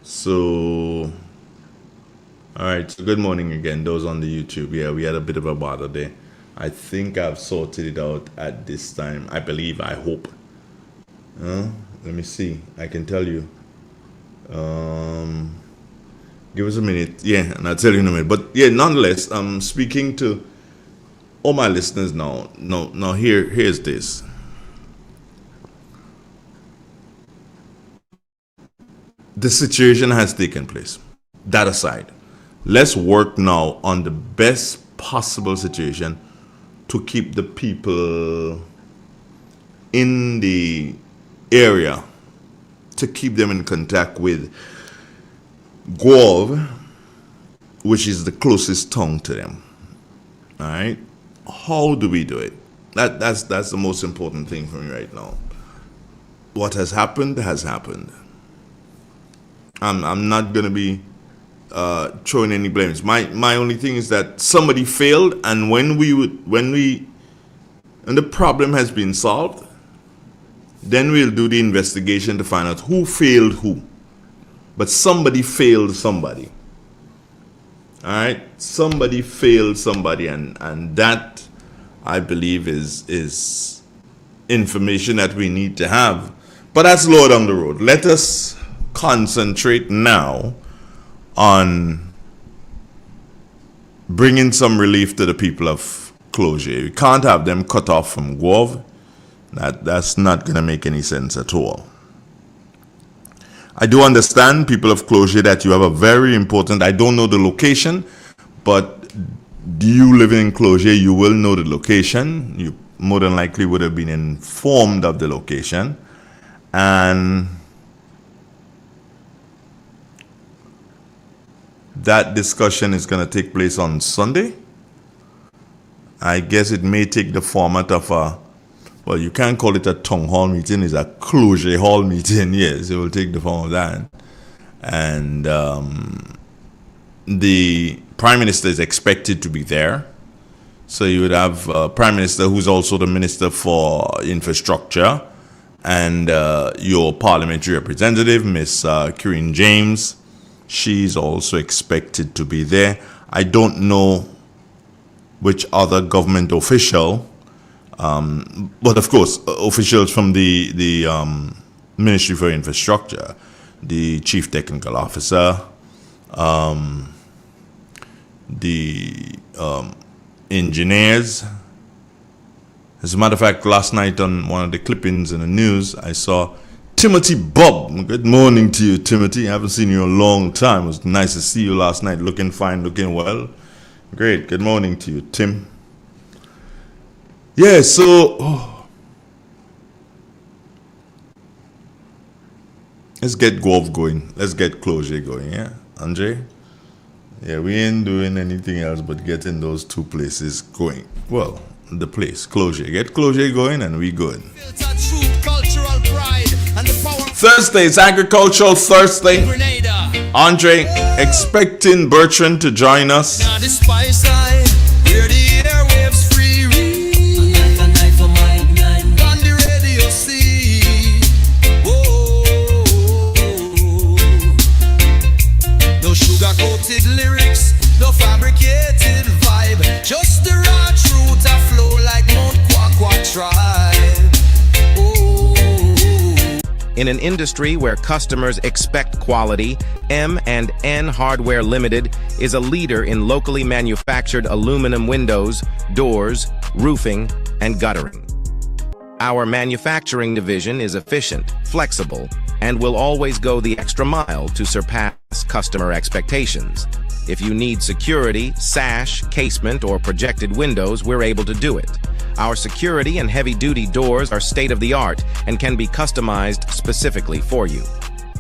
So, all right. So, good morning again. Those on the YouTube. Yeah, we had a bit of a bother there. I think I've sorted it out at this time. I believe. I hope. Let me see. I can tell you. Um, Give us a minute. Yeah, and I'll tell you in a minute. But yeah, nonetheless, I'm speaking to all my listeners now. Now here's this. The situation has taken place. That aside, let's work now on the best possible situation to keep the people in the area, to keep them in contact with Guelph, which is the closest town to them. All right. How do we do it? That's the most important thing for me right now. What has happened has happened. I'm not gonna be throwing any blames. My only thing is that somebody failed, and when the problem has been solved, then we'll do the investigation to find out who failed who. But somebody failed somebody. All right, somebody failed somebody, and that, I believe, is information that we need to have. But that's lower down the road. Let us concentrate now on bringing some relief to the people of Closure. We can't have them cut off from Guelph. That's not going to make any sense at all. I do understand, people of Closure, that you have a very important, I don't know the location, but do you live in Closure, you will know the location. You more than likely would have been informed of the location. And that discussion is going to take place on Sunday. I guess it may take the format of a, well, you can't call it a town hall meeting, it's a Closure hall meeting. Yes, it will take the form of that. And the Prime Minister is expected to be there. So you would have Prime Minister, who's also the Minister for Infrastructure, and your parliamentary representative, Miss Kieran James. She's also expected to be there. I don't know which other government official, but of course, officials from the Ministry for Infrastructure, the Chief Technical Officer, the engineers. As a matter of fact, last night on one of the clippings in the news, I saw Timothy Bob. Good morning to you, Timothy. I haven't seen you in a long time. It was nice to see you last night, looking fine, looking well. Great. Good morning to you, Tim. Yeah, so let's get Guelph going. Let's get Closure going, yeah, Andre? Yeah, we ain't doing anything else but getting those two places going. Well, the place, Closure. Get Closure going and we good. Thursday, it's Agricultural Thursday. Andre, expecting Bertrand to join us. No sugar-coated lyrics, no fabricated vibe, just the raw truth that flow like Mount Quack Tribe. In an industry where customers expect quality, M&N Hardware Limited is a leader in locally manufactured aluminum windows, doors, roofing, and guttering. Our manufacturing division is efficient, flexible, and will always go the extra mile to surpass customer expectations. If you need security, sash, casement, or projected windows, we're able to do it. Our security and heavy-duty doors are state-of-the-art and can be customized specifically for you.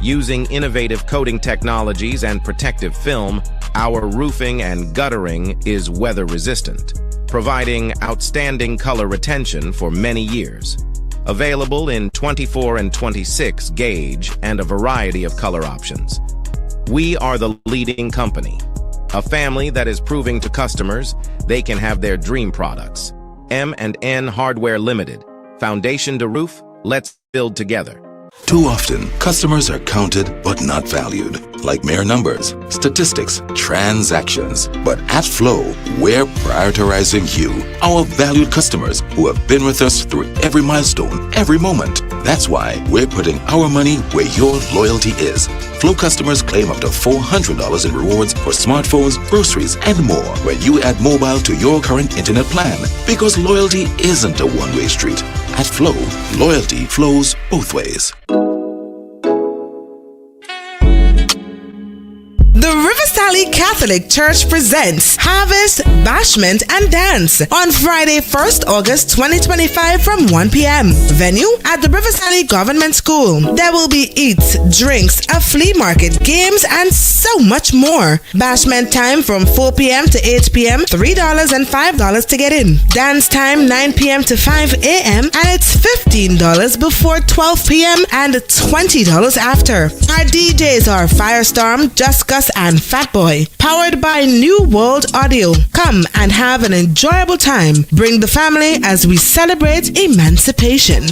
Using innovative coating technologies and protective film, our roofing and guttering is weather-resistant, providing outstanding color retention for many years. Available in 24 and 26 gauge and a variety of color options. We are the leading company, a family that is proving to customers they can have their dream products. M&N Hardware Limited. Foundation to roof, let's build together. Too often, customers are counted but not valued, like mere numbers, statistics, transactions. But at Flow, we're prioritizing you, our valued customers who have been with us through every milestone, every moment. That's why we're putting our money where your loyalty is. Flow customers claim up to $400 in rewards for smartphones, groceries, and more when you add mobile to your current internet plan. Because loyalty isn't a one-way street. At Flow, loyalty flows both ways. The River Sally Catholic Church presents Harvest, Bashment, and Dance on Friday, 1st August 2025 from 1 p.m. Venue at the River Sally Government School. There will be eats, drinks, a flea market, games, and so much more. Bashment time from 4 p.m. to 8 p.m., $3 and $5 to get in. Dance time 9 p.m. to 5 a.m. and it's $15 before 12 p.m. and $20 after. Our DJs are Firestorm, Just Gus, and Fatboy, powered by New World Audio. Come and have an enjoyable time. Bring the family as we celebrate emancipation.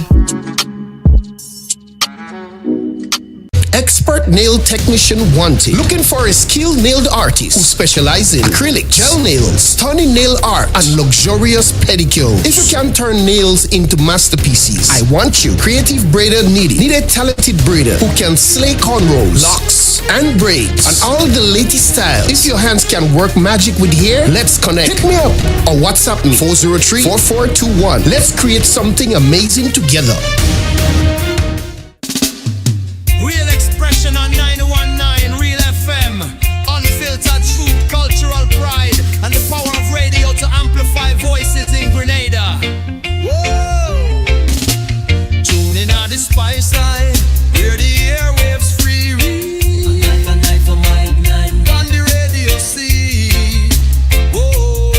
Expert nail technician wanted. Looking for a skilled nail artist who specializes in acrylic, gel nails, stunning nail art, and luxurious pedicures. If you can turn nails into masterpieces, I want you. Creative braider needed. Need a talented braider who can slay cornrows, locks, and braids, and all the latest styles. If your hands can work magic with hair, let's connect. Hit me up or WhatsApp me 403-4421. Let's create something amazing together. Real expression on 919 Real FM. Unfiltered truth, cultural pride, and the power of radio to amplify voices in Grenada. Whoa! Tune in on the spice line, hear the airwaves free. On the radio see. Whoa!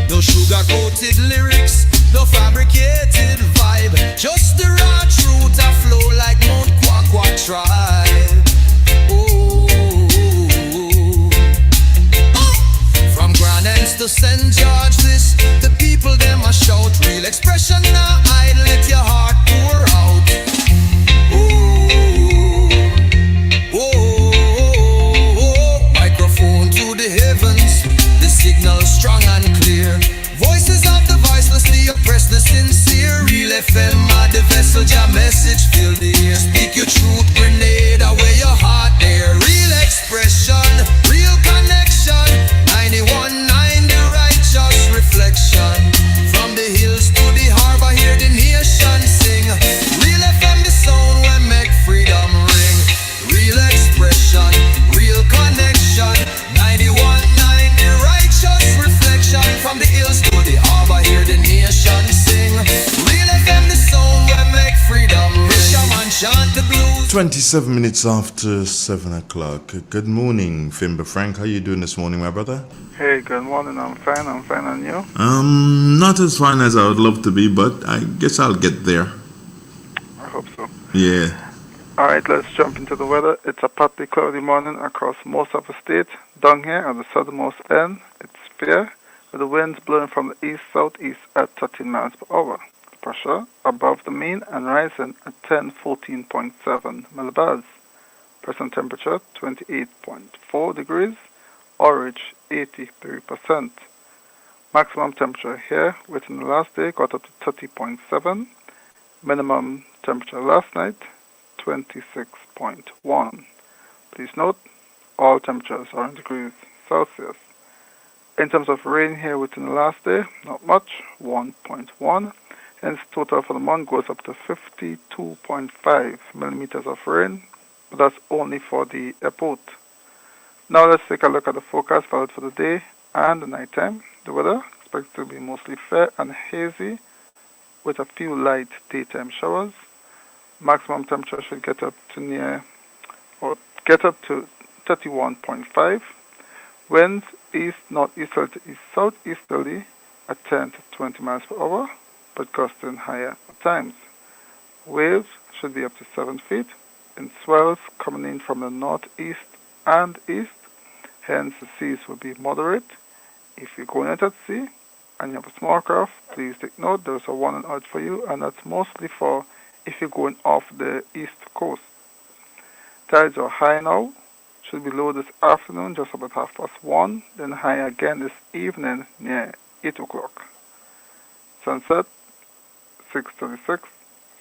No sugar-coated lyrics, no fabricated vibe, just the raw truth a flow like Mount Kwakwa tribe. From Grand Anse to St. George, this the people them a shout. Real expression now hide, let your heart pour out. Microphone to the heavens, the signal strong and clear. Voices of the voicelessly oppressed, the sincere. Real FM are the vessel, your message fill the air. Speak your truth, Grenada, where your heart there. Real expression, real connection. 91.9 the righteous reflection. From the hills to the harbor, hear the nation sing. Real FM, the sound where make freedom ring. Real expression, real connection. 91.9 the righteous reflection. From the hills to the harbor, hear the nation sing. Real FM, the sound where make freedom ring. Shaman chant the blues. 27 minutes after 7 o'clock. Good morning, Fimber Frank. How you doing this morning, my brother? Hey, good morning. I'm fine, and you? Not as fine as I would love to be, but I guess I'll get there. I hope so. Yeah. Alright, let's jump into the weather. It's a partly cloudy morning across most of the state. Down here at the southernmost end, it's fair, with the winds blowing from the east-southeast at 13 miles per hour. Pressure above the mean and rising at 14.7 millibars. Present temperature 28.4 degrees. Orange 83%. Maximum temperature here within the last day got up to 30.7. Minimum temperature last night 26.1. Please note all temperatures are in degrees Celsius. In terms of rain here within the last day, not much, 1.1. Hence total for the month goes up to 52.5 millimeters of rain, but that's only for the airport. Now let's take a look at the forecast valid for the day and the nighttime. The weather expected to be mostly fair and hazy with a few light daytime showers. Maximum temperature should get up to 31.5. Winds east northeasterly to east southeasterly at 10 to 20 miles per hour, but gusting higher at times. Waves should be up to 7 feet, and swells coming in from the northeast and east. Hence, the seas will be moderate. If you're going out at sea, and you have a small craft, please take note, there's a warning out for you, and that's mostly for if you're going off the east coast. Tides are high now, should be low this afternoon, just about 1:30, then high again this evening near 8 o'clock. Sunset, 6:36,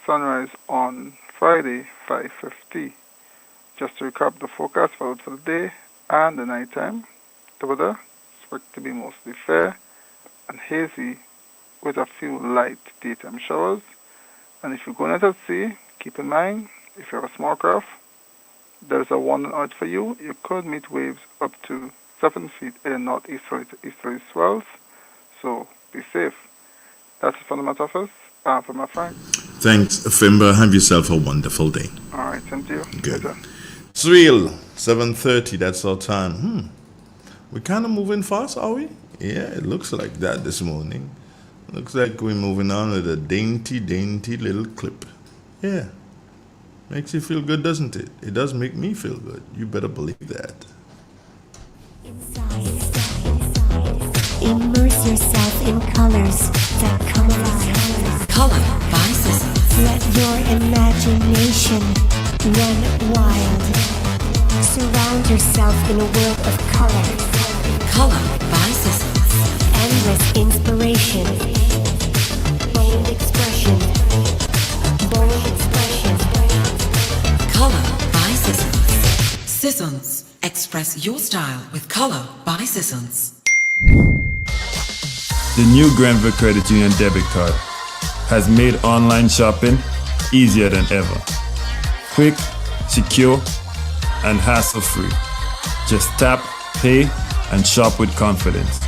sunrise on Friday, 5:50. Just to recap the forecast for the day and the nighttime, the weather is expected to be mostly fair and hazy with a few light daytime showers. And if you're going out at sea, keep in mind, if you have a small craft, there's a warning out for you. You could meet waves up to 7 feet in northeasterly to easterly swells, so be safe. That's it from the Met Office. From my friend. Thanks, Fimba. Have yourself a wonderful day. All right, same to you. Good. Later. Sreel, 7:30, that's our time. We're kind of moving fast, are we? Yeah, it looks like that this morning. Looks like we're moving on with a dainty little clip. Yeah. Makes you feel good, doesn't it? It does make me feel good. You better believe that. Immerse yourself in colors that come alive. Color by Sissons. Let your imagination run wild. Surround yourself in a world of color. Color by Sissons. Endless inspiration. Bold expression. Bold expression. Color by Sissons. Sissons. Express your style with Color by Sissons. The new Granville Credit Union debit card has made online shopping easier than ever. Quick, secure, and hassle-free. Just tap, pay, and shop with confidence.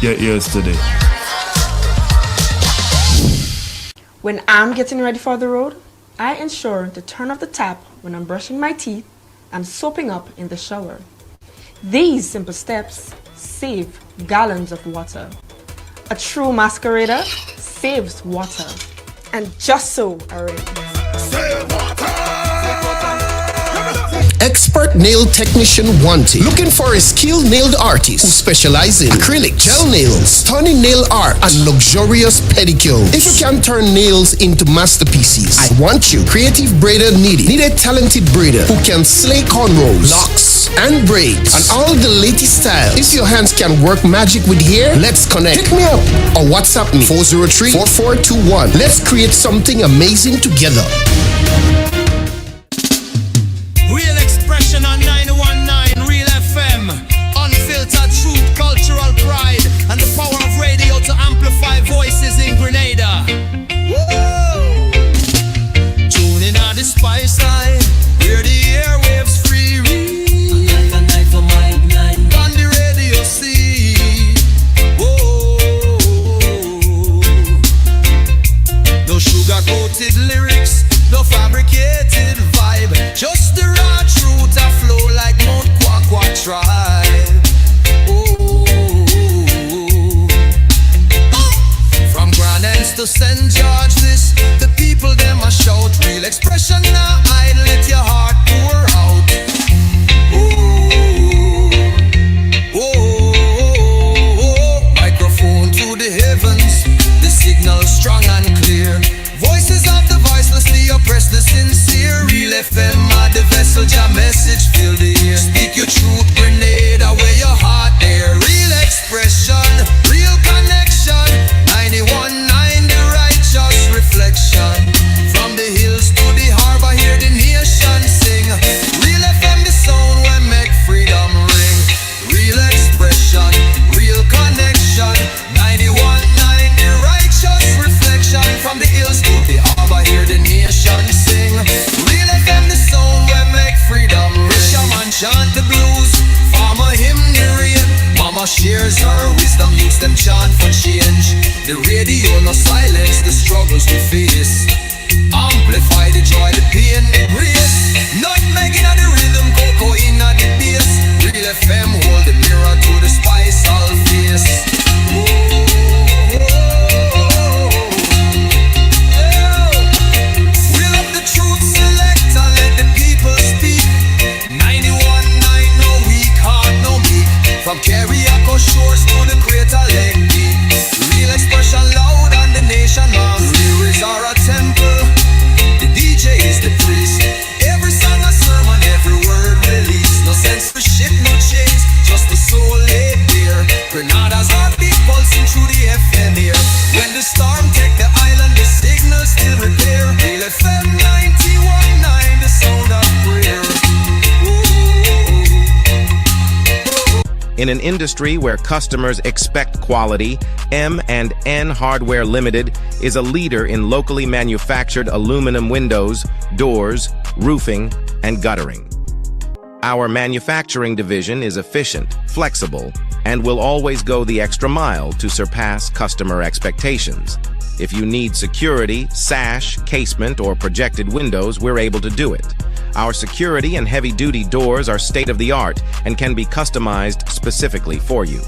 Get yours today. When I'm getting ready for the road, I ensure to turn off the tap when I'm brushing my teeth and soaping up in the shower. These simple steps save gallons of water. A true masquerader saves water. And just so, already. Expert nail technician wanted. Looking for a skilled nail artist who specializes in acrylic, gel nails, stunning nail art, and luxurious pedicures. If you can turn nails into masterpieces, I want you. Creative braider needed. Need a talented braider who can slay cornrows, locks, and braids, and all the latest styles. If your hands can work magic with hair, let's connect. Hit me up or WhatsApp me 403-4421. Let's create something amazing together. Real expression on 919 Real FM. Unfiltered truth, cultural pride, and the power of radio to amplify voices in Grenada. Woo! Tune in on the spice line, where the airwaves free read. On the radio see. Whoa. No sugar-coated lyrics, no fabricated vibe, just the raw truth a flow like Mount Kwakwa tribe. Ooh. From Grand Anse to St. George, this the people them a shout. Real expression now, I let your heart pour out. Ooh. Oh. Microphone to the heavens, the signal strong and clear. Voices of the voicelessly oppressed, the sincere. Real FM, the vessel, your message fill the air. Speak your truth, Grenada, where your heart there. Real expression, real connection. 91.9, the righteous reflection. From the hills to the harbor, hear the nation sing. Real FM, the sound when make freedom ring. Real expression, real connection. 91.9, the righteous reflection. From the hills to the harbor, hear the nation sing. Real FM, the sound where make freedom rich. In an industry where customers expect quality, M&N Hardware Limited is a leader in locally manufactured aluminum windows, doors, roofing, and guttering. Our manufacturing division is efficient, flexible, and will always go the extra mile to surpass customer expectations. If you need security, sash, casement, or projected windows, we're able to do it. Our security and heavy-duty doors are state-of-the-art and can be customized specifically for you.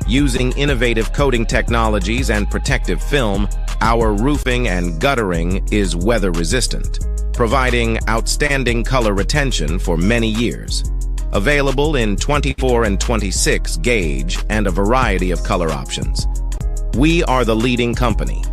Using innovative coating technologies and protective film, our roofing and guttering is weather-resistant, providing outstanding color retention for many years. Available in 24 and 26 gauge and a variety of color options. We are the leading company,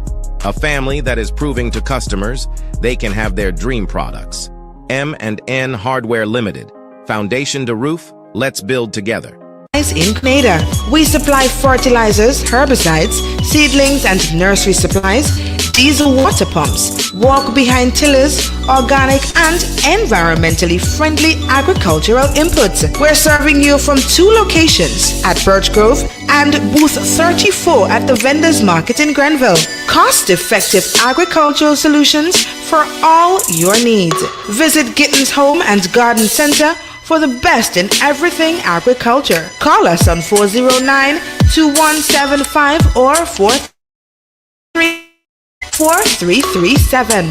a family that is proving to customers they can have their dream products. M&N Hardware Limited. Foundation to roof, let's build together. In Grenada, we supply fertilizers, herbicides, seedlings and nursery supplies, diesel water pumps, walk-behind tillers, organic and environmentally friendly agricultural inputs. We're serving you from 2 locations, at Birch Grove and booth 34 at the Vendors Market in Grenville. Cost-effective agricultural solutions for all your needs. Visit Gittins Home and Garden Center for the best in everything agriculture. Call us on 409-2175 or 4337.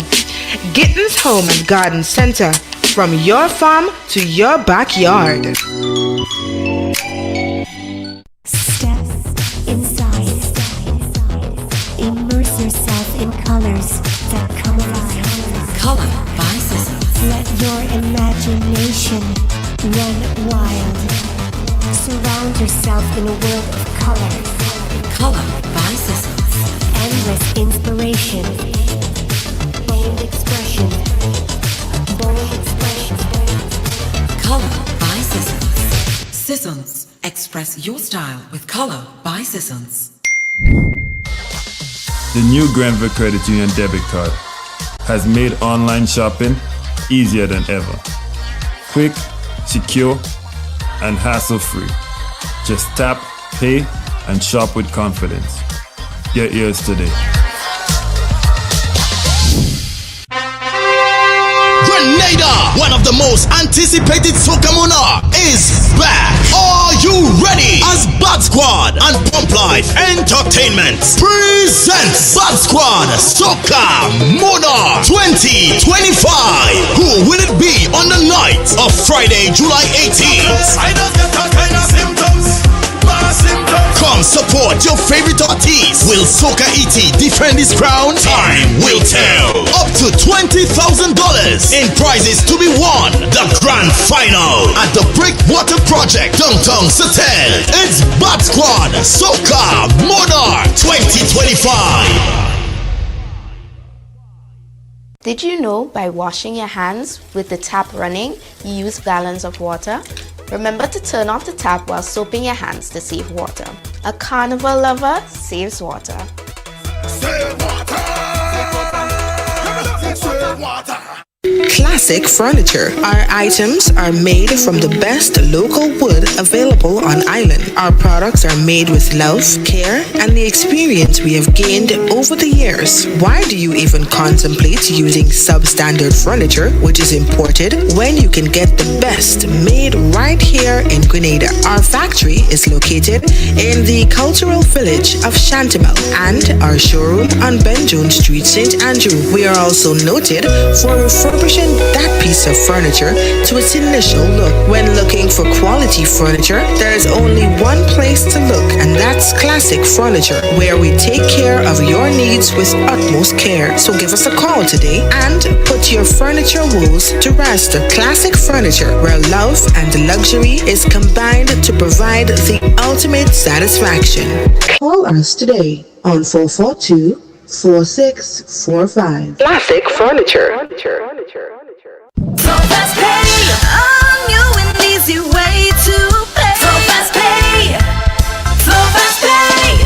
Gittins Home and Garden Center, from your farm to your backyard. Step inside. Immerse yourself in colors that come alive. Color by Sissons. Let your imagination run wild. Surround yourself in a world of color. Color by Sissons. Endless inspiration. Bold expression. Bold expression. Color by Sissons. Sissons. Express your style with Color by Sissons. The new Grenville Credit Union debit card has made online shopping easier than ever. Quick, secure, and hassle-free. Just tap, pay, and shop with confidence. Get yours today. Grenada, one of the most anticipated soca monarch, is back. Are you ready? As Bad Squad and Pump Life Entertainment presents Bad Squad Soca Monarch 2025. Who will it be on the night of Friday, July 18th? I don't get that kind of symptoms. Come support your favorite artist. Will Soca E.T. defend his crown? Time will tell. Up to $20,000 in prizes to be won. The grand final at the Breakwater Project, downtown Satel. It's Bad Squad Soca Monarch 2025. Did you know by washing your hands with the tap running, you use gallons of water? Remember to turn off the tap while soaping your hands to save water. A carnival lover saves water. Save water. Save water. Classic Furniture. Our items are made from the best local wood available on island. Our products are made with love, care, and the experience we have gained over the years. Why do you even contemplate using substandard furniture, which is imported, when you can get the best made right here in Grenada? Our factory is located in the cultural village of Chantimel and our showroom on Ben Jones Street, St. Andrew. We are also noted for refurbishing that piece of furniture to its initial look. When looking for quality furniture, there is only one place to look, and that's Classic Furniture, where we take care of your needs with utmost care. So give us a call today and put your furniture woes to rest. Classic Furniture, where love and luxury is combined to provide the ultimate satisfaction. Call us today on 442-4645. Classic Furniture. So fast pay, a new and easy way to pay. So fast pay, so fast pay.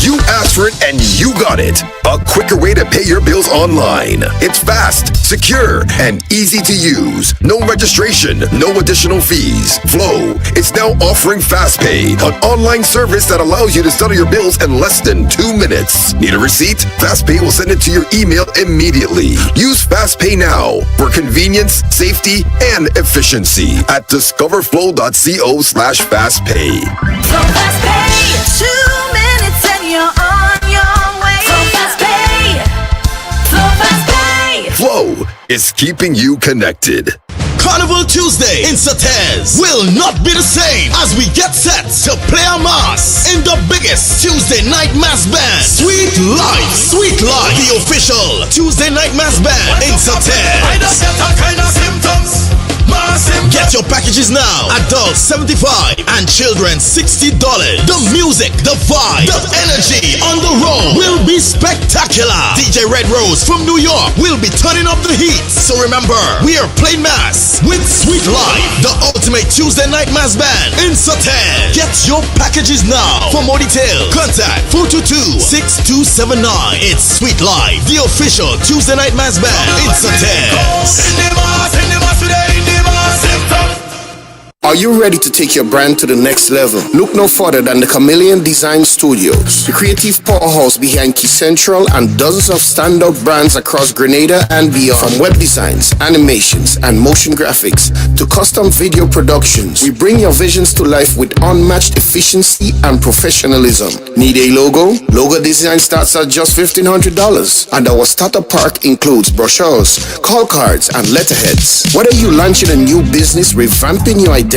You asked for it and you got it. A quicker way way to pay your bills online. It's fast, secure, and easy to use. No registration, no additional fees. Flow is now offering FastPay, an online service that allows you to settle your bills in less than 2 minutes. Need a receipt? FastPay will send it to your email immediately. Use FastPay now for convenience, safety, and efficiency at discoverflow.co/fastpay. So FastPay, 2 minutes and you're on your way. So FastPay, so FastPay. Flow is keeping you connected. Carnival Tuesday in Sates will not be the same as we get set to play a mass in the biggest Tuesday night mass band, Sweet Life, the official Tuesday night mass band in Sates. I don't get that kind of symptoms. Get your packages now. Adults $75 and children $60. The music, the vibe, the energy on the road will be spectacular. DJ Red Rose from New York will be turning up the heat. So remember, we are playing mass with Sweet Life, the ultimate Tuesday night mass band in Sates. Get your packages now. For more details, contact 422-6279. It's Sweet Life, the official Tuesday night mass band in Sates. Are you ready to take your brand to the next level? Look no further than the Chameleon Design Studios, the creative powerhouse behind Key Central and dozens of standout brands across Grenada and beyond. From web designs, animations, and motion graphics to custom video productions, we bring your visions to life with unmatched efficiency and professionalism. Need a logo? Logo design starts at just $1,500, and our starter pack includes brochures, call cards, and letterheads. Whether you're launching a new business, revamping your identity,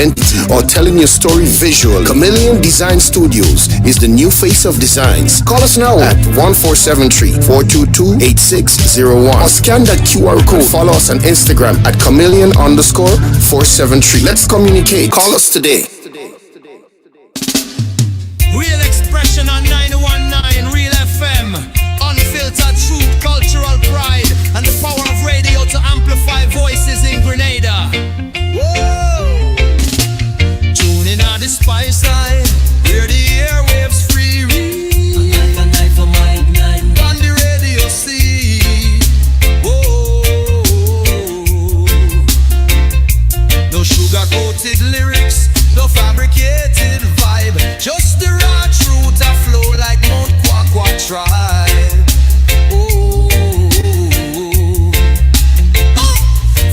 or telling your story visually, Chameleon Design Studios is the new face of designs. Call us now at 1473-422-8601 or scan that QR code. Follow us on Instagram at chameleon_473. Let's communicate. Call us today. Real expression on 919 Real FM. Unfiltered truth, cultural pride, and the power of radio to amplify voices in Grenada. Whoa! Tuning on the spice side, hear the airwaves free read. A night for my night. On the radio see. Whoa. No sugar-coated lyrics, no fabricated vibe. Just the raw truth that flow like Mount Kwakwa tribe.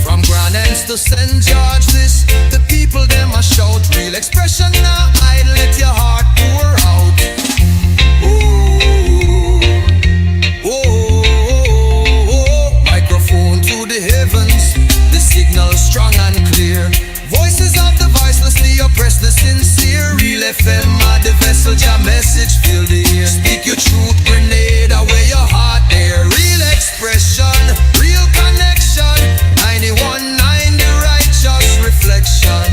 From Grand Anse to St. George, this the people them a shout. Real expression now, I let your heart pour out. Microphone to the heavens, the signal strong and clear. Voices of the voiceless, the oppressed, the sincere. Real FM, the vessel, your message fill the ear. Speak your truth, Grenada, where your heart there. Real expression, real connection. 91.9, the righteous reflection.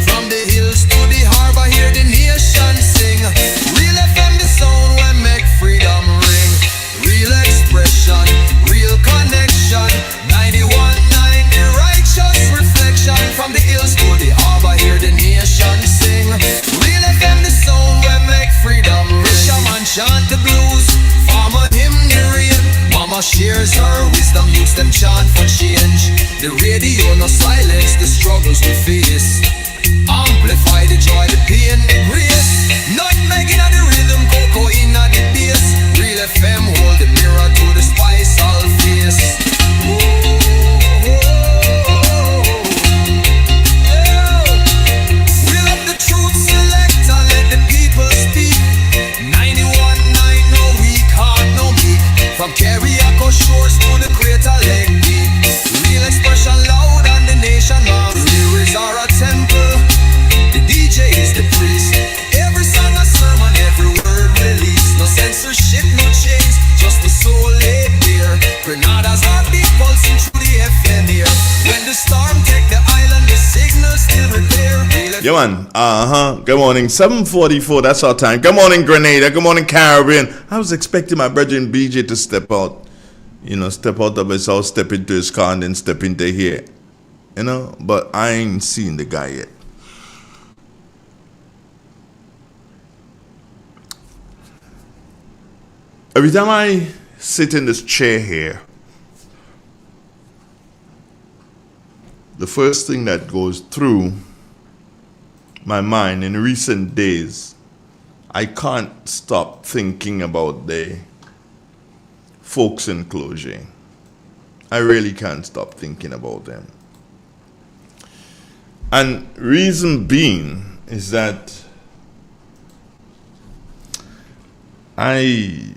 From the hills to the harbor, hear the nation sing. Real FM, the sound where make freedom ring. Real expression, real connection. 91.9, the righteous reflection. From the hills to the harbor, hear the nation sing. Real FM, the sound where make freedom ring. Fisherman chant the blues, farmer hymn the rain. Mama shares her wisdom, youths them chant for change. The radio no silence the struggles we face. Amplify the joy, the pain, the grace. Not making of the rhythm, cocoa in the bass. Real FM hold the mirror to the spice all face. Reel up the truth, select and let the people speak. 91.9, no weak heart, no meek. From Carriacou shores to the Crater Lake deep. Real expression loud and the nation loud. Lyrics are a temple, the DJ is the priest. Every song a sermon, every word released. No censorship, no chains, just the soul laid bare. Grenada's heartbeat pulsing through the FM here. When the storm take the island, the signal still repair. Yeah, man. Good morning. 7:44. That's our time. Good morning, Grenada. Good morning, Caribbean. I was expecting my brethren BJ to step out. Step out of his house, step into his car, and then step into here. But I ain't seen the guy yet. Every time I sit in this chair here, the first thing that goes through my mind in recent days, I can't stop thinking about the folks in closure. I really can't stop thinking about them. And reason being is that I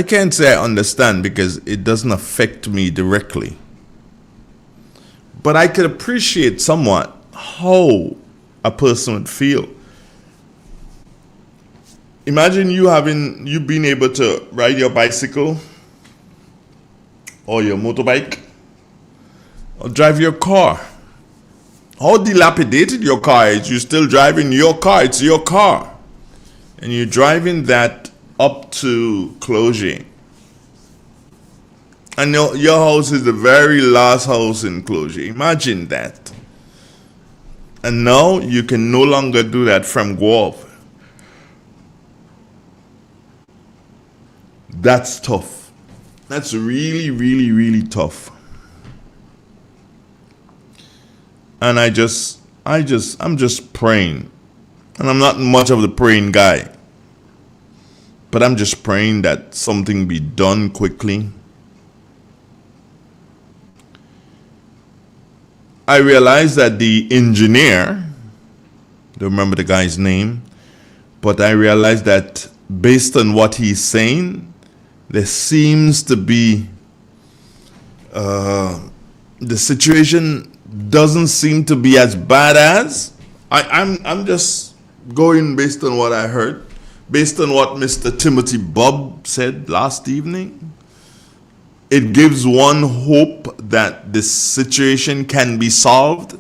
can't say I understand because it doesn't affect me directly. But I could appreciate somewhat how a person would feel. Imagine you being able to ride your bicycle or your motorbike or drive your car. How dilapidated your car is, you're still driving your car, it's your car. And you're driving that up to closure. And your house is the very last house in closure. Imagine that. And now you can no longer do that from Guelph. That's tough. That's really, really, really tough. And I'm just praying. And I'm not much of the praying guy. But I'm just praying that something be done quickly. I realized that the engineer, don't remember the guy's name, but I realized that based on what he's saying, there seems to be the situation doesn't seem to be as bad as I'm just going based on what I heard, based on what Mr. Timothy Bob said last evening. It gives one hope that this situation can be solved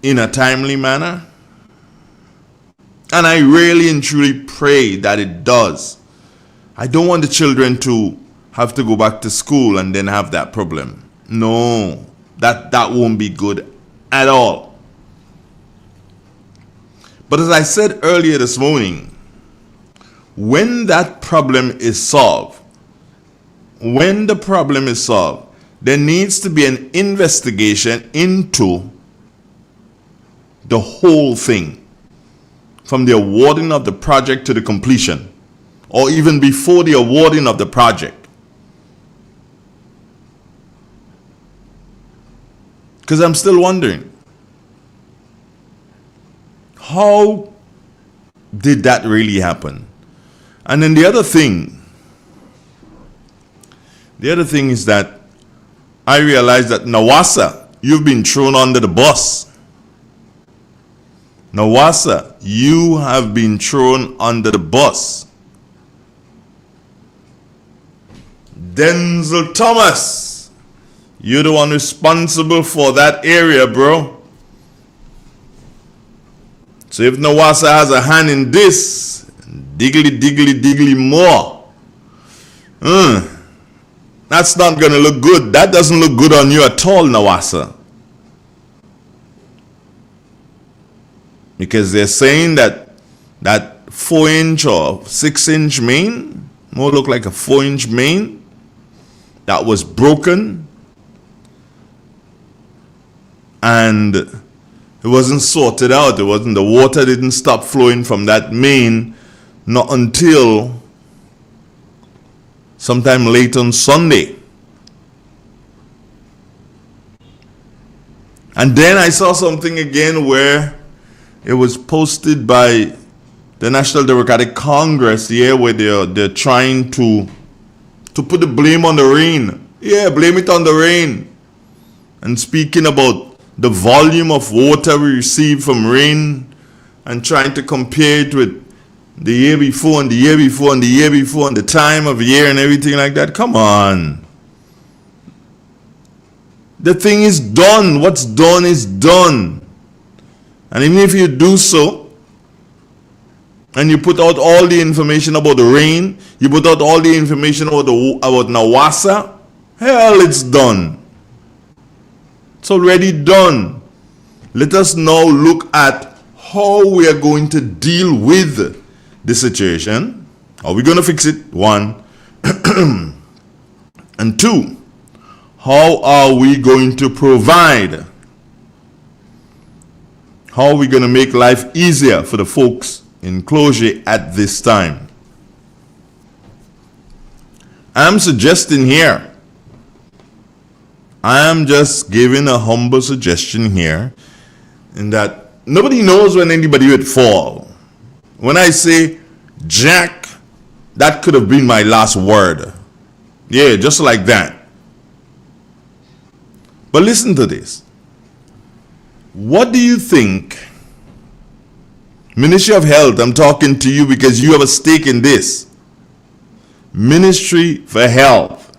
in a timely manner. And I really and truly pray that it does. I don't want the children to have to go back to school and then have that problem. No, that won't be good at all. But as I said earlier this morning, when that problem is solved, there needs to be an investigation into the whole thing, from the awarding of the project to the completion, or even before the awarding of the project. Because I'm still wondering, how did that really happen? And then the other thing is that I realized that Nawasa, you've been thrown under the bus. Nawasa, you have been thrown under the bus. Denzel Thomas, you're the one responsible for that area, bro. So if Nawasa has a hand in this, diggly more. That's not going to look good. That doesn't look good on you at all, Nawasa. Because they're saying that 4-inch or 6-inch main, more look like a 4-inch main, that was broken. And it wasn't sorted out. The water didn't stop flowing from that main, not until sometime late on Sunday. And then I saw something again where it was posted by the National Democratic Congress here, where they're trying to put the blame on the rain. Yeah, blame it on the rain. And speaking about the volume of water we receive from rain and trying to compare it with the year before and the year before and the year before and the time of year and everything like that. Come on. The thing is done. What's done is done. And even if you do so, and you put out all the information about the rain, you put out all the information about Nawasa, hell, it's done. It's already done. Let us now look at how we are going to deal with the situation, Are we going to fix it? One. And two, how are we going to provide? How are we going to make life easier for the folks in Clogier at this time? I'm suggesting here, I am just giving a humble suggestion here, in that nobody knows when anybody would fall. When I say Jack, that could have been my last word. Yeah, just like that. But listen to this. What do you think, Ministry of Health, I'm talking to you because you have a stake in this. Ministry for Health.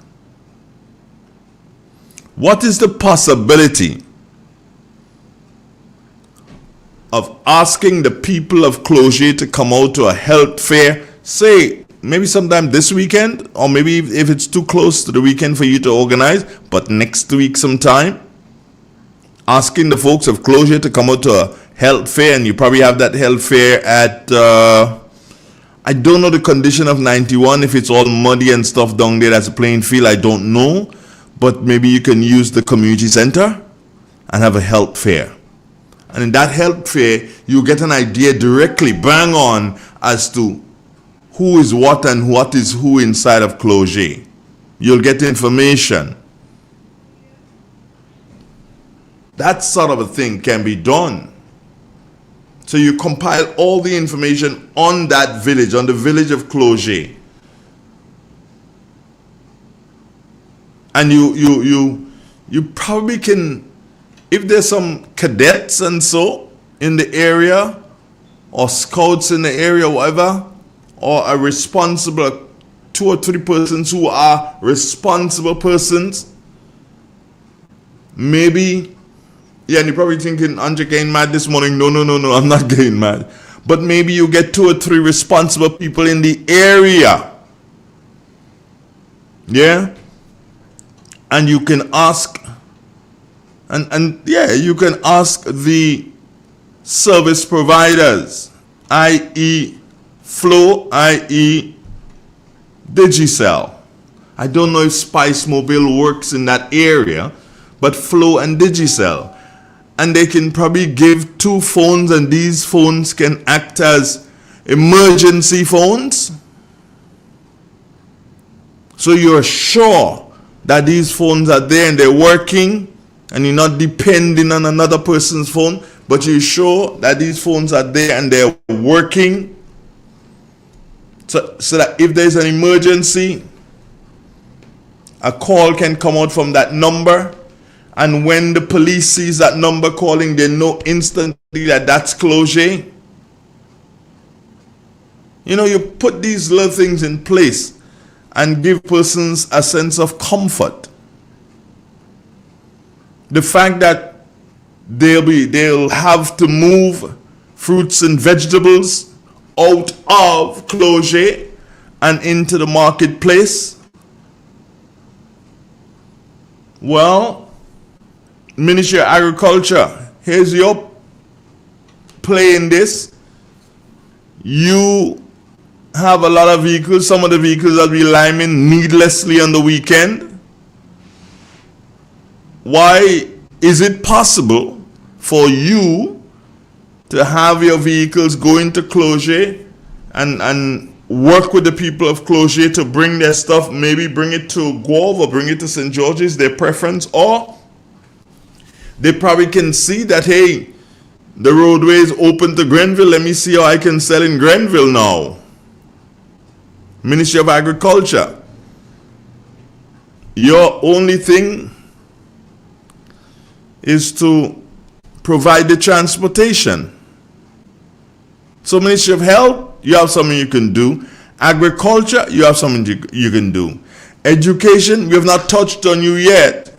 What is the possibility of asking the people of Clogier to come out to a health fair, say maybe sometime this weekend, or maybe if it's too close to the weekend for you to organize, but next week sometime, asking the folks of Clogier to come out to a health fair, and you probably have that health fair at I don't know the condition of 91, if it's all muddy and stuff down there, that's a plain field, I don't know. But maybe you can use the community center and have a health fair. And in that health fair, you get an idea directly, bang on, as to who is what and what is who inside of Clogier. You'll get information. That sort of a thing can be done. So you compile all the information on that village, on the village of Clogier. And you probably can, if there's some cadets and so in the area, or scouts in the area, whatever, or a responsible 2 or 3 persons who are responsible persons, maybe. Yeah, and you're probably thinking, Andre, getting mad this morning. No, I'm not getting mad. But maybe you get 2 or 3 responsible people in the area. Yeah? And you can ask, you can ask the service providers, i.e. Flow, i.e. Digicel. I don't know if Spice Mobile works in that area, but Flow and Digicel. And they can probably give 2 phones, and these phones can act as emergency phones. So you're sure that these phones are there and they're working, and you're not depending on another person's phone, but you're sure that these phones are there and they're working. So that if there's an emergency, a call can come out from that number. And when the police sees that number calling, they know instantly that that's Clogier. You know, you put these little things in place and give persons a sense of comfort. The fact that they'll have to move fruits and vegetables out of Clogier and into the marketplace. Well, Ministry of Agriculture, here's your play in this. You have a lot of vehicles. Some of the vehicles will be liming needlessly on the weekend. Why is it possible for you to have your vehicles go into Clogier and work with the people of Clogier to bring their stuff, maybe bring it to Guave or bring it to St. George's, their preference, or they probably can see that, hey, the roadway is open to Grenville. Let me see how I can sell in Grenville now. Ministry of Agriculture. Your only thing is to provide the transportation. So Ministry of Health, you have something you can do. Agriculture, you have something you can do. Education, we have not touched on you yet.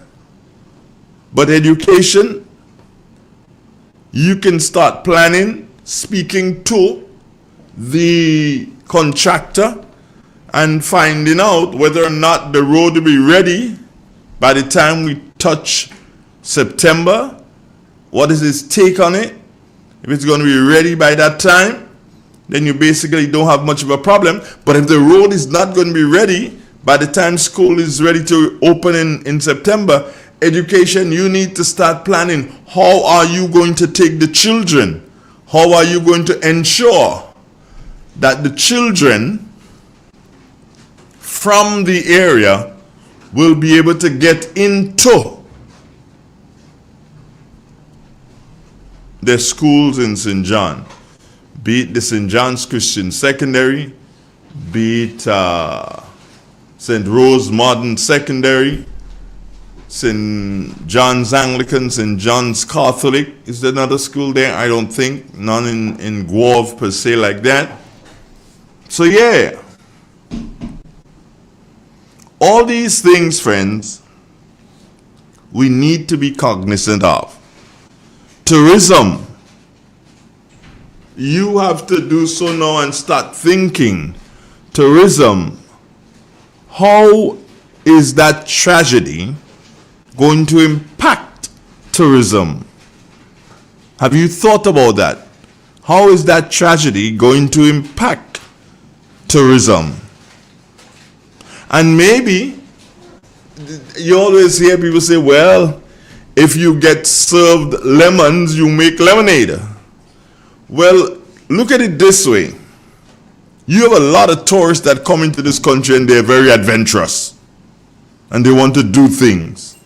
But education, you can start planning, speaking to the contractor and finding out whether or not the road will be ready by the time we touch September. What is his take on it? If it's going to be ready by that time, then you basically don't have much of a problem. But if the road is not going to be ready by the time school is ready to open in September, education, you need to start planning. How are you going to take the children? How are you going to ensure that the children from the area will be able to get into the schools in St. John? Be it the St. John's Christian Secondary, be it St. Rose Modern Secondary, St. John's Anglican, St. John's Catholic. Is there another school there? I don't think. None in Guelph per se like that. So yeah. All these things, friends, we need to be cognizant of. Tourism. You have to do so now and start thinking. Tourism. How is that tragedy going to impact tourism? Have you thought about that? How is that tragedy going to impact tourism? And maybe you always hear people say, well, if you get served lemons, you make lemonade. Well, look at it this way. You have a lot of tourists that come into this country and they're very adventurous and they want to do things.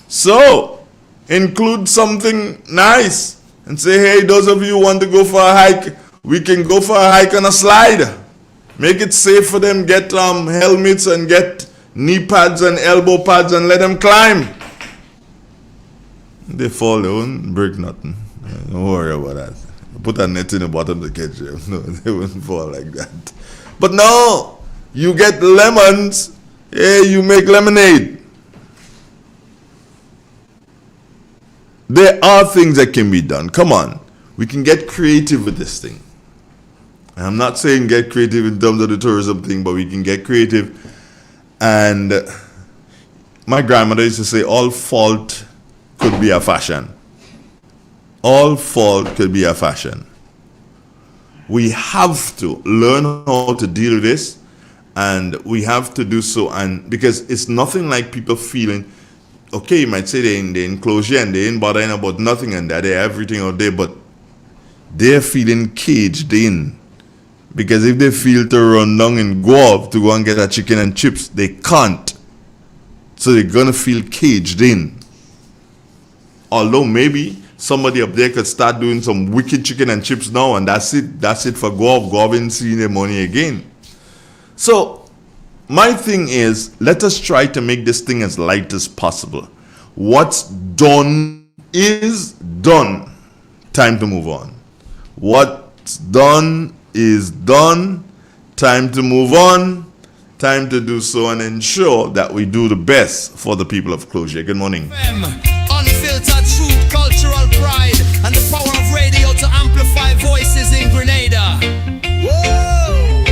So, include something nice and say, hey, those of you who want to go for a hike, we can go for a hike on a slide. Make it safe for them, get helmets and get knee pads and elbow pads and let them climb. They fall, they won't break nothing. Don't worry about that. Put a net in the bottom to catch them. No, they won't fall like that. But no, you get lemons, hey, you make lemonade. There are things that can be done. Come on, we can get creative with this thing. I'm not saying get creative in terms of the tourism thing, but we can get creative. And my grandmother used to say, all fault could be a fashion. All fault could be a fashion. We have to learn how to deal with this, and we have to do so. And because it's nothing like people feeling, okay, you might say they're in the enclosure and they ain't bothering about nothing and that they have everything out there, but they're feeling caged in. Because if they feel to run down and go off to go and get a chicken and chips, they can't. So they're going to feel caged in. Although maybe somebody up there could start doing some wicked chicken and chips now, and that's it. That's it for go off. Go off and see their money again. So my thing is, let us try to make this thing as light as possible. What's done is done. Time to move on. What's done is done. Time to move on. Time to do so and ensure that we do the best for the people of Closure. Good morning. Unfiltered truth, cultural pride, and the power of radio to amplify voices in Grenada. Whoa!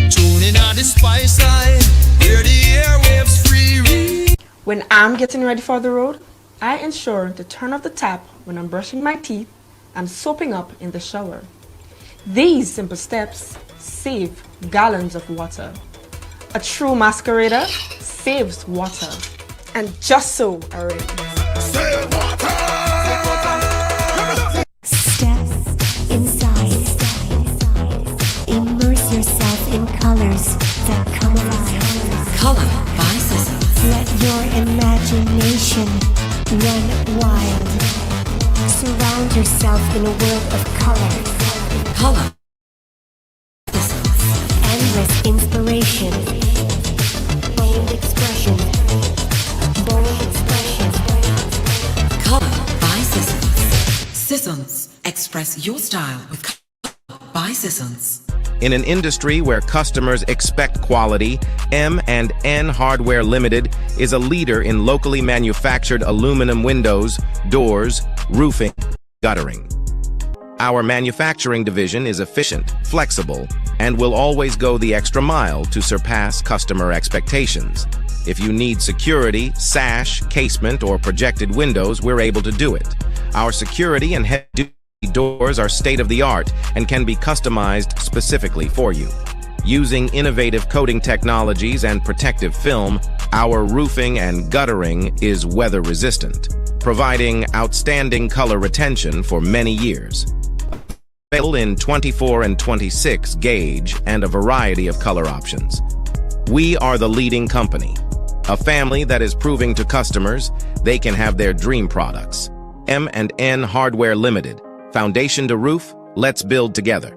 Tune in on the spice side, hear the airwaves free. When I'm getting ready for the road, I ensure to turn off the tap when I'm brushing my teeth and soaping up in the shower. These simple steps save gallons of water. A true masquerader saves water. And just so, already. Step inside. Immerse yourself in colors that come alive. Color by Sissons. Let your imagination run wild. Surround yourself in a world of color. Color. Endless inspiration. Bold expression. Bold expression. Color by Sissons. Sissons. Express your style with Color by Sissons. In an industry where customers expect quality, M&N Hardware Limited is a leader in locally manufactured aluminum windows, doors, roofing, guttering. Our manufacturing division is efficient, flexible, and will always go the extra mile to surpass customer expectations. If you need security, sash, casement, or projected windows, we're able to do it. Our security and heavy doors are state-of-the-art and can be customized specifically for you. Using innovative coating technologies and protective film, our roofing and guttering is weather-resistant, providing outstanding color retention for many years. Available in 24 and 26 gauge and a variety of color options. We are the leading company, a family that is proving to customers they can have their dream products. M&N Hardware Limited. Foundation to roof, let's build together.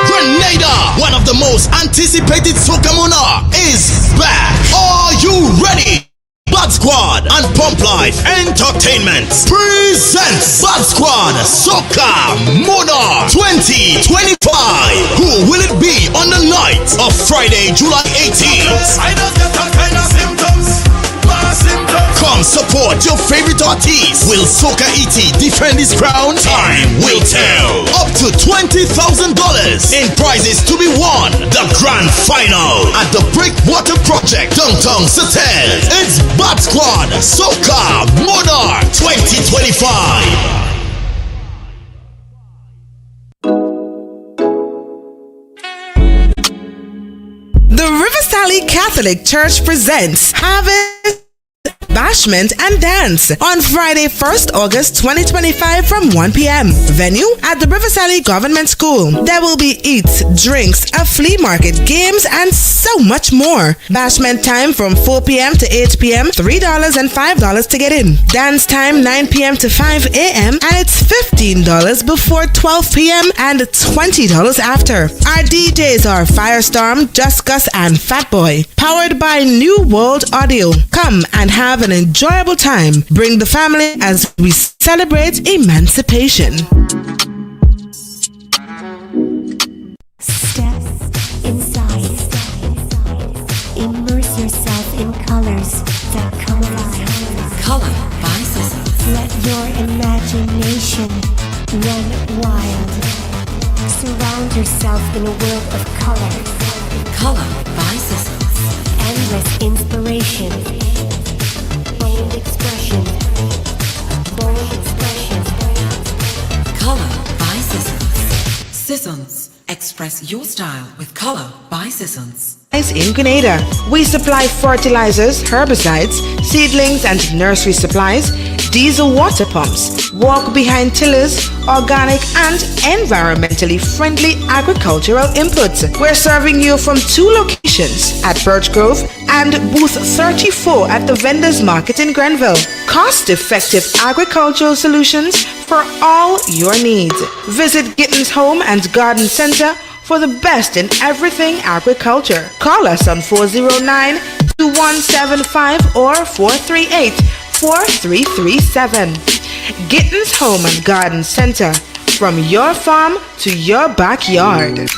Grenada, one of the most anticipated soca monarch, is back. Are you ready? Bad Squad and Pump Life Entertainment presents Bad Squad Soca Monarch 2025. Who will it be on the night of Friday, July 18th? I don't get all kind of symptoms. Come support your favorite artist. Will Soca E.T. defend his crown? Time will tell. Up to $20,000 in prizes to be won. The grand final at the Breakwater Project, downtown Satel. It's Bad Squad Soca Monarch 2025. The River Catholic Church presents Harvest, Bashment and Dance on Friday, 1st August 2025 from 1 p.m. Venue at the River Government School. There will be eats, drinks, a flea market, games, and so much more. Bashment time from 4 p.m. to 8 p.m. $3 and $5 to get in. Dance time 9 p.m. to 5 a.m. and it's $15 before 12 p.m. and $20 after. Our DJs are Firestorm, Just Gus, and Fatboy. Powered by New World Audio. Come and have an enjoyable time. Bring the family as we celebrate emancipation. Step inside. Immerse yourself in colors that come alive. Color by Seasons. Let your imagination run wild. Surround yourself in a world of color. Color by Seasons. Endless inspiration. Bold expression. Bold expression. Color by Seasons. Seasons. Express your style with Color by Seasons. In Grenada, we supply fertilizers, herbicides, seedlings and nursery supplies, diesel water pumps, walk behind tillers, organic and environmentally friendly agricultural inputs. We're serving you from 2 locations at Birch Grove and booth 34 at the Vendors Market in Grenville. Cost-effective agricultural solutions for all your needs. Visit Gittins Home and Garden Center for the best in everything agriculture. Call us on 409-2175 or 438-4337. Gittins Home and Garden Center, from your farm to your backyard.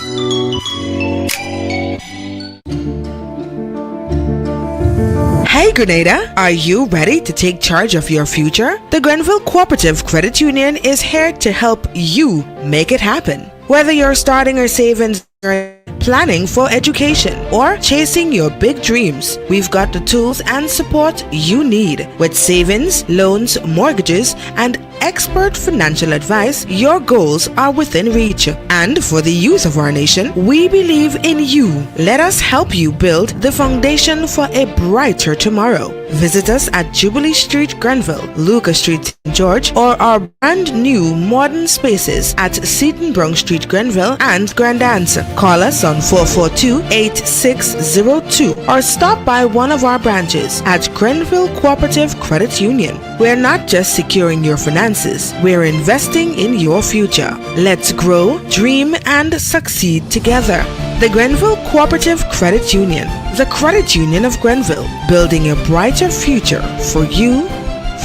Hey Grenada, are you ready to take charge of your future? The Grenville Cooperative Credit Union is here to help you make it happen. Whether you're starting a savings journey, planning for education, or chasing your big dreams, we've got the tools and support you need. With savings, loans, mortgages, and expert financial advice, your goals are within reach. And for the youth of our nation, we believe in you. Let us help you build the foundation for a brighter tomorrow. Visit us at Jubilee Street, Grenville, Lucas Street, St. George, or our brand new modern spaces at Seaton Brown Street, Grenville, and Grandance. Call us on 442-8602 or stop by one of our branches at Grenville Cooperative Credit Union. We're not just securing your finances, we're investing in your future. Let's grow, dream, and succeed together. The Grenville Cooperative Credit Union, the credit union of Grenville, building a brighter future for you,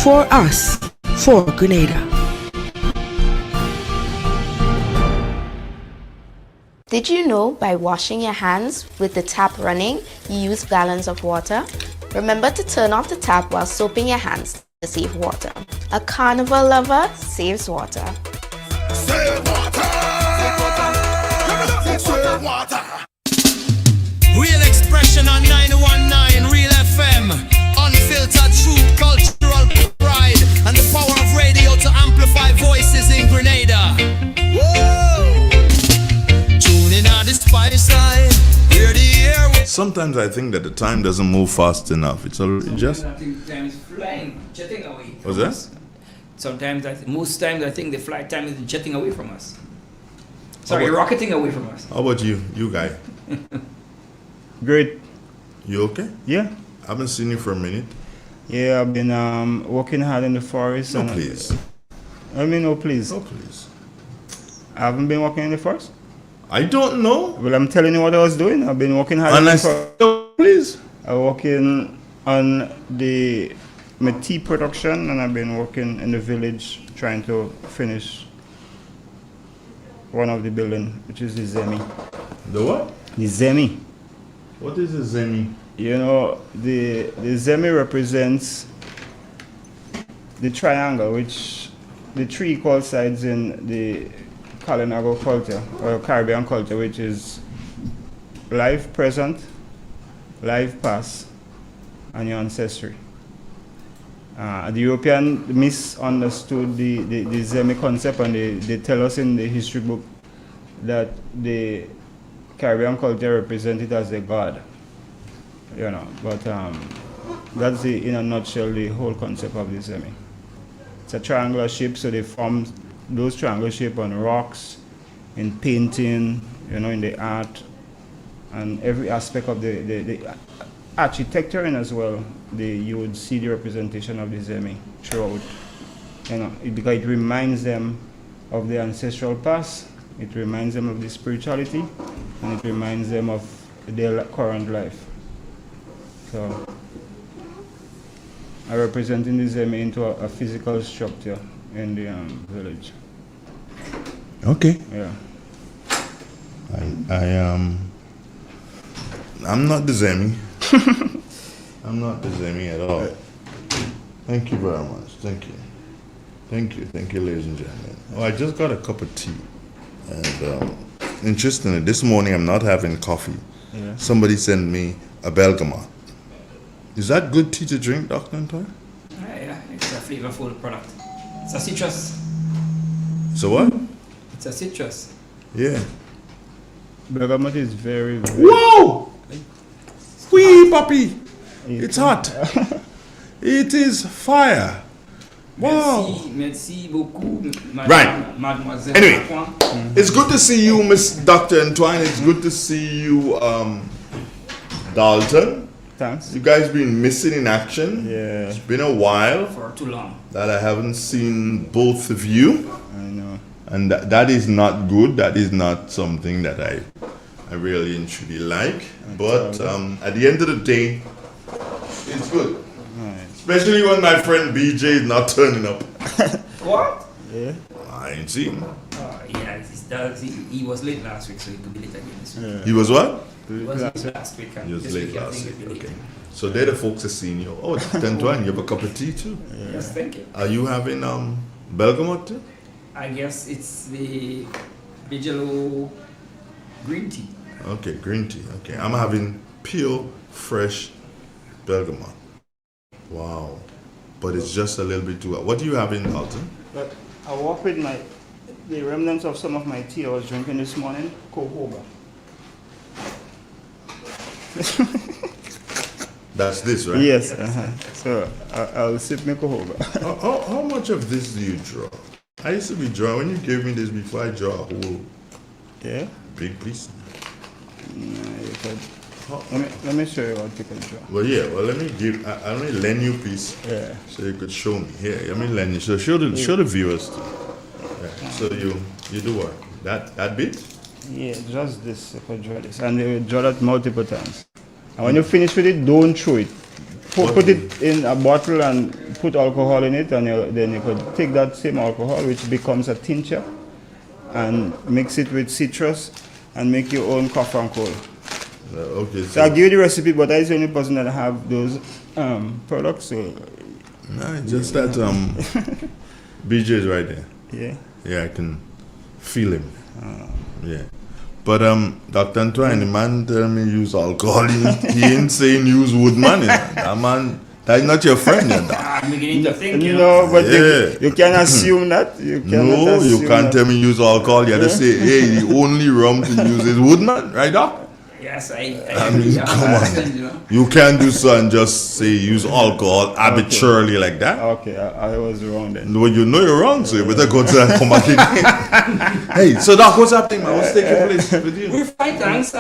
for us, for Grenada. Did you know by washing your hands with the tap running, you use gallons of water? Remember to turn off the tap while soaping your hands to save water. A carnival lover saves water. Save water. Save water. Real expression on 919 Real FM. Unfiltered truth, cultural pride, and the power of radio to amplify voices sometimes I think that the time doesn't move fast enough. It's already just. I think time is flying, jetting away. What's that? Sometimes, most times, I think the flight time is jetting away from us. Sorry, rocketing away from us. How about you guy? Great. You okay? Yeah. I haven't seen you for a minute. Yeah, I've been working hard in the forest. No, please. I mean, no, please. No, please. I haven't been working in the forest? I don't know. Well, I'm telling you what I was doing. I've been working hard in the forest. Please. I'm working on my tea production, and I've been working in the village trying to finish one of the building, which is the Zemi. The what? The Zemi. What is the Zemi? You know, the Zemi represents the triangle, which the three equal sides in the Kalinago culture, or Caribbean culture, which is life present, life past, and your ancestry. The European misunderstood the Zemi concept, and they tell us in the history book that the Caribbean culture represented as a god. You know, but that's in a nutshell the whole concept of the Zemi. It's a triangular shape, so they form those triangular shape on rocks, in painting, you know, in the art, and every aspect of the architecture, and as well, you would see the representation of the Zemi throughout. You know, because it reminds them of the ancestral past, it reminds them of the spirituality, and it reminds them of their current life. So, I representing the Zemi into a physical structure in the village. Okay. Yeah. I'm not the Zemi. I'm not the Zemi at all. Thank you very much. Thank you. Thank you, ladies and gentlemen. Oh, I just got a cup of tea. And interestingly, this morning I'm not having coffee. Yeah. Somebody sent me a bergamot. Is that good tea to drink, Dr. Antoine? Yeah, it's a flavorful product. It's a citrus. So what? It's a citrus. Yeah. Bergamot is very, very... Whoa! Wee, puppy! It's hot. It is fire. Wow. Merci beaucoup, Right. Mademoiselle. Anyway, it's good to see you, Miss Dr. Antoine. It's good to see you, Dalton. Thanks. You guys been missing in action. Yeah. It's been a while. For too long. That I haven't seen both of you. I know. And that is not good. That is not something that I really and truly like. But at the end of the day, it's good. Right. Especially when my friend BJ is not turning up. What? Yeah. I ain't seen him. Yeah, he was late last week, so he could be late again this week. Yeah. He was what? He was late last week. He was late last week. Okay. So they're the folks that seen you. Oh, Antoine, you have a cup of tea too? Yeah. Yes, thank you. Are you having bergamot too? I guess it's the Bigelow green tea. Okay, green tea. Okay, I'm having pure, fresh bergamot. Wow. But it's just a little bit too hot. What do you have in Dalton? But I work with the remnants of some of my tea I was drinking this morning, Cohoba. That's this, right? Yes. So I'll sip my Cohoba. How much of this do you draw? I used to be drawing. When you gave me this before, I draw a whole big piece. Let me show you what you can draw. Well, yeah. Well, let me lend you a piece. Yeah. So you could show me. Here, let me lend you. So show the viewers too. Yeah. So you do what? That bit? Yeah, just this. You could draw this, and you draw that multiple times. And when you finish with it, don't throw it. Put it in a bottle and put alcohol in it, and then you could take that same alcohol, which becomes a tincture, and mix it with citrus, and make your own cough and cold. Okay. So I'll give you the recipe, but I'm the only person that have those products. So. No, just that BJ is right there. Yeah. Yeah, I can feel him. Yeah. But Dr. Antoine, the man tell me use alcohol. He ain't saying use wood, man. That man, that's not your friend. I'm beginning to think. No, but you can't assume that. You can't tell me use alcohol. You have to say, hey, the only rum to use is wood, man. Right, Doc? Yes, I mean, come on. You can't do so and just say use alcohol arbitrarily like that. Okay, I was wrong then. No, you know you're wrong, so you better go to and come back again. Hey, so Doc, what's happening, man? What's taking place with you? We're fine, thanks.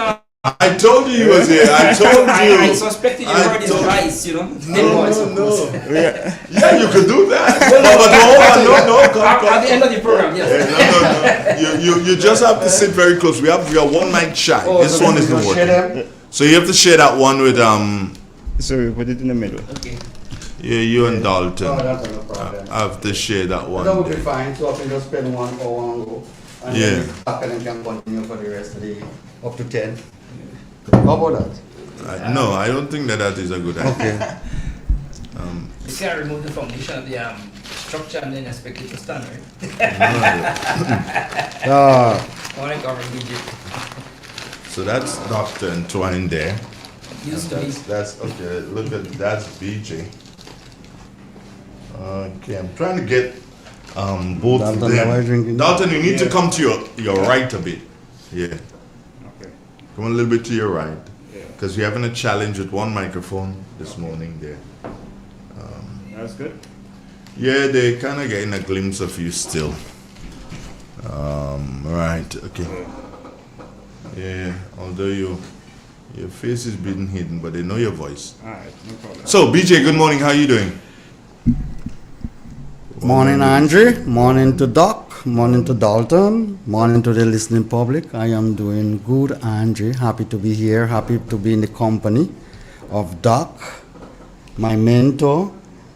I told you he was here. I told you. I suspected you heard his advice, you know. No. Yeah, you could do that. But hold on, no, come. At the end of the program, yes. No. You just have to sit very close. We are one mic shy. This one is the working. So you have to share that one with So we put it in the middle. Okay. Yeah, you and Dalton. Oh, that's no problem. I have to share that one. That would be fine. So I can just spend 1 hour and go. And yeah. Then back and then can continue for the rest of the up to 10. How about that? No, I don't think that is a good idea. Okay. You can't remove the foundation of the structure and then expect it to stand, right? I want to cover BJ. So that's Dr. Antoine there. Used to be. That's okay. Look at that's BJ. Okay, I'm trying to get both of them. Dalton, you need to come to your right a bit. Yeah. Come a little bit to your right, because we're having a challenge with one microphone this morning there. That's good. Yeah, they're kind of getting a glimpse of you still. Right, okay. Yeah, although your face is being hidden, but they know your voice. All right, no problem. So, BJ, good morning. How are you doing? Morning, Andre. Morning to Doc. Morning to Dalton. Morning to the listening public. I am doing good, Andre. Happy to be here. Happy to be in the company of Doc, my mentor,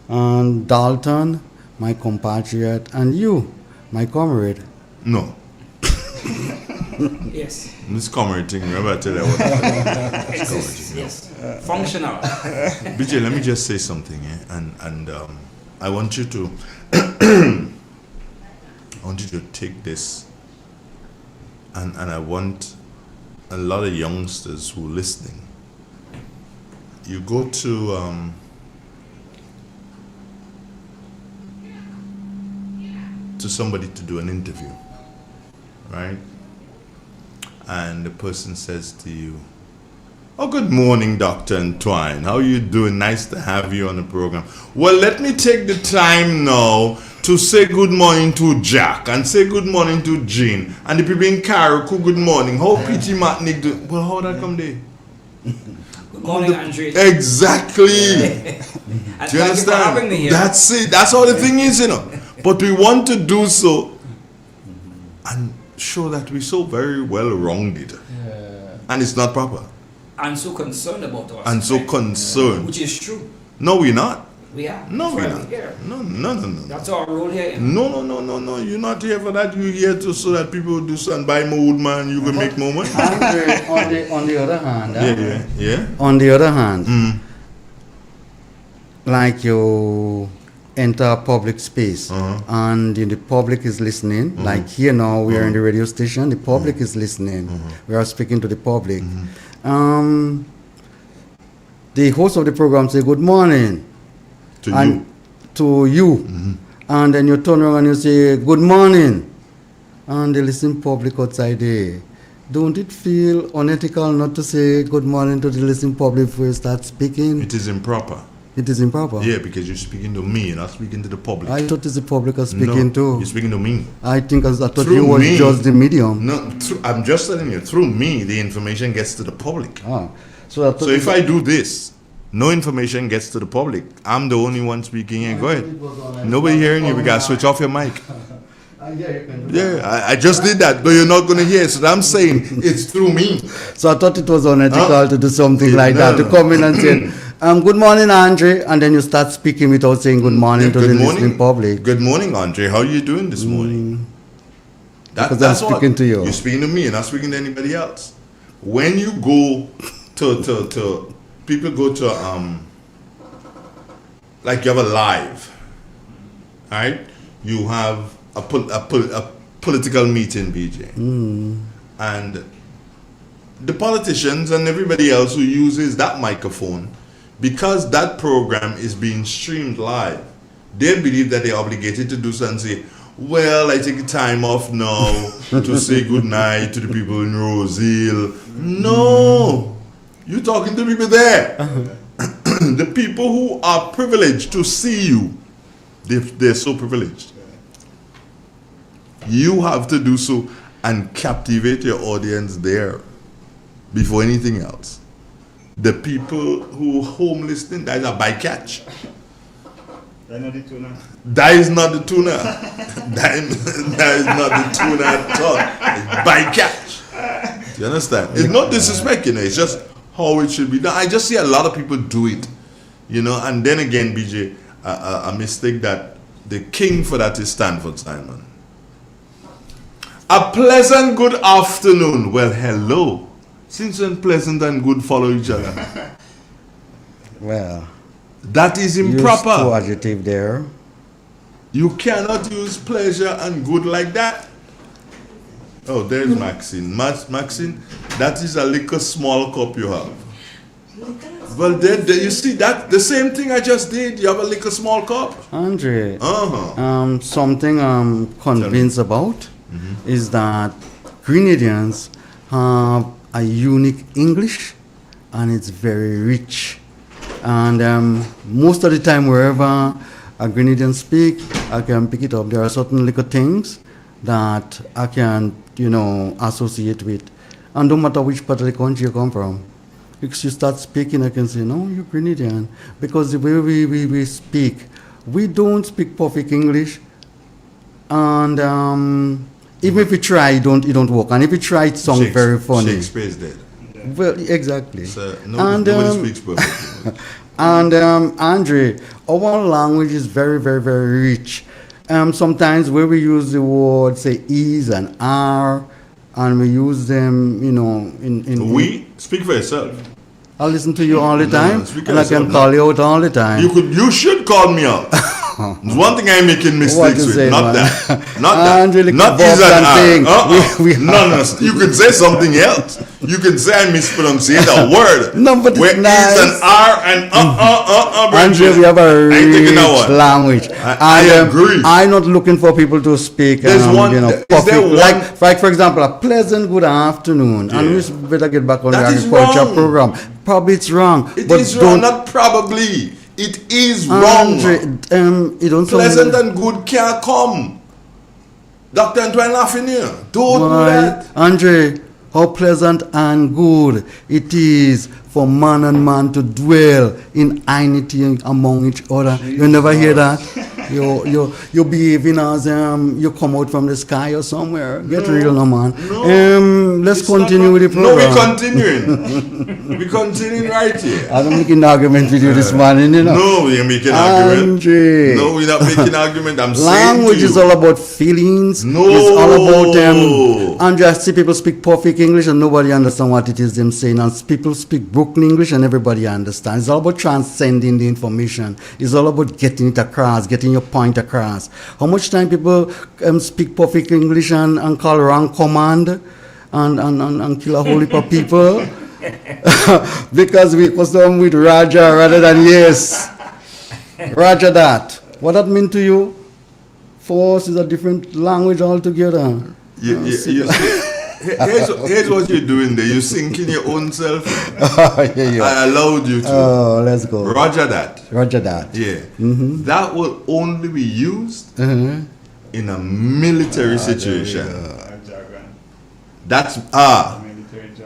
and Dalton, my compatriot, and you, my comrade. No. Yes. This comrade thing, remember I tell you what exists, yes. Functional. BJ, let me just say something, and I want you to I want you to take this, and I want a lot of youngsters who are listening. You go to somebody to do an interview, right? And the person says to you, "Oh, good morning, Dr. Antoine. How are you doing? Nice to have you on the program. Well, let me take the time now to say good morning to Jack and say good morning to Jean and the people in Carriacou, good morning. How P.T. Matnick do? Well, how that come there? Good morning, Andre. Exactly. Do you understand? That's it. That's how the thing is, you know. But we want to do so and show that we so very well wronged it. And it's not proper. I'm so concerned about us. And so concerned. Which is true. No, we're not. We are. No, we're not. Here. No. That's our role here. No. You're not here for that. You're here to so that people do so and buy more wood, man. You can make more money. on the other hand, yeah. On the other hand, like you enter a public space and the public is listening, like here now we are in the radio station, the public is listening, we are speaking to the public. The host of the program say good morning to you, and then you turn around and you say good morning, and the listening public outside there. Don't it feel unethical not to say good morning to the listening public before you start speaking? It is improper. It is improper. Yeah, because you're speaking to me, you're not speaking to the public. I thought the public are speaking too. You're speaking to me. I thought you was just the medium. No, I'm just telling you, through me, the information gets to the public. So if I do this, no information gets to the public. I'm the only one speaking here. Go ahead. Nobody hearing you. We got to switch off your mic. Yeah, I just did that, but you're not going to hear. So I'm saying it's through me. So I thought it was unethical to do something like that, to come in and say, good morning, Andre, and then you start speaking without saying good morning to the listening public. Good morning, Andre. How are you doing this morning? Because I'm speaking to you. You're speaking to me, you're not speaking to anybody else. When you go to people go to like you have a live, right? You have a political meeting, BJ, and the politicians and everybody else who uses that microphone, because that program is being streamed live, they believe that they're obligated to do so and say, well, I take time off now to say good night to the people in Rose Hill. No, you're talking to people there. The people who are privileged to see you, they're so privileged. You have to do so and captivate your audience there before anything else. The people who home listening, that is a bycatch. That's not the tuna. That is not the tuna. that is not the tuna at all. It's bycatch. You understand? It's not disrespect, it's just how it should be done. I just see a lot of people do it, and then again, BJ, a mistake that the king for that is Stanford Simon. A pleasant good afternoon. Well, hello. Since when pleasant and good follow each other? Well, that is improper. Use two adjective there. You cannot use pleasure and good like that. Oh, there's Maxine. Maxine, that is a little small cup you have. Well, then you see that the same thing I just did. You have a little small cup. Andre, something I'm convinced about is that Grenadians have a unique English, and it's very rich. And most of the time, wherever a Grenadian speak, I can pick it up. There are certain little things that I can, associate with. And no matter which part of the country you come from, if you start speaking, I can say, no, you're Grenadian. Because the way we speak, we don't speak perfect English. And even if we try, it don't work. And if we try, it sounds very funny. Shakespeare's dead. Well, exactly. So nobody speaks perfectly. And Andre, our language is very, very, very rich. Sometimes where we use the word, say, is and are, and we use them, in we? Speak for yourself. I listen to you all the time, and I can yourself, call you out all the time. You should call me out. There's one thing I'm making mistakes with. Say, not man? that. Not that. Angelica Not is and thing. No. You could say something else. You can say I mispronounced a word. No, but where it's nice. Is and are and Andrew, we have a rich language. I agree. I'm not looking for people to speak. There's one. Perfect. Like, for example, a pleasant good afternoon. Yeah. And we better get back on the agriculture program. Probably it's wrong. It is wrong. Not probably. It is wrong. Pleasant and good can't come. Dr. Antoine laughing here. Don't do that. Andre, how pleasant and good it is for man and man to dwell in unity among each other. You never hear that? You're behaving as you come out from the sky or somewhere. Get real, no man. No, let's continue with the program. No, we're continuing. We're continuing right here. I'm making an argument with you this morning, No, we're making an argument. Andre. No, we're not making an argument. I'm saying language is all about feelings. No. It's all about Andre, I see people speak perfect English and nobody understands what it is them saying. And people speak broken English and everybody understands. It's all about transcending the information. It's all about getting it across, getting your point across. How much time people speak perfect English and call wrong command and kill a whole heap of people? Because we custom with Raja rather than yes. Raja that. What that mean to you? For us is a different language altogether. Here's what you're doing there. You're sinking your own self. Yeah. I allowed you to. Oh, let's go. Roger that. Yeah. Mm-hmm. That will only be used in a military situation. That's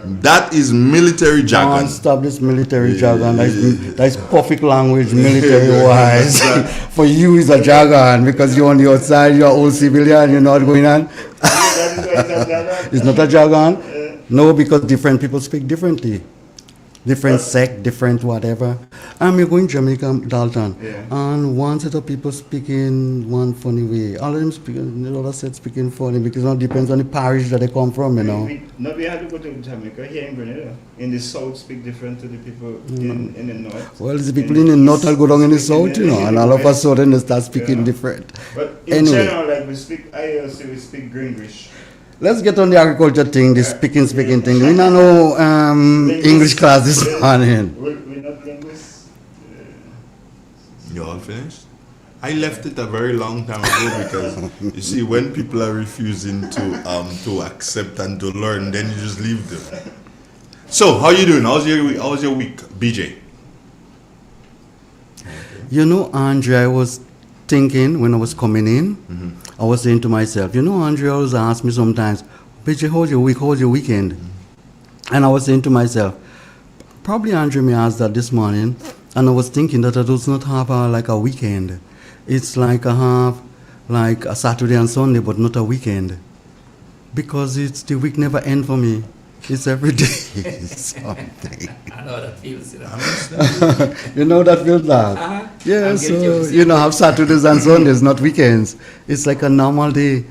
that is military jargon. Stop this military jargon. That's perfect language, military wise. For you, it's a jargon because you're on the outside. You're old civilian. You're not going on. It's not a jargon. No, because different people speak differently. Different sect, different whatever. You're going to Jamaica, Dalton, and one set of people speaking one funny way. All of them speaking, the other set speaking funny because it depends on the parish that they come from, We had to go to Jamaica here in Grenada. In the south, speak different to the people in the north. Well, the people in the north will go down in the south, and all of a sudden they start speaking different. But in general, like we speak Greenglish. Let's get on the agriculture thing, the speaking thing. We don't know English class this morning. We're not linguists. You all finished? I left it a very long time ago because you see, when people are refusing to accept and to learn, then you just leave them. So, how you doing? How's your week, BJ? You know, Andre, I was thinking when I was coming in, I was saying to myself, you know, Andre always asks me sometimes, BJ, how's your week? How's your weekend? And I was saying to myself, probably Andre may ask that this morning, and I was thinking that I does not have like a weekend. It's like I have like a Saturday and Sunday, but not a weekend. Because it's the week never ends for me. It's every day something. I know that feels, you know. You know that feels that? Yeah, so, you know, have Saturdays and Sundays, not weekends. It's like a normal day.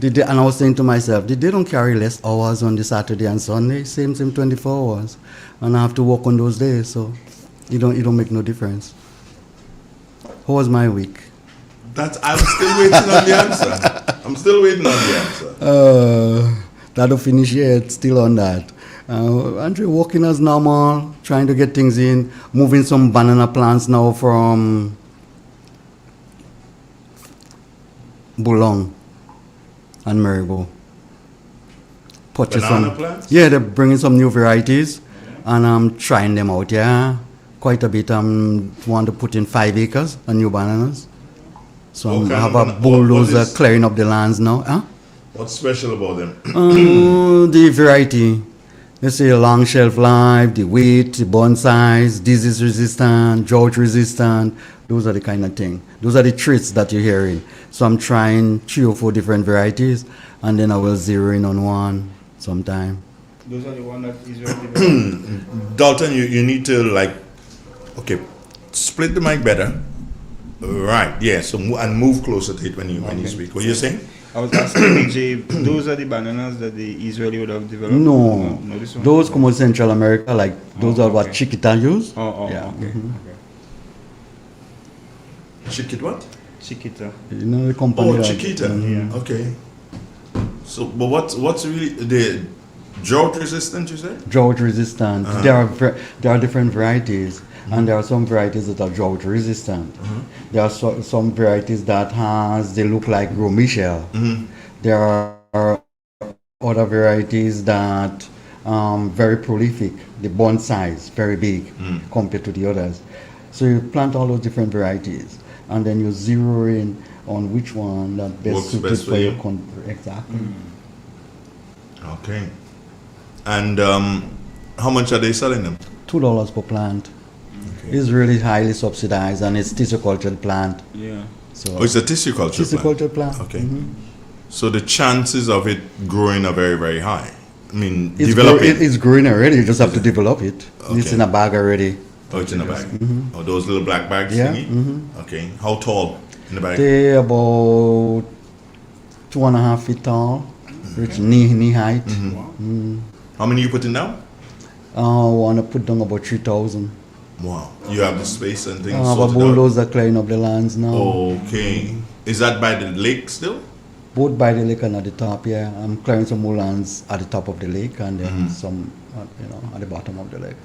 And I was saying to myself, they don't carry less hours on the Saturday and Sunday, same 24 hours. And I have to work on those days, so it don't make no difference. How was my week? I'm still waiting on the answer. I'm still waiting on the answer. That don't finish yet, still on that. Andre working as normal, trying to get things in, moving some banana plants now from Boulogne and Maribo. Banana plants? Yeah, they're bringing some new varieties, and I'm trying them out, yeah. Quite a bit. I want to put in 5 acres of new bananas. So I have a bulldozer clearing up the lands now. Huh? What's special about them? The variety. Let's say long shelf life, the weight, the bun size, disease resistant, drought resistant. Those are the kind of thing. Those are the traits that you're hearing. So I'm trying 3 or 4 different varieties, and then I will zero in on one sometime. Those are the ones that Israel Dalton, you need to split the mic better. Right, yeah, so and move closer to it when you speak. What are you saying? I was asking BJ, those are the bananas that the Israeli would have developed? No, this one? those come from Central America, like those are what Chiquita use. Yeah. Okay. Chiquita what? Chiquita. You know the company. Oh, Chiquita. Yeah. Okay. So, but what's really the drought resistant? You said? Drought resistant. There are different varieties, and there are some varieties that are drought resistant. There are some varieties that they look like Gros Michel. There are other varieties that very prolific. The bun size very big compared to the others. So you plant all those different varieties, and then you zero in on which one that best suited for your country. Exactly. Okay. And how much are they selling them? $2 per plant. It's really highly subsidized, and it's tissue cultured plant. Yeah. So it's a tissue cultured plant. Okay. So the chances of it growing are very, very high. I mean, developing. It's growing already. You just have to develop it. Okay. It's in a bag already. Oh, it's in a bag. Oh, those little black bags. Yeah. Okay. How tall in the bag? They're about 2.5 feet tall, reach knee height. How many you putting down? I want to put down about 3,000. Wow. You have the space and things. But bulldozers are clearing up the lands now. Okay. Is that by the lake still? Both by the lake and at the top, yeah. I'm clearing some more lands at the top of the lake, and then some, at the bottom of the lake.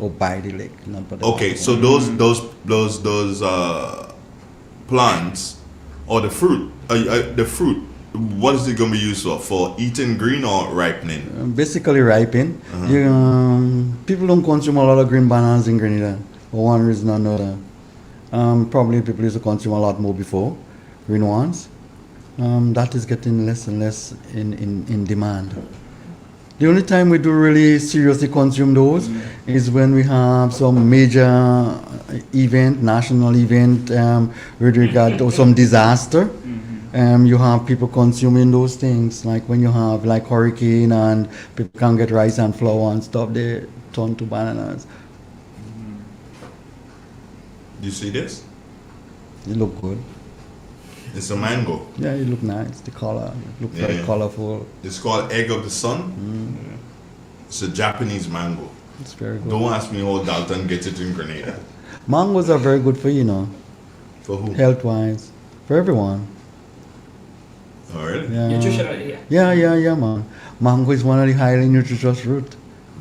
Or by the lake, not by the Okay, so those plants or the fruit, what is it going to be used for? For eating green or ripening? Basically ripening. People don't consume a lot of green bananas in Grenada for one reason or another. Probably people used to consume a lot more before, green ones. That is getting less and less in demand. The only time we do really seriously consume those is when we have some major event, national event with regard to some disaster. You have people consuming those things, like when you have like hurricane and people can't get rice and flour and stuff, they turn to bananas. Do you see this? They look good. It's a mango. Yeah, it look nice. The color, it look very colorful. It's called egg of the sun. It's a Japanese mango. It's very good. Don't ask me how Dalton gets it in Grenada. Mangoes are very good for For who? Health-wise, for everyone. Oh, really? Nutritional, Yeah, man. Mango is one of the highly nutritious fruit.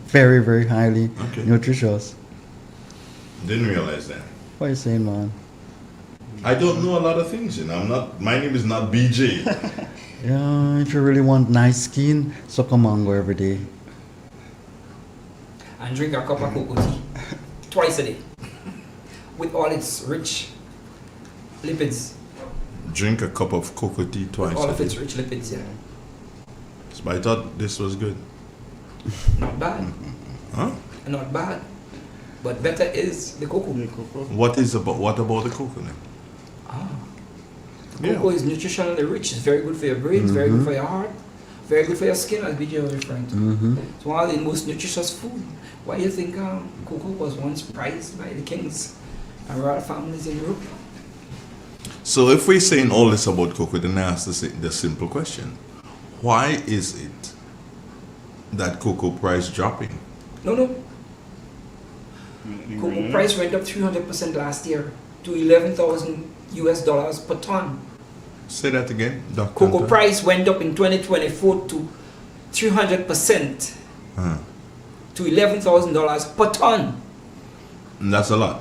Very, very highly nutritious. Didn't realize that. What are you saying, man? I don't know a lot of things, you know. My name is not BJ. Yeah, if you really want nice skin, suck a mango every day. And drink a cup of cocoa tea twice a day with all its rich lipids. Drink a cup of cocoa tea twice. All of its rich lipids, yeah. So I thought this was good. Not bad. Huh? Not bad. But better is the cocoa. What about the cocoa then? Cocoa is nutritionally rich. It's very good for your brain. It's very good for your heart. Very good for your skin, as BJ was referring to. It's one of the most nutritious food. Why do you think cocoa was once prized by the kings and royal families in Europe? So if we're saying all this about cocoa, then I ask the simple question. Why is it that cocoa price dropping? No. Cocoa price went up 300% last year to $11,000 per ton. Say that again, Dr. Cocoa Anton. price went up in 2024 to 300% to $11,000 per ton. And that's a lot.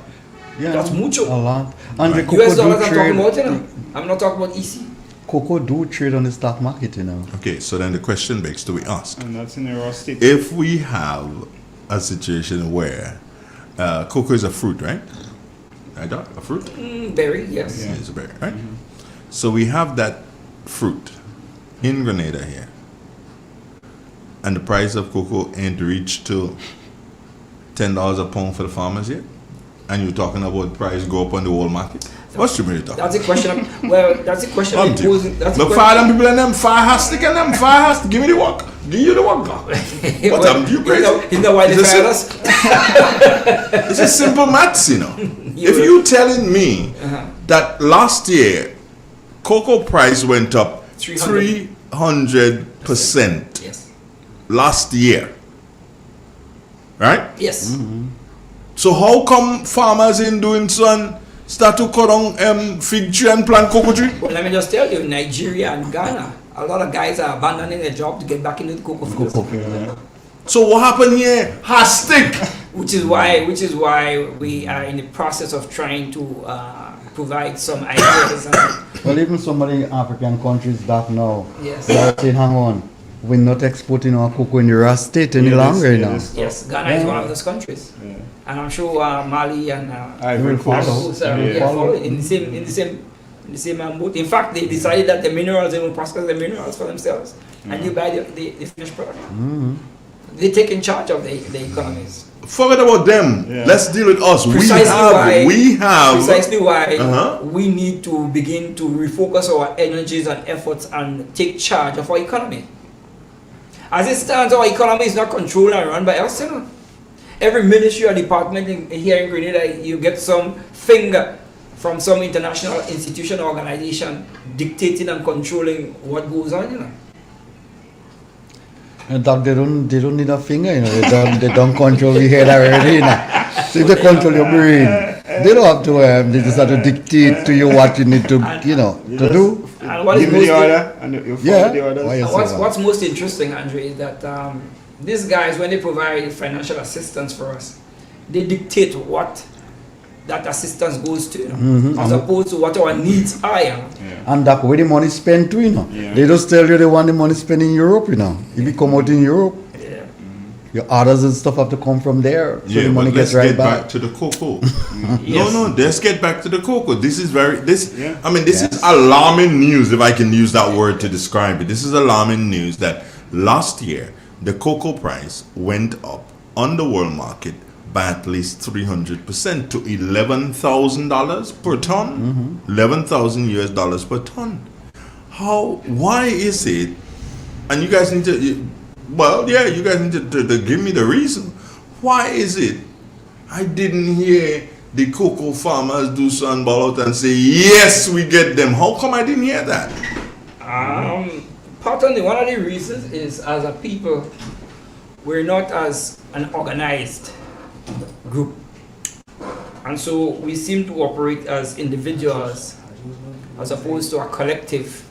Yeah, That's mucho. a lot. And the US cocoa dollars do I'm trade. talking about, you know. I'm not talking about EC. Cocoa do trade on the stock market, you know. Okay, so then the question begs, do we ask? And that's in the raw state. If we have a situation where cocoa is a fruit, right? I thought a fruit? Berry, yes. Yeah, it's a berry, right? So we have that fruit in Grenada here. And the price of cocoa ain't reached to $10 a pound for the farmers yet? And you're talking about price go up on the whole market? What's the talking? That's a question. That's a question. That's a Look, question. fire them people and them fire hastic and them fire hastic. Give me the work. Give you the work. What am you crazy? You know why they fired us? It's a simple maths, you know. If you telling me that last year cocoa price went up 300%. Yes. Last year, right? Yes. So how come farmers in doing so start to cut on fig tree and plant cocoa tree? Well, let me just tell you, Nigeria and Ghana, a lot of guys are abandoning their job to get back into the cocoa fields. So what happened here? Hastic. Which is why we are in the process of trying to provide some ideas. Well, even some of the African countries back now, Yes. they are saying, hang on, we're not exporting our cocoa in the raw state any longer, you know. Yes, Ghana is one of those countries. And I'm sure Mali and Ivory Coast follow in the same boat. In fact, they decided that the minerals, they will process the minerals for themselves, and you buy the finished product. They take in charge of the economies. Forget about them. Let's deal with us. Precisely we have why we need to begin to refocus our energies and efforts and take charge of our economy. As it stands, our economy is not controlled and run by us, you know. Every ministry or department here in Grenada, you get some finger from some international institution or organization dictating and controlling what goes on, you know. And Doc, they don't need a finger, you know. They don't control your head already, you know. So if they control your brain, they don't have to. They just have to dictate to you what you need to, you know, to do. And what is Give me the order, and you follow the orders. And what's most interesting, Andre, is that these guys, when they provide financial assistance for us, they dictate what that assistance goes to, you know, as opposed to what our needs are. You know. And that's where the money spent too, you know. They just tell you they want the money spent in Europe, you know. If you come out in Europe, your orders and stuff have to come from there. So the money gets right back. Back to the cocoa. No, let's get back to the cocoa. This is this is alarming news, if I can use that word to describe it. This is alarming news that last year the cocoa price went up on the world market by at least 300% to $11,000 per ton. $11,000 per ton. Why is it? And you guys need to, you guys need to give me the reason. Why is it I didn't hear the cocoa farmers do sun ball out and say, yes, we get them? How come I didn't hear that? One of the reasons is, as a people, we're not as an organized group. And so we seem to operate as individuals as opposed to a collective,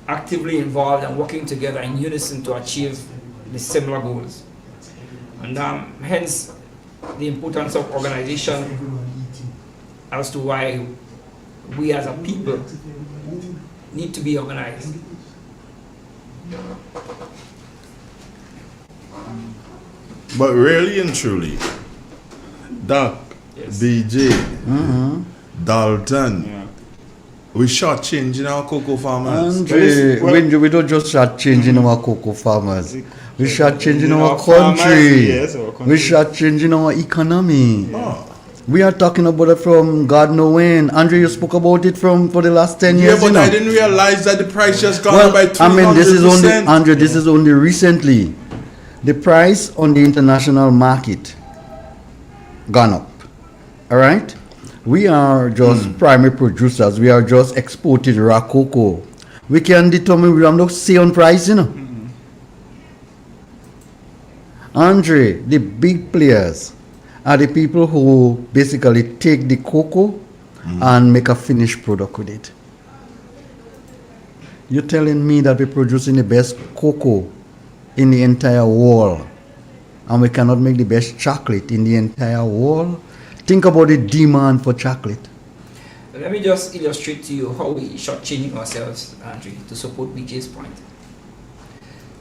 actively involved and working together in unison to achieve the similar goals. And hence the importance of organization as to why we as a people need to be organized. But really and truly, Doc, BJ, Dalton, we shortchanging our cocoa farmers. Andre, we don't just start changing our cocoa farmers. We start changing our farmers, country. yes, our country. We start changing our economy. We are talking about it from God know when. Andre, you spoke about it for the last 10 years. Yeah, but you know? I didn't realize that the price just gone Well, up by 300%. I mean, this is only, Andre, this is only recently. The price on the international market gone up. All right? We are just primary producers. We are just exporting raw cocoa. We can determine, we have no say on price, you know. Andre, the big players are the people who basically take the cocoa and make a finished product with it. You're telling me that we're producing the best cocoa in the entire world and we cannot make the best chocolate in the entire world? Think about the demand for chocolate. Let me just illustrate to you how we shortchanging ourselves, Andre, to support BJ's point.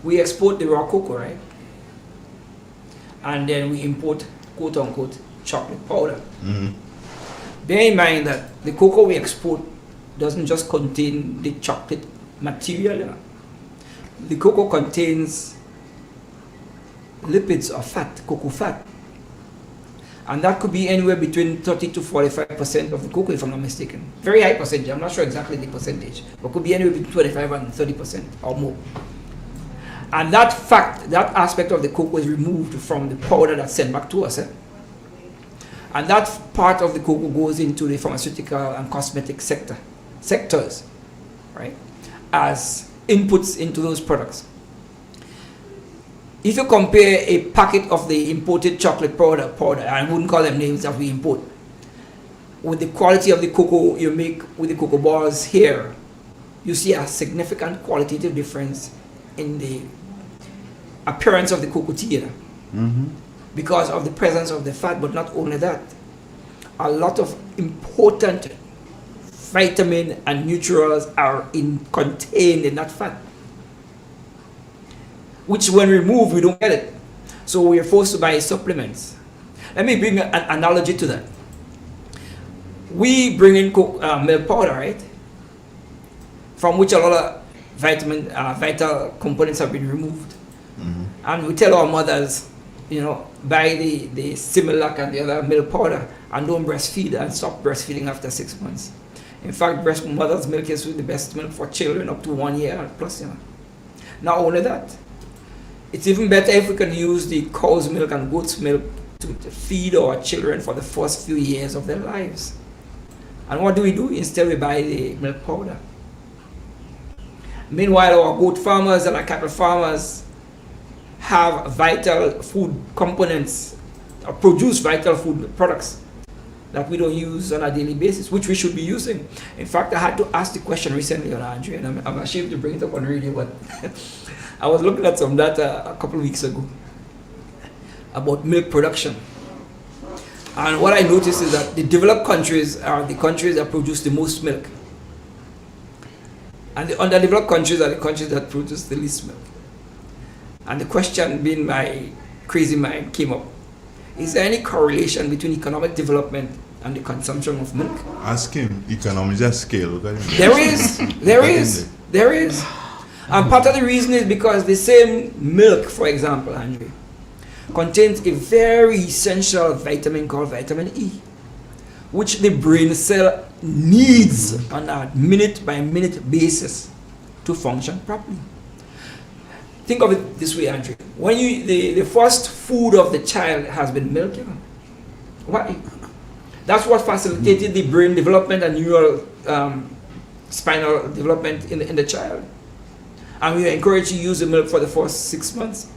We export the raw cocoa, right? And then we import, quote unquote, chocolate powder. Bear in mind that the cocoa we export doesn't just contain the chocolate material. You know. The cocoa contains lipids or fat, cocoa fat. And that could be anywhere between 30 to 45% of the cocoa, if I'm not mistaken. Very high percentage, I'm not sure exactly the percentage, but could be anywhere between 25 and 30% or more. And that fact, that aspect of the cocoa is removed from the powder that's sent back to us. And that part of the cocoa goes into the pharmaceutical and cosmetic sectors, right, as inputs into those products. If you compare a packet of the imported chocolate powder, I wouldn't call them names that we import, with the quality of the cocoa you make with the cocoa bars here, you see a significant qualitative difference in the appearance of the cocoa tea because of the presence of the fat. But not only that, a lot of important vitamin and nutrients are contained in that fat, which when removed, we don't get it. So we are forced to buy supplements. Let me bring an analogy to that. We bring in milk powder, right? From which a lot of vital components have been removed. And we tell our mothers, you know, buy the Similac and the other milk powder and don't breastfeed and stop breastfeeding after 6 months. In fact, mother's milk is the best milk for children up to 1 year plus, you know. Not only that, it's even better if we can use the cow's milk and goat's milk to feed our children for the first few years of their lives. And what do? Instead, we buy the milk powder. Meanwhile, our goat farmers and our cattle farmers have vital food components, or produce vital food products that we don't use on a daily basis, which we should be using. In fact, I had to ask the question recently on Andre, and I'm ashamed to bring it up on radio, but I was looking at some data a couple of weeks ago about milk production. And what I noticed is that the developed countries are the countries that produce the most milk. And the underdeveloped countries are the countries that produce the least milk. And the question, being my crazy mind, came up. Is there any correlation between economic development and the consumption of milk? Ask him. Economies of scale. There is. And part of the reason is because the same milk, for example, Andre, contains a very essential vitamin called vitamin E, which the brain cell needs on a minute-by-minute basis to function properly. Think of it this way, Andre. When the first food of the child has been milk, you know, why? That's what facilitated the brain development and neural spinal development in the child. And we encourage you to use the milk for the first 6 months.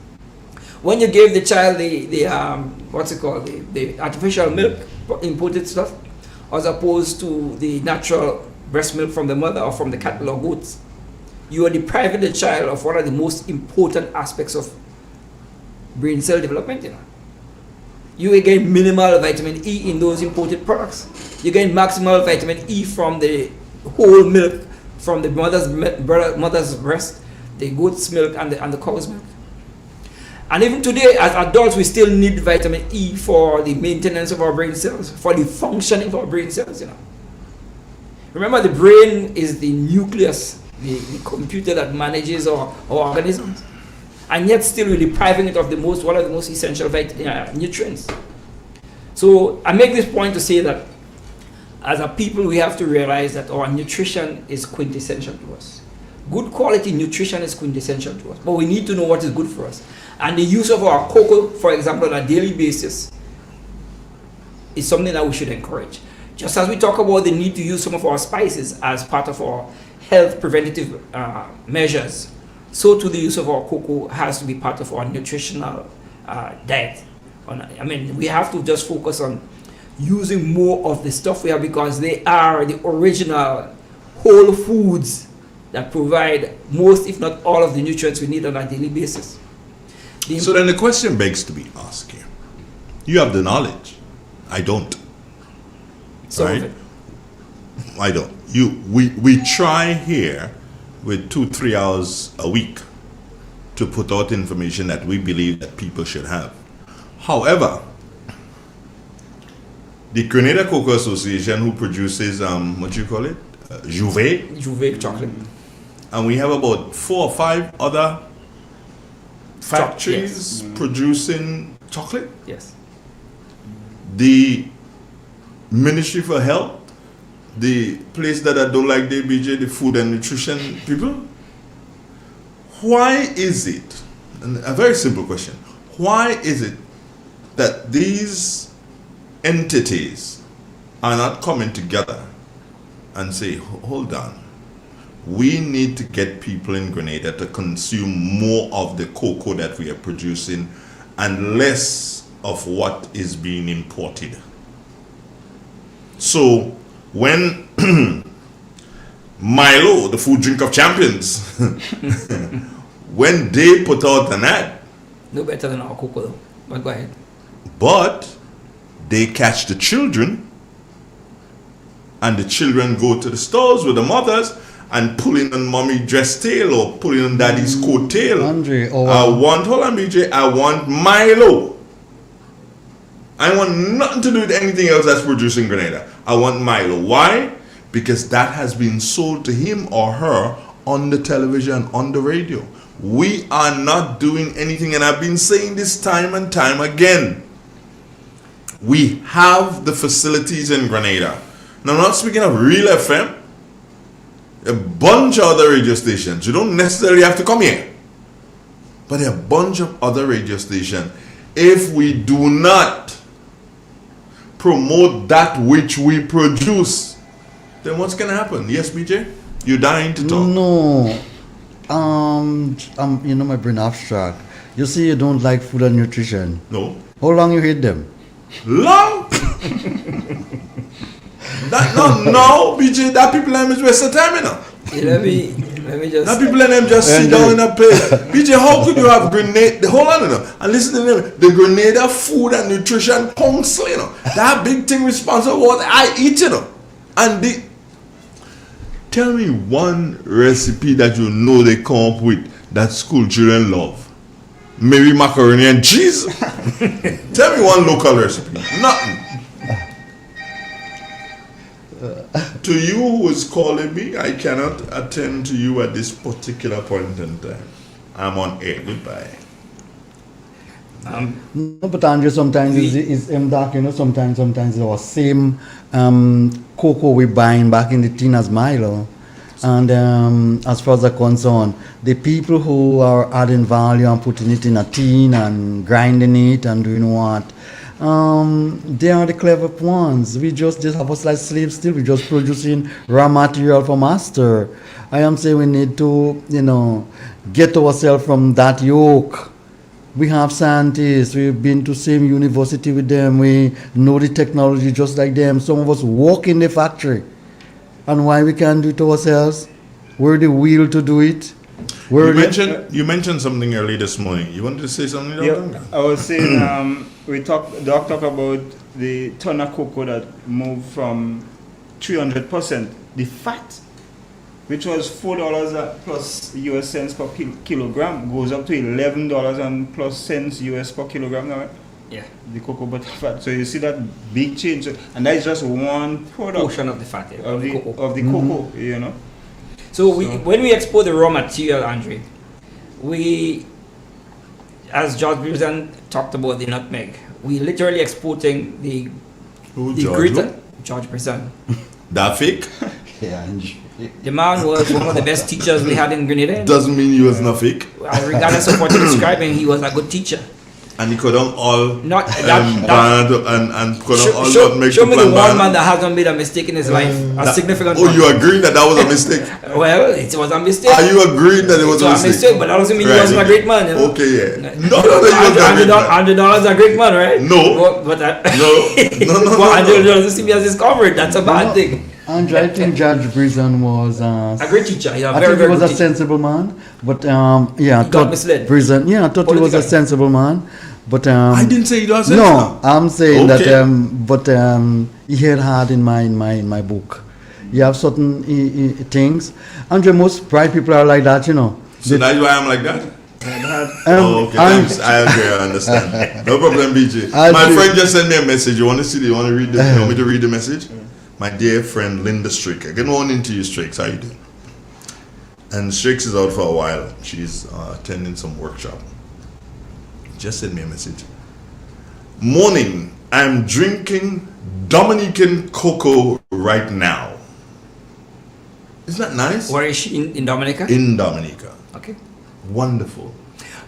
When you gave the child the artificial milk, imported stuff, as opposed to the natural breast milk from the mother or from the cattle or goats, you are depriving the child of one of the most important aspects of brain cell development, you know. you gain minimal vitamin E in those imported products. You gain maximal vitamin E from the whole milk, from the mother's breast, the goat's milk and the cow's milk. And even today, as adults, we still need vitamin E for the maintenance of our brain cells, for the functioning of our brain cells, you know. Remember, the brain is the nucleus, the computer that manages our organisms. And yet still we're depriving it of one of the most essential nutrients. So I make this point to say that as a people, we have to realize that our nutrition is quintessential to us. Good quality nutrition is quintessential to us, but we need to know what is good for us. And the use of our cocoa, for example, on a daily basis is something that we should encourage. Just as we talk about the need to use some of our spices as part of our health preventative measures, so too the use of our cocoa has to be part of our nutritional diet. I mean, we have to just focus on using more of the stuff we have because they are the original whole foods that provide most, if not all, of the nutrients we need on a daily basis. So then the question begs to be asked here. You have the knowledge. I don't. Right? I don't. We try here with 2-3 hours a week to put out information that we believe that people should have. However, the Grenada Cocoa Association, who produces what do you call it? Juve chocolate. And we have about 4 or 5 other factories producing chocolate. Yes. The Ministry for Health, the place that I don't like, the Food and Nutrition people. Why is it, and a very simple question, why is it that these entities are not coming together and say, hold on, we need to get people in Grenada to consume more of the cocoa that we are producing and less of what is being imported. So when Milo, the food drink of champions, when they put out an ad, no better than our cocoa though, but go ahead. But they catch the children, and the children go to the stores with the mothers and pulling on mommy dress tail or pulling on daddy's coat tail. Andre, I want Milo. I want nothing to do with anything else that's produced in Grenada. I want Milo. Why? Because that has been sold to him or her on the television, on the radio. We are not doing anything, and I've been saying this time and time again. We have the facilities in Grenada. Now, I'm not speaking of Real FM. A bunch of other radio stations. You don't necessarily have to come here. But there are a bunch of other radio stations. If we do not promote that which we produce, then what's going to happen? Yes, BJ? You're dying to talk. No. You know my brain abstract. You say you don't like food and nutrition. No. How long you hate them? Long? No, BJ, that people them is waste of time, you know. Let me just. That people and them just sit down in a place. BJ, how could you have Grenada? Hold on, you know, and listen to them. The Grenada Food and Nutrition Council, you know, that big thing responsible for what I eat, you know, and tell me one recipe that you know they come up with that school children love. Maybe macaroni and cheese. Tell me one local recipe. Nothing. To you who is calling me, I cannot attend to you at this particular point in time. I'm on air. Goodbye. No, but Andrew, sometimes it's dark, you know, sometimes it's our same cocoa we buying back in the tin as Milo. And as far as I'm concerned, the people who are adding value and putting it in a tin and grinding it and doing what, they are the clever ones. We just have us like slaves still. We're just producing raw material for master. I am saying we need to, you know, get ourselves from that yoke. We have scientists. We've been to same university with them. We know the technology just like them. Some of us work in the factory. And why we can't do it ourselves? We're the will to do it. You mentioned something early this morning. You wanted to say something? Yeah, I was saying Doc talked about the ton of cocoa that moved from 300%. The fat, which was $4 plus US cents per kilogram, goes up to $11 and plus cents US per kilogram now. Yeah. The cocoa butter fat. So you see that big change, and that is just one product portion of the fat of the cocoa, you know. So when we export the raw material, Andre, we, as George Brizan talked about the nutmeg, we literally exporting the greater George Brizan. That fake? Yeah. The man was one of the best teachers we had in Grenada. Doesn't mean he was not fake. Regardless of what you're describing, he was a good teacher. And he could all not and could all show me the one man that hasn't made a mistake in his life, a significant one. You agree that was a mistake? Well, it was a mistake. Are you agreeing that it was a mistake? But that doesn't mean he wasn't a great man, you know? Okay, yeah. No, $100 a great man, right? No. But no. $100 see me as his comrade. That's a bad thing. Andrew, I think Judge Brizan was a great teacher. He's a I very, think very he was good a sensible man, but he got misled. Brizan, I thought he was a sensible man, but I didn't say he was. No, I'm saying that, but he had hard in my book. You have certain things. Andrew, most bright people are like that, you know. So that's why I'm like that. Okay, thanks. I agree. I understand. No problem, BJ. My friend just sent me a message. You want to see? You want me to read the message? My dear friend Linda Strick. Good morning to you, Strix. How you doing? And Strix is out for a while. She's attending some workshop. Just sent me a message. Morning. I'm drinking Dominican cocoa right now. Isn't that nice? Where is she? In Dominica? In Dominica. Okay. Wonderful.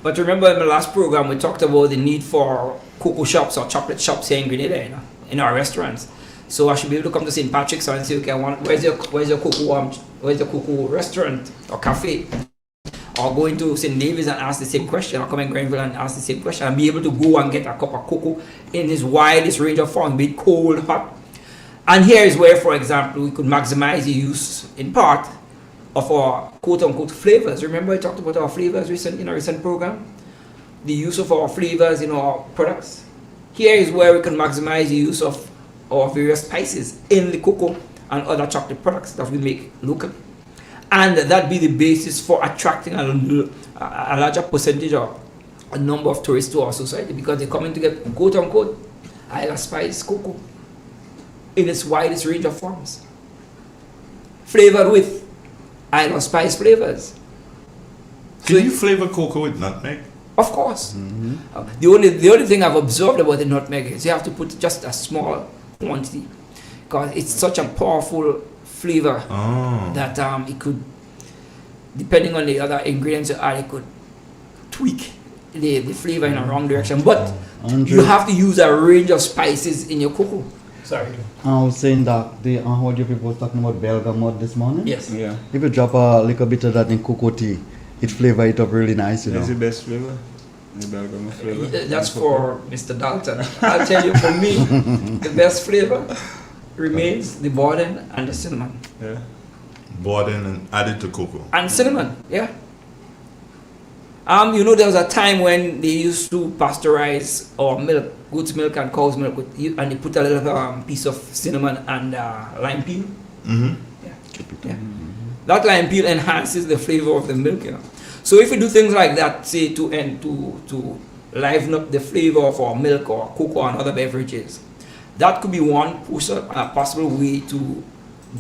But remember in the last program we talked about the need for cocoa shops or chocolate shops here in Grenada, you know, in our restaurants. So I should be able to come to St. Patrick's and say, okay, where's your cocoa restaurant or cafe? Or go into St. David's and ask the same question, or come in Grenville and ask the same question, and be able to go and get a cup of cocoa in its widest range of forms, be it cold, hot. And here is where, for example, we could maximize the use, in part, of our quote-unquote flavors. Remember I talked about our flavors in a recent program? The use of our flavors in our products. Here is where we can maximize the use of our various spices in the cocoa and other chocolate products that we make locally. And that be the basis for attracting a larger percentage or a number of tourists to our society, because they're coming to get quote-unquote Isle of Spice cocoa in its widest range of forms, flavored with Isle of Spice flavors. Can you flavor cocoa with nutmeg? Of course. The only thing I've observed about the nutmeg is you have to put just a small quantity, because it's such a powerful flavor that it could, depending on the other ingredients you add, it could tweak the flavor in a wrong direction. But you have to use a range of spices in your cocoa. Sorry. I was saying that the what you people was talking about bergamot this morning. Yes. Yeah. If you drop a little bit of that in cocoa tea, it flavor it up really nice, you know. It's the best flavor. The bergamot flavor. That's for Mr. Dalton. I'll tell you, for me, the best flavor remains the borden and the cinnamon. Yeah. Borden and added to cocoa. And cinnamon, yeah. You know, there was a time when they used to pasteurize our milk, goat's milk and cow's milk, and they put a little piece of cinnamon and lime peel. Mm-hmm. Yeah. That lime peel enhances the flavor of the milk, you know. So if we do things like that, say to liven up the flavor of our milk or cocoa and other beverages, that could be one possible way to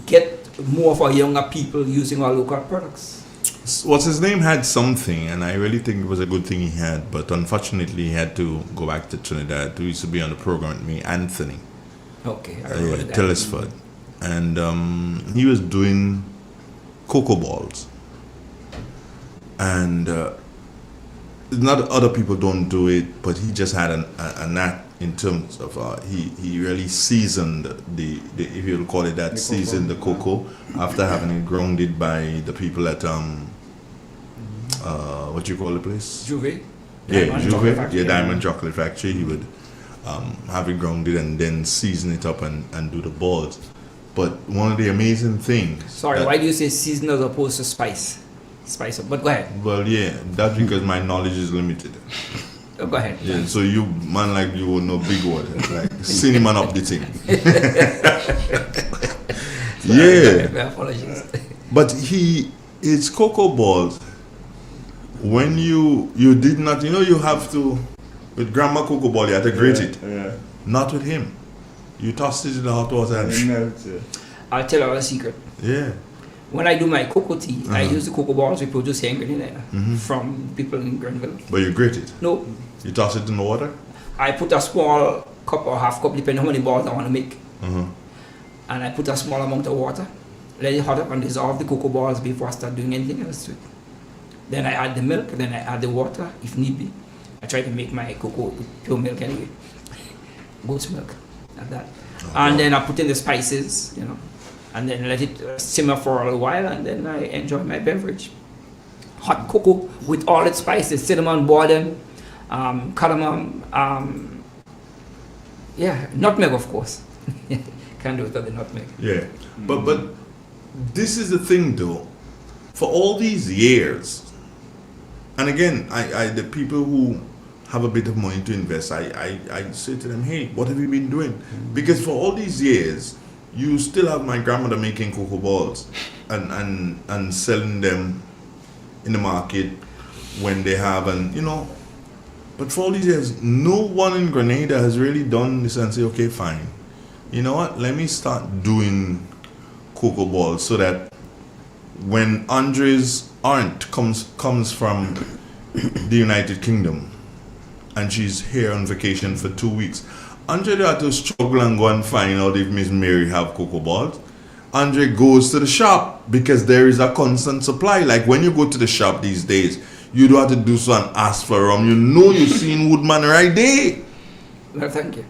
get more of our younger people using our local products. What's his name had something, and I really think it was a good thing he had, but unfortunately he had to go back to Trinidad. Who used to be on the program with me, Anthony. Okay, I remember that. Tillisford. And he was doing cocoa balls. And not other people don't do it, but he just had a knack in terms of he really seasoned the if you'll call it that, seasoned the cocoa after having it grounded by the people at what you call the place? Juve. Diamond Chocolate Factory. He would have it grounded and then season it up and do the balls. But one of the amazing things. Sorry, why do you say season as opposed to spice? spice up. But go ahead. Well, yeah, that's because my knowledge is limited. Oh, go ahead. Yeah, so you, man like you will know big water, like cinnamon up the thing. Yeah. My apologies. But it's cocoa balls. When you did not, you have to, with grandma cocoa ball, you have to grate it. Yeah. Not with him. You toss it in the hot water and I'll tell you a secret. Yeah. When I do my cocoa tea, I use the cocoa balls we produce here in Grenada from people in Grenville. But you grate it? No. You toss it in the water? I put a small cup or half cup, depending on how many balls I want to make. And I put a small amount of water, let it hot up and dissolve the cocoa balls before I start doing anything else to it. Then I add the milk, then I add the water if need be. I try to make my cocoa with pure milk anyway. Goat's milk, like that. And then I put in the spices, and then let it simmer for a little while, and then I enjoy my beverage. Hot cocoa with all its spices, cinnamon, boredom, cardamom, nutmeg, of course. Can't do it without the nutmeg. Yeah, but this is the thing though. For all these years, and again, I the people who have a bit of money to invest, I say to them, hey, what have you been doing? Because for all these years, you still have my grandmother making cocoa balls and selling them in the market when they have, but for all these years, no one in Grenada has really done this and say, okay, fine. You know what? Let me start doing cocoa balls so that when Andre's aunt comes from the United Kingdom and she's here on vacation for 2 weeks, Andre had to struggle and go and find out if Miss Mary have cocoa balls. Andre goes to the shop because there is a constant supply. Like when you go to the shop these days, you don't have to do so and ask for rum. You've seen Woodman right there. Well, thank you.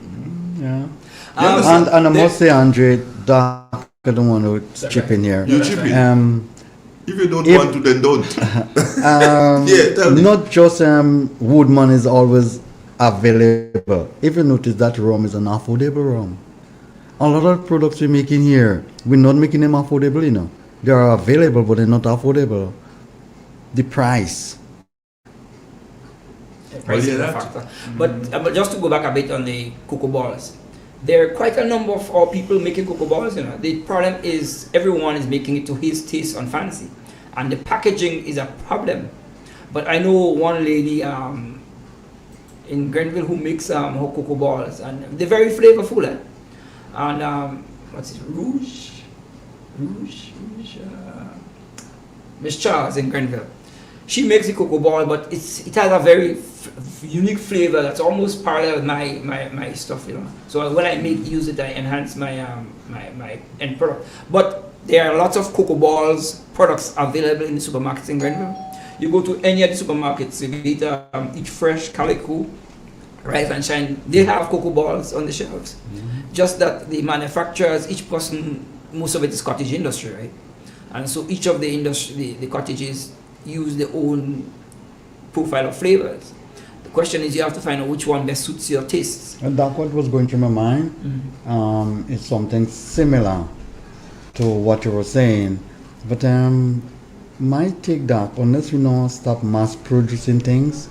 Yeah. And I must say, Andre, that I don't want to chip in here. You chip in. If you don't want to, then don't. Tell me. Not just Woodman is always available. If you notice that rum is an affordable rum. A lot of products we're making here, we're not making them affordable, They are available, but they're not affordable. The price. Price is a factor. But just to go back a bit on the cocoa balls, there are quite a number of our people making cocoa balls. The problem is everyone is making it to his taste and fancy, and the packaging is a problem. But I know one lady in Grenville who makes her cocoa balls, and they're very flavorful. And what's it? Rouge. Miss Charles in Grenville. She makes the cocoa ball, but it has a very unique flavor that's almost parallel with my stuff, So when I use it, I enhance my end product. But there are lots of cocoa balls products available in the supermarkets in Grenville. You go to any of the supermarkets, be it Eat Fresh, Calico, Rise and Shine, they have cocoa balls on the shelves. Just that the manufacturers, each person, most of it is cottage industry, right? And so each of the cottages use their own profile of flavors. The question is, you have to find out which one best suits your tastes. And that's what was going through my mind. It's something similar to what you were saying. But my take that, unless we don't stop mass producing things,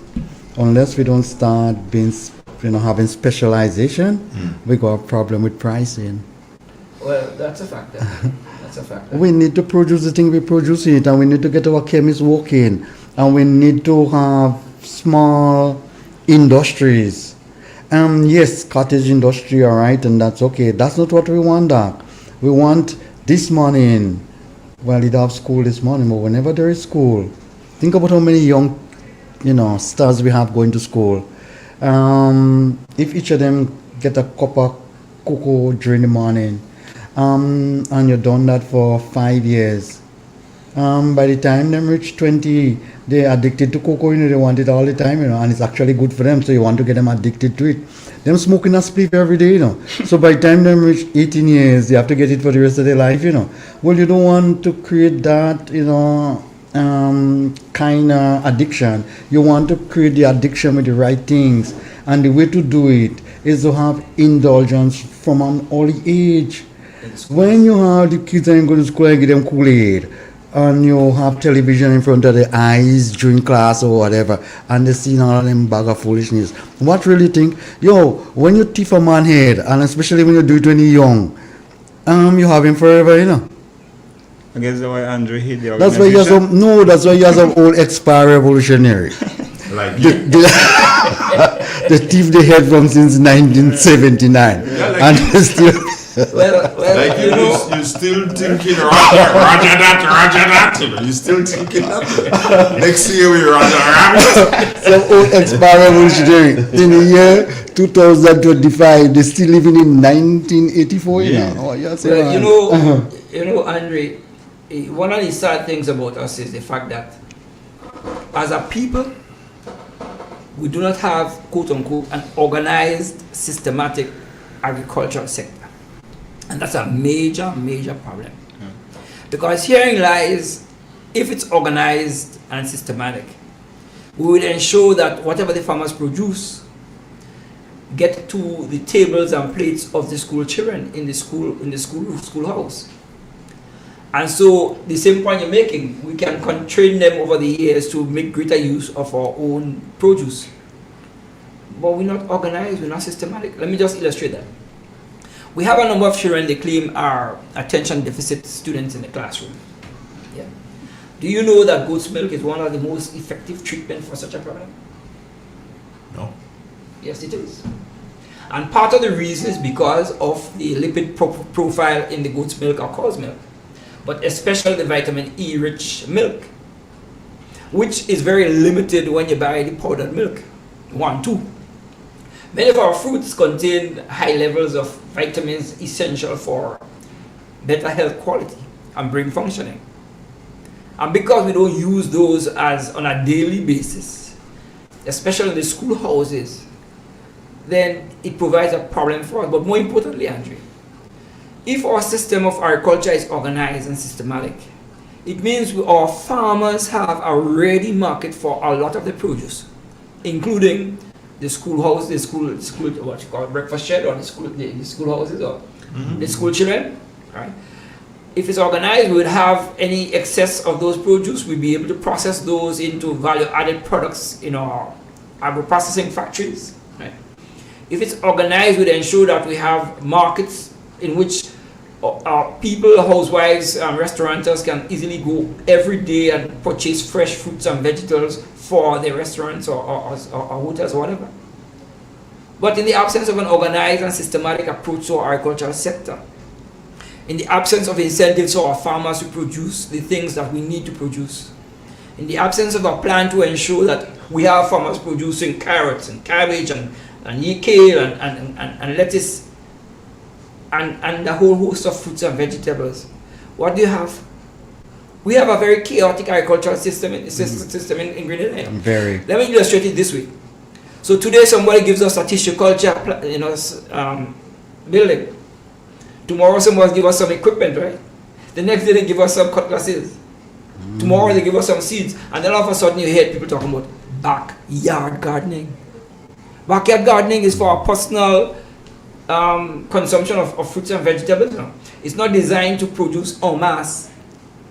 unless we don't start being, having specialization, we got a problem with pricing. Well, that's a factor. We need to produce the thing we produce it, and we need to get our chemists working, and we need to have small industries. Yes, cottage industry, all right, and that's okay. That's not what we want, Doc. We want this morning. Well, you have school this morning, but whenever there is school, think about how many young, stars we have going to school. If each of them get a cup of cocoa during the morning, and you've done that for 5 years, by the time they reach 20, they're addicted to cocoa, they want it all the time, and it's actually good for them, so you want to get them addicted to it. Them smoking a spliff every day, So by the time they reach 18 years, they have to get it for the rest of their life, Well, you don't want to create that, kind of addiction. You want to create the addiction with the right things, and the way to do it is to have indulgence from an early age. When you have the kids and go to school and give them Kool-Aid, and you have television in front of the eyes during class or whatever, and they see all them bag of foolishness. What really think, when you teeth a man head, and especially when you do it when you're young, you have him forever, I guess that's why Andre hit the That's why you have some, no, that's why you have some old expire revolutionary. Like the thief they had from since 1979. And they still... like you're still thinking Roger that, you're still thinking that. Next year we Roger Rabbit. Some old expire revolutionary in the year 2025, they're still living in 1984. Andre, one of the sad things about us is the fact that as a people, we do not have, quote unquote, an organized, systematic agricultural sector. And that's a major, major problem. Because herein lies, if it's organized and systematic, we will ensure that whatever the farmers produce get to the tables and plates of the school children in the schoolhouse. And so the same point you're making, we can train them over the years to make greater use of our own produce. But we're not organized, we're not systematic. Let me just illustrate that. We have a number of children they claim are attention deficit students in the classroom. Yeah. Do you know that goat's milk is one of the most effective treatment for such a problem? No. Yes, it is. And part of the reason is because of the lipid profile in the goat's milk or cow's milk, but especially the vitamin E rich milk, which is very limited when you buy the powdered milk. 1, 2. Many of our fruits contain high levels of vitamins essential for better health quality and brain functioning. And because we don't use those as on a daily basis, especially in the schoolhouses, then it provides a problem for us. But more importantly, Andre, if our system of agriculture is organized and systematic, it means our farmers have a ready market for a lot of the produce, including the schoolhouse, what you call breakfast shed, or the schoolhouses, or the school children, right? If it's organized, we would have any excess of those produce, we'd be able to process those into value-added products in our agro-processing factories, right? If it's organized, we'd ensure that we have markets in which people, housewives, restaurateurs can easily go every day and purchase fresh fruits and vegetables for their restaurants or hotels or whatever. But in the absence of an organized and systematic approach to our agricultural sector, in the absence of incentives for our farmers to produce the things that we need to produce, in the absence of a plan to ensure that we have farmers producing carrots and cabbage and kale and lettuce and a whole host of fruits and vegetables, what do you have? We have a very chaotic agricultural system in Grenada. Very. Let me illustrate it this way. So today somebody gives us a tissue culture building. Tomorrow somebody gives us some equipment, right? The next day they give us some cutlasses. Tomorrow they give us some seeds. And then all of a sudden you hear people talking about backyard gardening. Backyard gardening is for our personal consumption of fruits and vegetables. It's not designed to produce en masse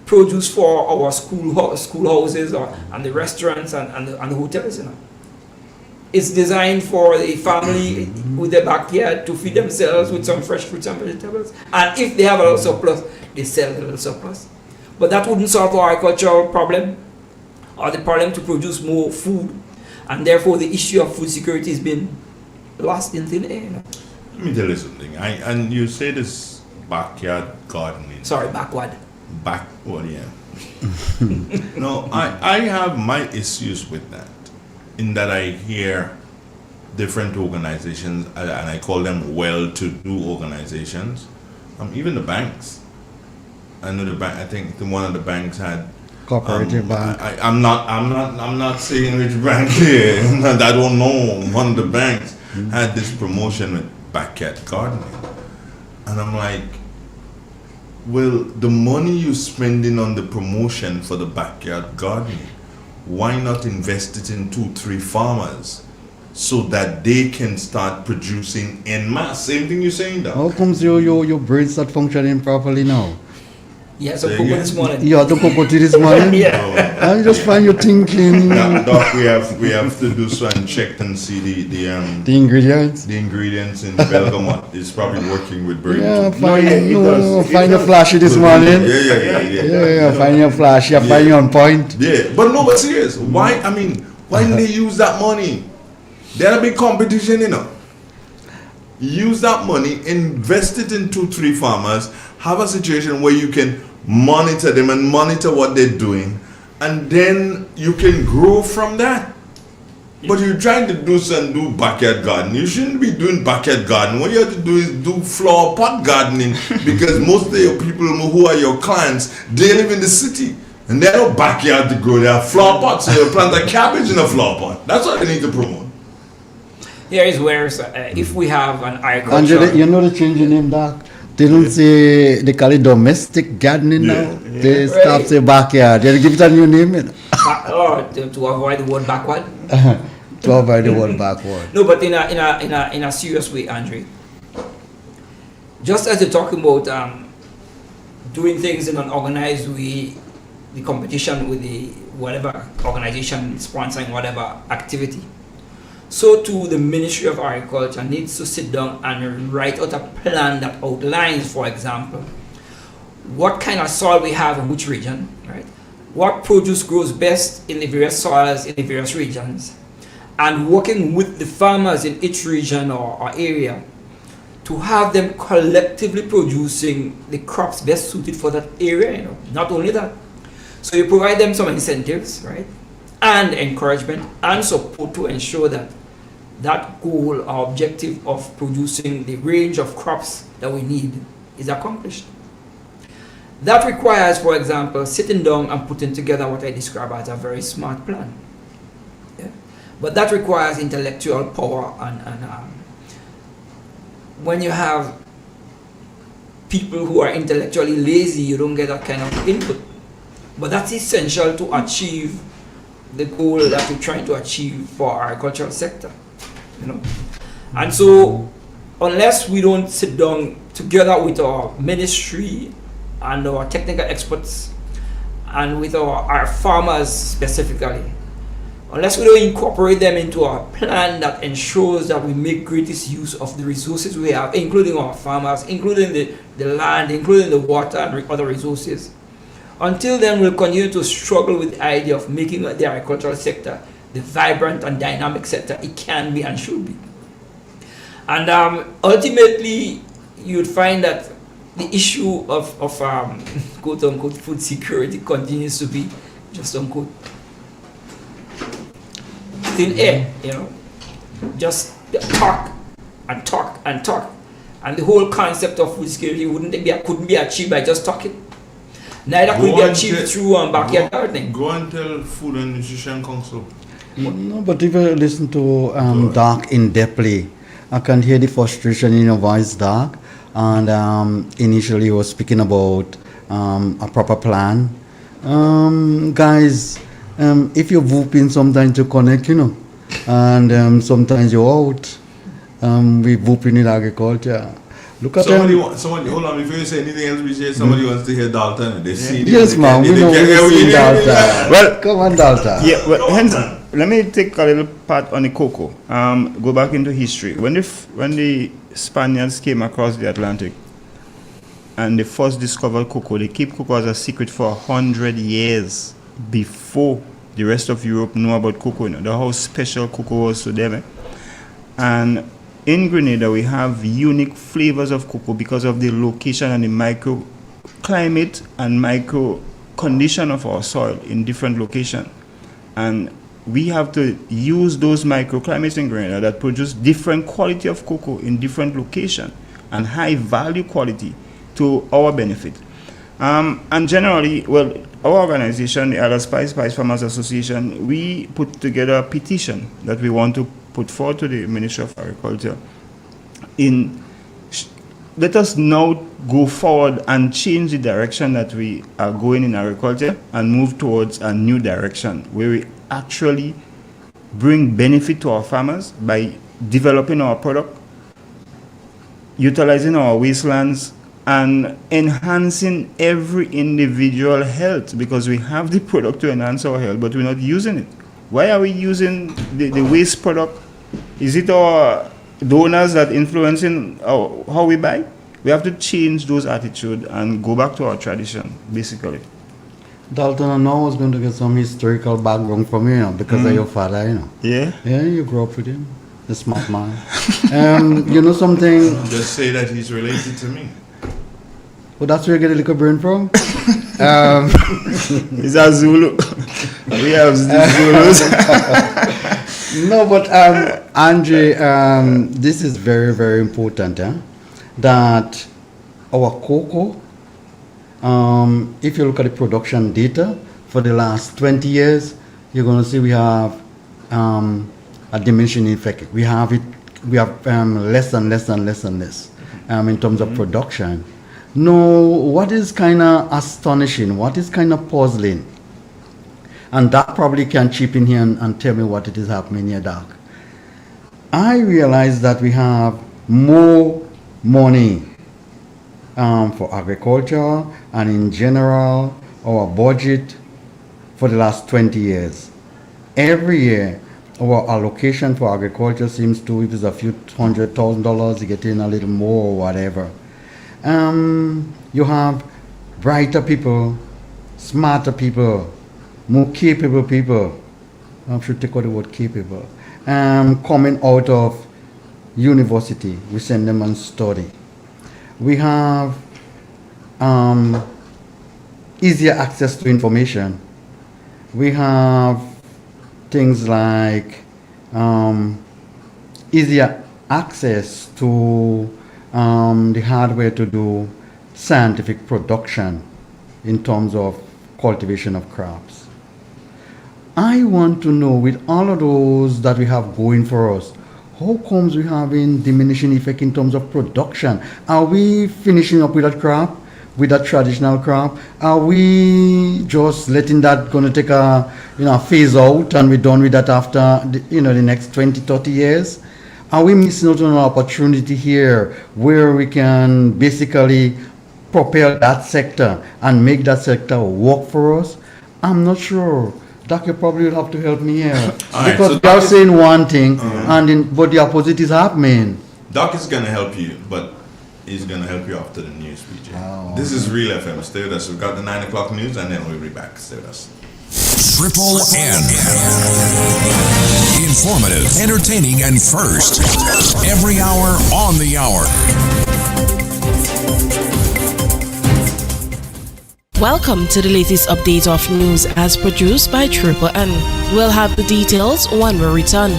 produce for our schoolhouses and the restaurants and the hotels. It's designed for the family with their backyard to feed themselves with some fresh fruits and vegetables. And if they have a little surplus, they sell the little surplus. But that wouldn't solve our agricultural problem or the problem to produce more food. And therefore the issue of food security has been lost in thin air. Let me tell you something. And you say this backyard gardening. Sorry, backward. Yeah. No, I have my issues with that. In that I hear different organizations, and I call them well-to-do organizations, even the banks. I know the bank. I think one of the banks had cooperative bank. I'm not saying which bank here. I don't know. One of the banks had this promotion with backyard gardening, and I'm like, well, the money you're spending on the promotion for the backyard gardening, why not invest it in 2-3 farmers so that they can start producing en masse? Same thing you're saying, Doc. How comes your brain's not functioning properly now? Yeah, so cocoa this morning. You had the cocoa tea this morning? Yeah. I just find you thinking. Doc, we have to do so and check and see the ingredients. The ingredients in bergamot is probably working with brain. Yeah, too. find you flashy this morning. Yeah. Find you flashy, find you on point. Yeah, but serious, why didn't they use that money? There's a big competition, you know. Use that money, invest it in 2-3 farmers, have a situation where you can monitor them and monitor what they're doing, and then you can grow from that. But you're trying to do backyard garden. You shouldn't be doing backyard garden. What you have to do is do flower pot gardening, because most of your people who are your clients, they live in the city. And they have no backyard to grow. They have flower pots, so they plant a cabbage in a flower pot. That's what they need to promote. Here is where if we have an agriculture... Angela, you know the change in name, Doc? They don't say, they call it domestic gardening now. They stop saying backyard. They give it a new name. You know? to avoid the word backward? To avoid the word backward. No, but in a serious way, Andre. Just as you're talking about doing things in an organized way, the competition with the whatever organization sponsoring whatever activity, so too the Ministry of Agriculture needs to sit down and write out a plan that outlines, for example, what kind of soil we have in which region, right? What produce grows best in the various soils in the various regions, and working with the farmers in each region or area to have them collectively producing the crops best suited for that area, you know. Not only that, so you provide them some incentives, right, and encouragement and support to ensure that that goal or objective of producing the range of crops that we need is accomplished. That requires, for example, sitting down and putting together what I describe as a very smart plan. Yeah? But that requires intellectual power, and when you have people who are intellectually lazy, you don't get that kind of input. But that's essential to achieve the goal that we're trying to achieve for our agricultural sector, you know. And so, unless we don't sit down together with our ministry and our technical experts and with our farmers specifically, unless we don't incorporate them into our plan that ensures that we make greatest use of the resources we have, including our farmers, including the land, including the water and other resources, until then we'll continue to struggle with the idea of making the agricultural sector the vibrant and dynamic sector it can be and should be. And ultimately, you'd find that the issue of quote-unquote food security continues to be just unquote thin air, you know, just talk and talk and talk, and the whole concept of food security couldn't be achieved by just talking. Neither could be achieved through backyard gardening. Go and tell Food and Nutrition Council. No, but if you listen to Doc in-depthly, I can hear the frustration in your voice, Doc. And initially he was speaking about a proper plan. Guys, if you're whooping, sometimes you connect, you know, and sometimes you're out. We whooping in agriculture. Look at somebody hold on, before you say anything else, we say somebody wants to hear Dalton. They see yes, ma'am, we know we see Dalton. Well, come on, Dalton. Yeah, well, hence, let me take a little part on the cocoa. Go back into history. When the Spaniards came across the Atlantic and they first discovered cocoa, they kept cocoa as a secret for 100 years before the rest of Europe knew about cocoa. You know, how special cocoa was to them. And in Grenada, we have unique flavors of cocoa because of the location and the microclimate and micro condition of our soil in different locations. And we have to use those microclimates in Grenada that produce different quality of cocoa in different locations and high value quality to our benefit. And generally, well, our organization, the Other Spice Farmers Association, we put together a petition that we want to put forward to the Ministry of Agriculture. Let us now go forward and change the direction that we are going in agriculture and move towards a new direction where we actually bring benefit to our farmers by developing our product, utilizing our wastelands, and enhancing every individual health, because we have the product to enhance our health, but we're not using it. Why are we using the waste product? Is it our donors that influencing how we buy? We have to change those attitudes and go back to our tradition, basically. Dalton, I know I was going to get some historical background from you, because of your father, Yeah? Yeah, you grew up with him. A smart man. You know something? Just say that he's related to me. Well, that's where you get a little brain from? He's a Zulu. We have Zulus. No, but Andre, this is very, very important, that our cocoa, if you look at the production data for the last 20 years, you're going to see we have a diminishing effect. We have less and less and less and less in terms of production. No, what is kind of astonishing, what is kind of puzzling, and Doc probably can chip in here and tell me what it is happening here, Doc. I realize that we have more money for agriculture, and in general, our budget for the last 20 years. Every year, our allocation for agriculture seems to, if it's a few $100,000, you get in a little more or whatever. You have brighter people, smarter people, more capable people. I should take out the word capable. Coming out of university, we send them and study. We have easier access to information. We have things like easier access to the hardware to do scientific production in terms of cultivation of crops. I want to know, with all of those that we have going for us, how comes we having diminishing effect in terms of production? Are we finishing up with that crop, with that traditional crop? Are we just letting that going to take a phase out and we're done with that after the next 20, 30 years? Are we missing out on an opportunity here where we can basically propel that sector and make that sector work for us? I'm not sure. Doc, you probably will have to help me here. Because so you're saying one thing, but the opposite is happening. Doc is going to help you, but he's going to help you after the news, PJ. Oh, this is Real FM. Stay with us. We've got the 9 o'clock news, and then we'll be back. Stay with us. Triple N. Informative, entertaining, and first. Every hour on the hour. Welcome to the latest update of news as produced by Triple N. We'll have the details when we return.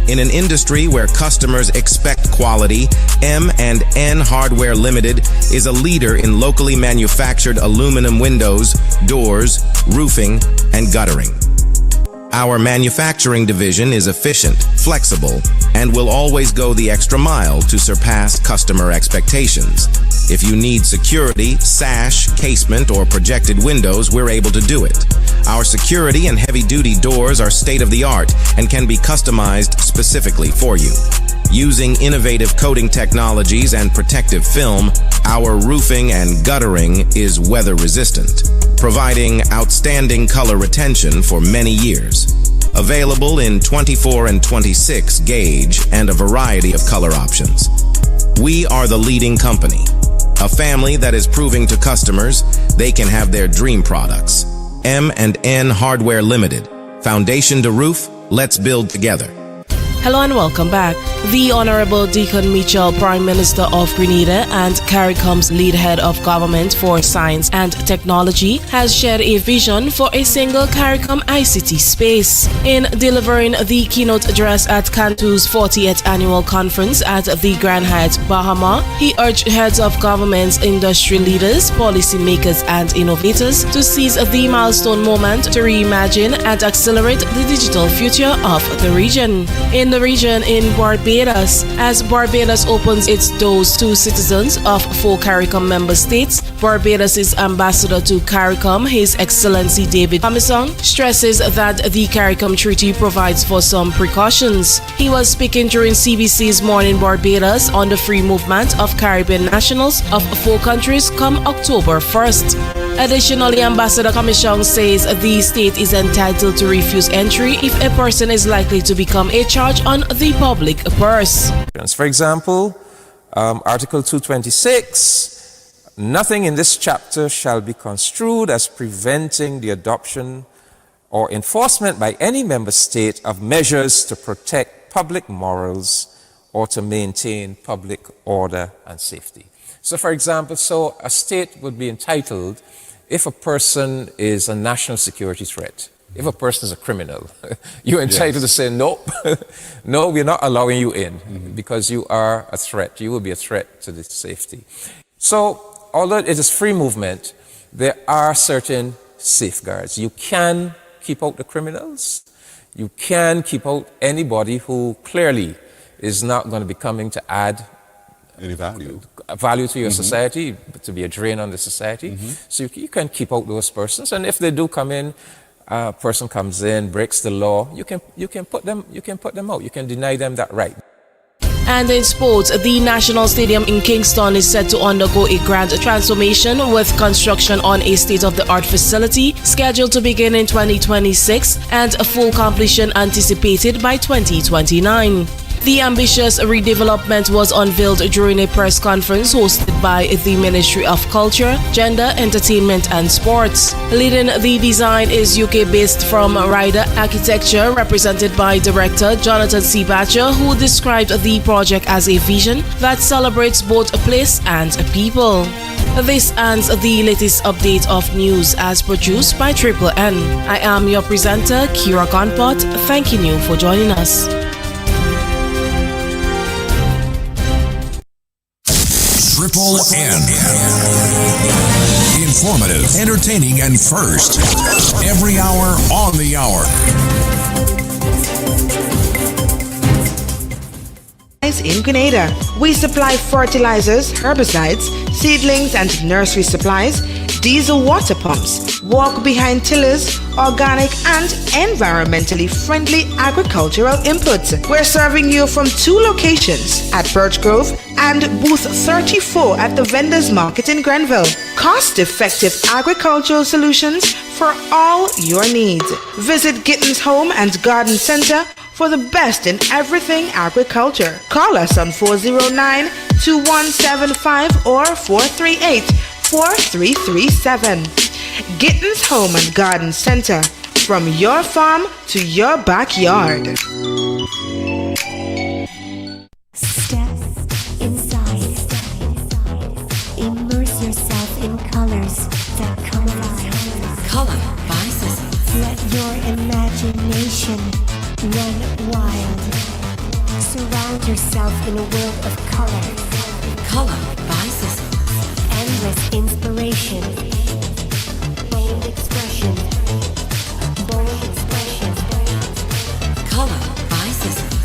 In an industry where customers expect quality, M&N Hardware Limited is a leader in locally manufactured aluminum windows, doors, roofing, and guttering. Our manufacturing division is efficient, flexible, and will always go the extra mile to surpass customer expectations. If you need security, sash, casement, or projected windows, we're able to do it. Our security and heavy-duty doors are state-of-the-art and can be customized specifically for you. Using innovative coating technologies and protective film, our roofing and guttering is weather-resistant, providing outstanding color retention for many years. Available in 24 and 26 gauge and a variety of color options. We are the leading company, a family that is proving to customers they can have their dream products. M&N Hardware Limited. Foundation to roof, let's build together. Hello and welcome back. The Honorable Deacon Mitchell, Prime Minister of Grenada and CARICOM's lead head of government for science and technology, has shared a vision for a single CARICOM ICT space. In delivering the keynote address at Cantu's 40th annual conference at the Grand Hyatt, Bahama, he urged heads of governments, industry leaders, policymakers, and innovators to seize the milestone moment to reimagine and accelerate the digital future of the region. In in the region in Barbados. As Barbados opens its doors to citizens of 4 CARICOM member states, Barbados' ambassador to CARICOM, His Excellency David Pamison, stresses that the CARICOM Treaty provides for some precautions. He was speaking during CBC's Morning Barbados on the free movement of Caribbean nationals of 4 countries come October 1st. Additionally, Ambassador Commission says the state is entitled to refuse entry if a person is likely to become a charge on the public purse. For example, Article 226, nothing in this chapter shall be construed as preventing the adoption or enforcement by any member state of measures to protect public morals or to maintain public order and safety. So, for example, a state would be entitled, if a person is a national security threat, if a person is a criminal, you're entitled to say, nope, no, we're not allowing you in because you are a threat. You will be a threat to the safety. So, although it is free movement, there are certain safeguards. You can keep out the criminals. You can keep out anybody who clearly is not going to be coming to add any value to your society, to be a drain on the society. So you can keep out those persons, and if they do come in, a person comes in, breaks the law, you can put them out. You can deny them that right. And in sports, the National Stadium in Kingston is set to undergo a grand transformation with construction on a state-of-the-art facility scheduled to begin in 2026 and a full completion anticipated by 2029. The ambitious redevelopment was unveiled during a press conference hosted by the Ministry of Culture, Gender, Entertainment and Sports. Leading the design is UK-based from Ryder Architecture, represented by Director Jonathan C. Batcher, who described the project as a vision that celebrates both a place and a people. This ends the latest update of news as produced by Triple N. I am your presenter, Kira Gonpot, thanking you for joining us. Triple N. Informative, entertaining, and first. Every hour on the hour. In Grenada, we supply fertilizers, herbicides, seedlings and nursery supplies, diesel water pumps, walk-behind tillers, organic and environmentally friendly agricultural inputs. We're serving you from 2 locations at Birch Grove and booth 34 at the Vendors Market in Grenville. Cost-effective agricultural solutions for all your needs. Visit Gittins Home and Garden Center for the best in everything agriculture. Call us on 409-2175 or 438-4337. Gittins Home and Garden Center, from your farm to your backyard. Step inside. Immerse yourself in colors that come alive. Color by Sissons. Let your imagination run wild. Surround yourself in a world of color. Color by Sissons. Endless inspiration. Bold expression. Bold expression. Color by Sissons.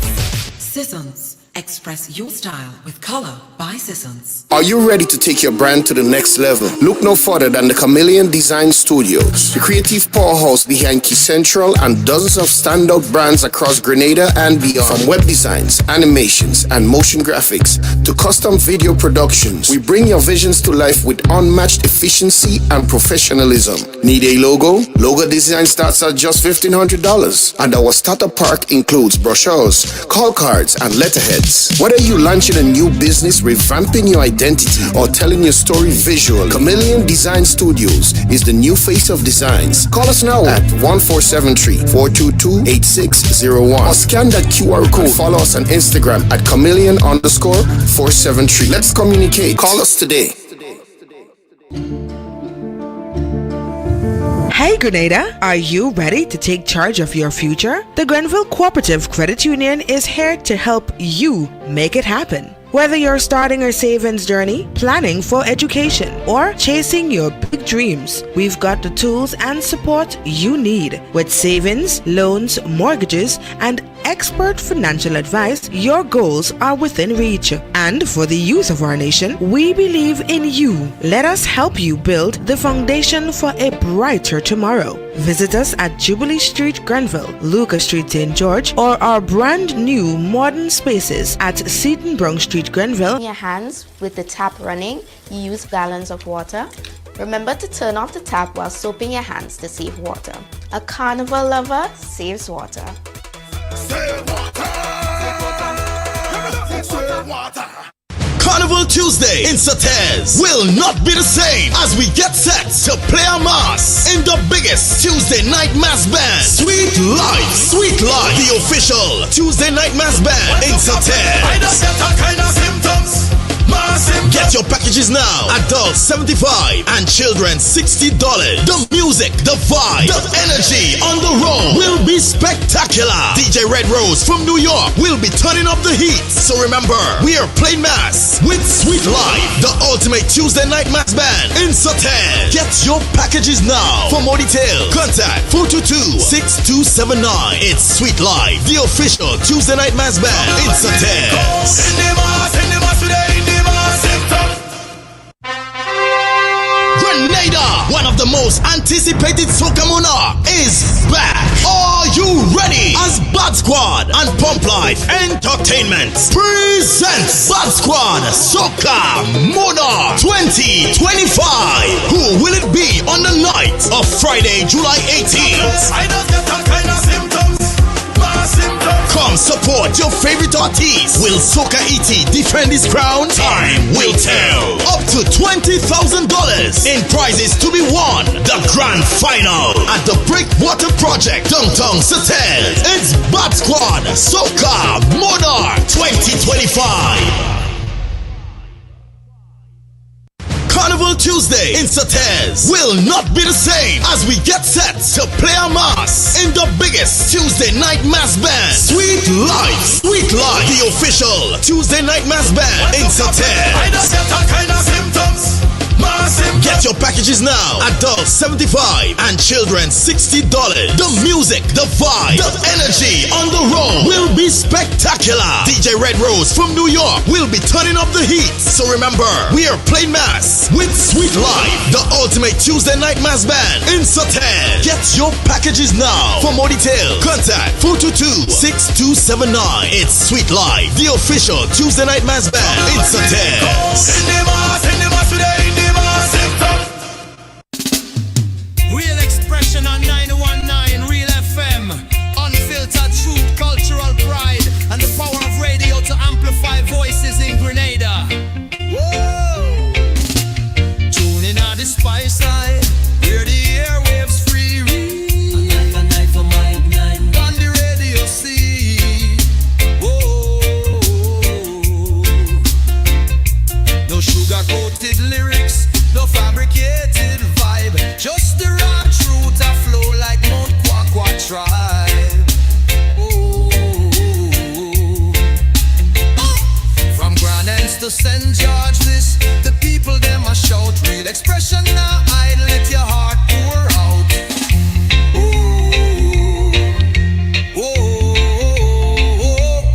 Sissons. Express your style with Color by Sissons. Are you ready to take your brand to the next level? Look no further than the Chameleon Design Studios, the creative powerhouse behind Key Central and dozens of standout brands across Grenada and beyond. From web designs, animations, and motion graphics to custom video productions, we bring your visions to life with unmatched efficiency and professionalism. Need a logo? Logo design starts at just $1,500, and our starter pack includes brochures, call cards, and letterheads. Whether you're launching a new business, revamping your identity, or telling your story visually, Chameleon Design Studios is the new face of designs. Call us now at 1473-422-8601 or scan that QR code. Follow us on Instagram at Chameleon_473. Let's communicate. Call us today. Hey Grenada, are you ready to take charge of your future? The Grenville Cooperative Credit Union is here to help you make it happen. Whether you're starting a savings journey, planning for education, or chasing your big dreams, we've got the tools and support you need with savings, loans, mortgages, and expert financial advice, your goals are within reach. And for the youth of our nation, we believe in you. Let us help you build the foundation for a brighter tomorrow. Visit us at Jubilee Street, Grenville, Lucas Street, St. George, or our brand new modern spaces at Seton Brown Street, Grenville. Your hands with the tap running, you use gallons of water. Remember to turn off the tap while soaping your hands to save water. A carnival lover saves water. Carnival Tuesday in Sates will not be the same as we get set to play a mass in the biggest Tuesday night mass band, Sweet Life. Sweet Life, the official Tuesday night mass band in Sates. I just get all kind of symptoms. Get your packages now. Adults $75 and children $60. The music, the vibe, the energy on the road will be spectacular. DJ Red Rose from New York will be turning up the heat. So remember, we are playing mass with Sweet Life, the ultimate Tuesday night mass band in Sates. Get your packages now. For more detail, contact 422-6279. It's Sweet Life, the official Tuesday night mass band in Sates. Grenada, one of the most anticipated soca monarch, is back. Are you ready? As Bad Squad and Pump Life Entertainment presents Bad Squad Soca Monarch 2025. Who will it be on the night of Friday, July 18th? I don't get all kind of symptoms. Come support your favorite artist. Will Soca E.T. defend his crown? Time will tell. Up to $20,000 in prizes to be won. The grand final at the Breakwater Project, downtown Sates. It's Bad Squad Soca Monarch 2025. Carnival Tuesday in Sates will not be the same as we get set to play a mass in the biggest Tuesday night mass band, Sweet Life. Sweet Life, the official Tuesday night mass band in Sates. I just get all kind of symptoms. Get your packages now. Adults $75 and children $60. The music, the vibe, the energy on the road will be spectacular. DJ Red Rose from New York will be turning up the heat. So remember, we are playing mass with Sweet Life, the ultimate Tuesday night mass band in Sates. Get your packages now. For more detail, contact 422-6279. It's Sweet Life, the official Tuesday night mass band in Sates. Real expression on 919 Real FM. Unfiltered truth, cultural pride, and the power of radio to amplify voices in Grenada. Whoa! Tune in on the spice side, where the airwaves free read. A night for my night. On the radio see. Whoa! No sugar-coated lyrics, no fabricated vibe, just the raw truth a flow like Mount Kwakwa tribe. Ooh. From Grand Anse to St. George, this the people them a shout. Real expression now hide, let your heart pour out. Ooh. Oh.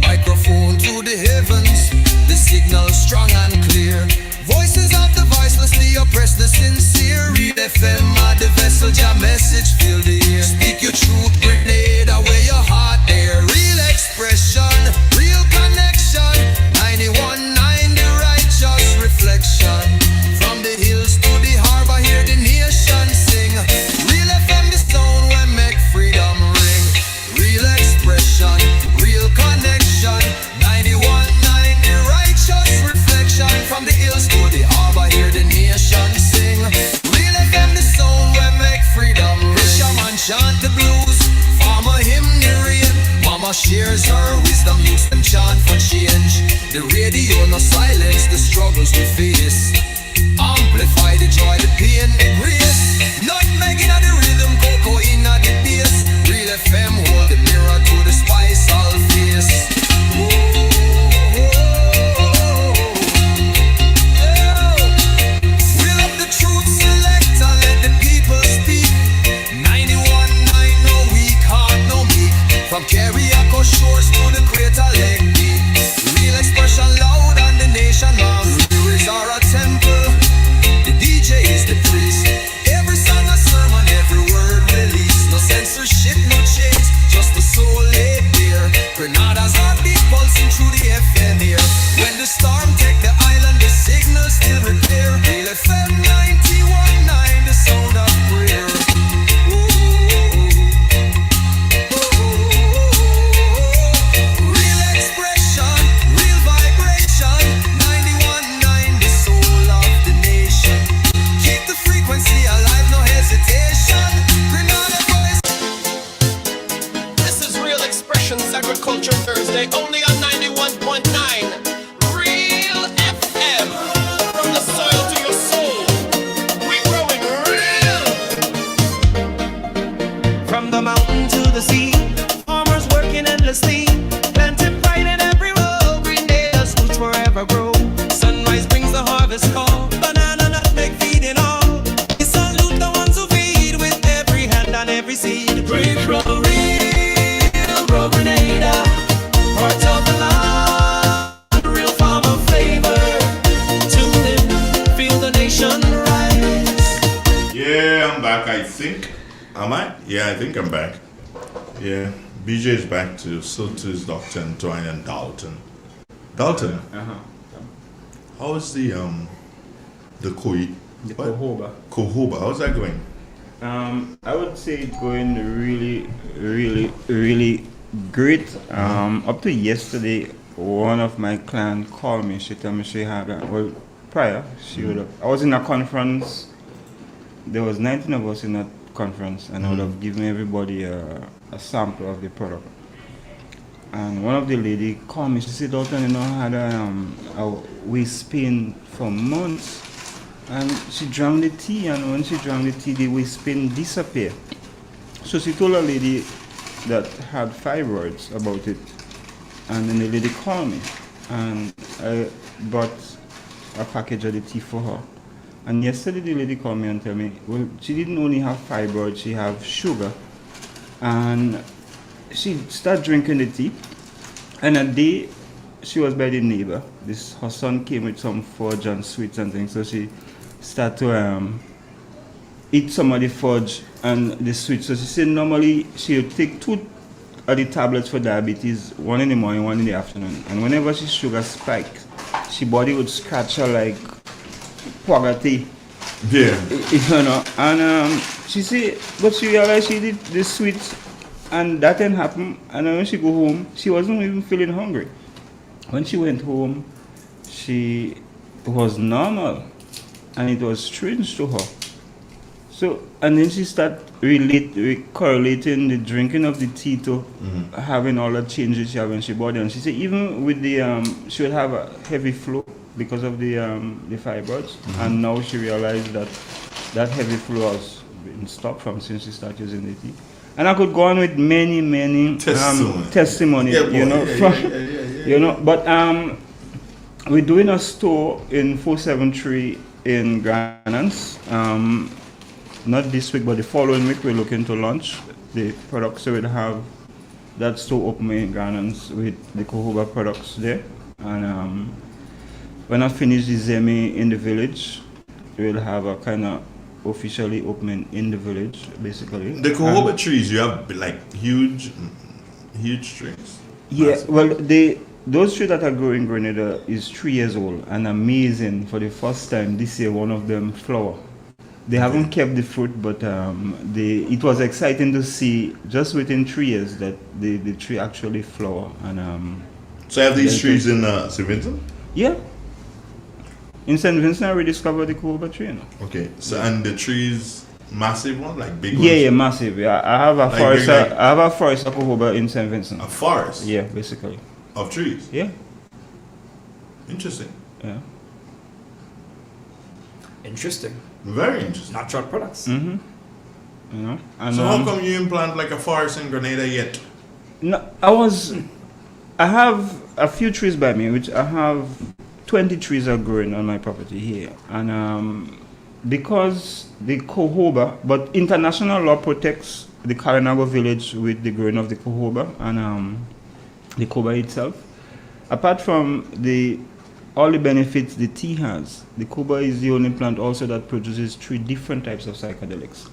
Microphone to the heavens, the signal strong and clear. Voices of the voiceless, the oppressed, the sincere. Real FM, the vessel, your message fill the air. Speak your truth, Grenada, where your heart there. Real expression, real connection. 91.9, the righteous reflection. From the hills to the harbor, hear the nation sing. Real FM, the sound where make freedom ring. Real expression, real connection. 91.9, the righteous reflection. From the hills to the harbor, hear the nation sing. Real FM, the sound where make freedom ring. Shaman chant the blues, farmer hymn the rain. Mama shares her wisdom, youth them chant for change. The radio no silence the struggles we face. Amplify the joy, the pain, the grace. Not making of the rhythm, cocoa in the bass. Real FM hold the mirror to the spice all face. From Carriacou shore Xpressions Agriculture Thursday, only on 91.9 Real FM. From the soil to your soul, we growing real. From the mountain to the sea, farmers working endlessly, planting pride in every row. Green Day's roots forever grow. Sunrise brings the harvest call. Banana, nutmeg, feeding all. We salute the ones who feed with every hand and every seed. We grow real, grow Grenada. Hearts of the land, real farmer flavor. Tune in, feel the nation rise. Yeah, I'm back, I think. Am I? Yeah, I think I'm back. Yeah. BJ is back to, so too is Dr. Antoine and Dalton. Dalton, how's the Cohoba? Cohoba, how's that going? I would say it's going really, really, really great. Up to yesterday, one of my clients called me. She told me she had, prior, I was in a conference. There was 19 of us in that conference, and I would have given everybody a sample of the product. And one of the lady called me. She said, Dalton, I had a waist pain for months. And she drank the tea, and when she drank the tea, the waist pain disappeared. So she told a lady that had fibroids about it. And then the lady called me, and I bought a package of the tea for her. And yesterday the lady called me and told me, well, she didn't only have fibroids, she have sugar. And she started drinking the tea. And a day, she was by the neighbor. Her son came with some fudge and sweets and things, so she started to eat some of the fudge and the sweets. So she said normally she would take 2 of the tablets for diabetes, 1 in the morning, 1 in the afternoon. And whenever she sugar spiked, she body would scratch her like Pogati. Yeah. You know. And she said, but she realized she did the sweets and that didn't happen. And when she go home, she wasn't even feeling hungry. When she went home, she was normal, and it was strange to her. So, and then she started correlating the drinking of the tea to having all the changes she had in her body. And she said even with the, she would have a heavy flow because of the fibroids. And now she realized that that heavy flow has been stopped from since she started using the tea. And I could go on with many testimonies, you know, you know. But we're doing a store in 473 in Granans. Not this week, but the following week we're looking to launch the products. So we'll have that store open in Granans with the Cohoba products there. And when I finish the Zemi in the village, we'll have a kind of officially opening in the village, basically. The Cohoba trees, you have like huge trees. Yeah, massive. well, those trees that are growing Grenada is 3 years old and amazing. For the first time this year, one of them flower. They haven't kept the fruit, but it was exciting to see just within 3 years that the tree actually flower. And so you have these trees in St. Vincent? Yeah. In St. Vincent, I rediscovered the Cohoba tree. You know? Okay, so and the trees, massive one, like big ones? Yeah, massive. Yeah, I have a forest. I have a forest of Cohoba in St. Vincent. A forest? Yeah, basically. Of trees? Yeah. Interesting. Yeah. Interesting. Very interesting. Natural products. You know. And, so how come you implant like a forest in Grenada yet? No, I have a few trees by me, which I have 20 trees are growing on my property here. And because the Cohoba, but international law protects the Kalinago village with the growing of the Cohoba and the Cohoba itself. Apart from all the benefits the tea has, the Cohoba is the only plant also that produces 3 different types of psychedelics.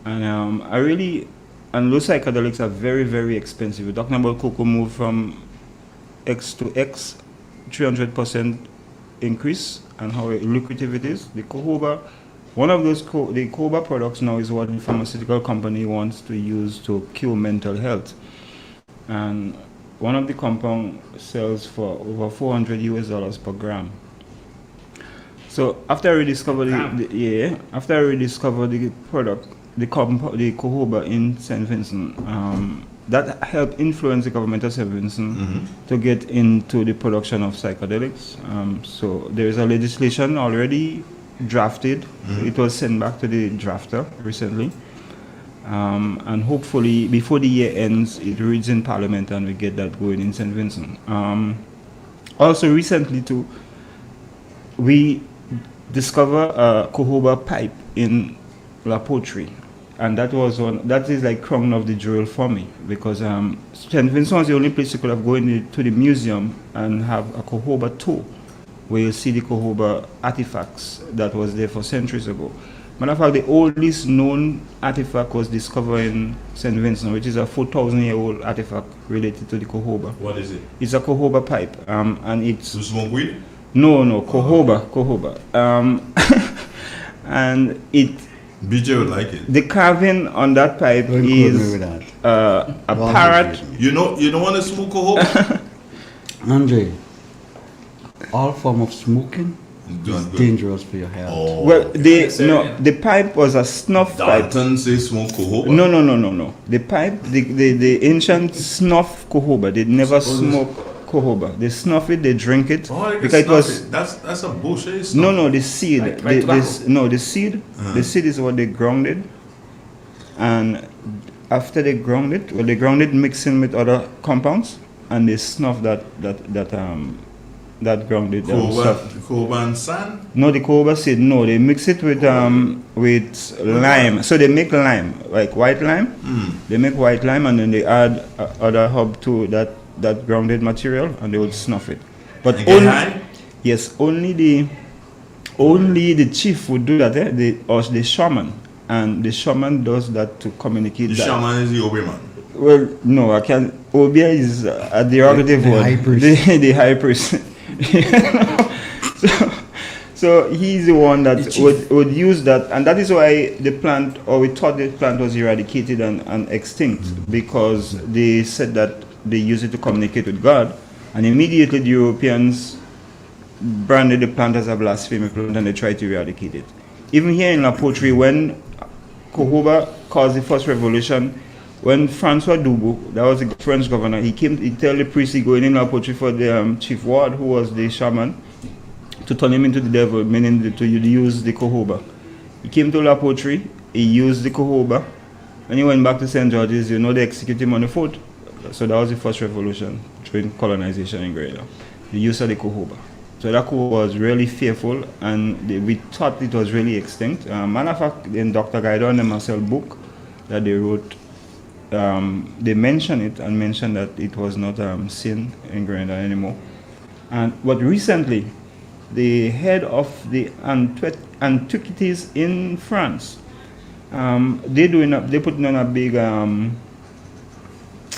And and those psychedelics are very, very expensive. We're talking about cocoa move from X to X, 300% increase, and how lucrative it is. The Cohoba, one of those, the Cohoba products now is what the pharmaceutical company wants to use to cure mental health. And one of the compound sells for over $400 per gram. So after I rediscovered the product, the cohoba in St. Vincent, that helped influence the government of St. Vincent to get into the production of psychedelics. So there is a legislation already drafted. It was sent back to the drafter recently. And hopefully before the year ends, it reads in Parliament and we get that going in St. Vincent. Also recently too, we discovered a cohoba pipe in La Poterie. And that is like crown of the jewel for me, because St. Vincent was the only place you could have gone to the museum and have a cohoba tour, where you see the cohoba artifacts that was there for centuries ago. Matter of fact, the oldest known artifact was discovered in St. Vincent, which is a 4,000-year-old artifact related to the cohoba. What is it? It's a cohoba pipe, and it's... To smoke weed? No, cohoba. And it... BJ would like it. The carving on that pipe is a parrot. You don't want to smoke cohoba? Andre, all form of smoking is dangerous for your health. Oh. Well, the pipe was a snuff pipe. Dalton says smoke cohoba? No. The pipe, the ancient snuff cohoba, they never smoke cohoba. They snuff it, they drink it. Oh, because it was that's a bullshit. No, the seed. The seed. The seed is what they grounded, and after they ground it, mixing with other compounds, and they snuff that grounded stuff. Cohoba and sand? No, the cohoba seed. No, they mix it with lime. So they make lime, like white lime. They make white lime, and then they add other herb to that grounded material, and they would snuff it. But only the chief would do that. Or the shaman, and the shaman does that to communicate. The shaman is the Obi man. Well, no, I can't. Obia is a derogative word. High priest. The high priest. So he's the one that would use that, and that is why we thought the plant was eradicated and extinct, because they said that they use it to communicate with God, and immediately the Europeans branded the plant as a blasphemy plant and they tried to eradicate it. Even here in La Poterie, when cohoba caused the first revolution, when Francois Dubout, that was the French governor, he tell the priest he going in La Poterie for the chief ward, who was the shaman, to turn him into the devil, meaning to use the cohoba. He came to La Poterie, he used the cohoba, and he went back to St. George's. They executed him on the foot. So that was the first revolution during colonization in Grenada, the use of the cohoba. So that cohoba was really fearful, and we thought it was really extinct. Matter of fact, in Dr. Guido and the Marcel book that they wrote, they mentioned it and mentioned that it was not seen in Grenada anymore. But recently, the head of the antiquities in France, they're putting on a big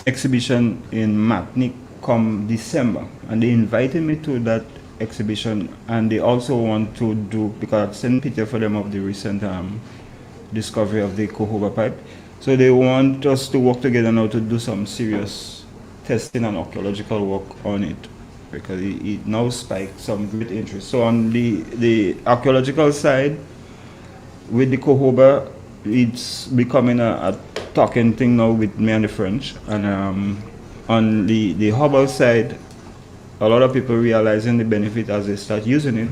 exhibition in Martinique come December, and they invited me to that exhibition, and they also want to do, because I sent picture for them of the recent discovery of the cohoba pipe, so they want us to work together now to do some serious testing and archaeological work on it, because it now spiked some great interest. So on the archaeological side, with the cohoba, it's becoming a talking thing now with me and the French. And on the herbal side, a lot of people realizing the benefit as they start using it.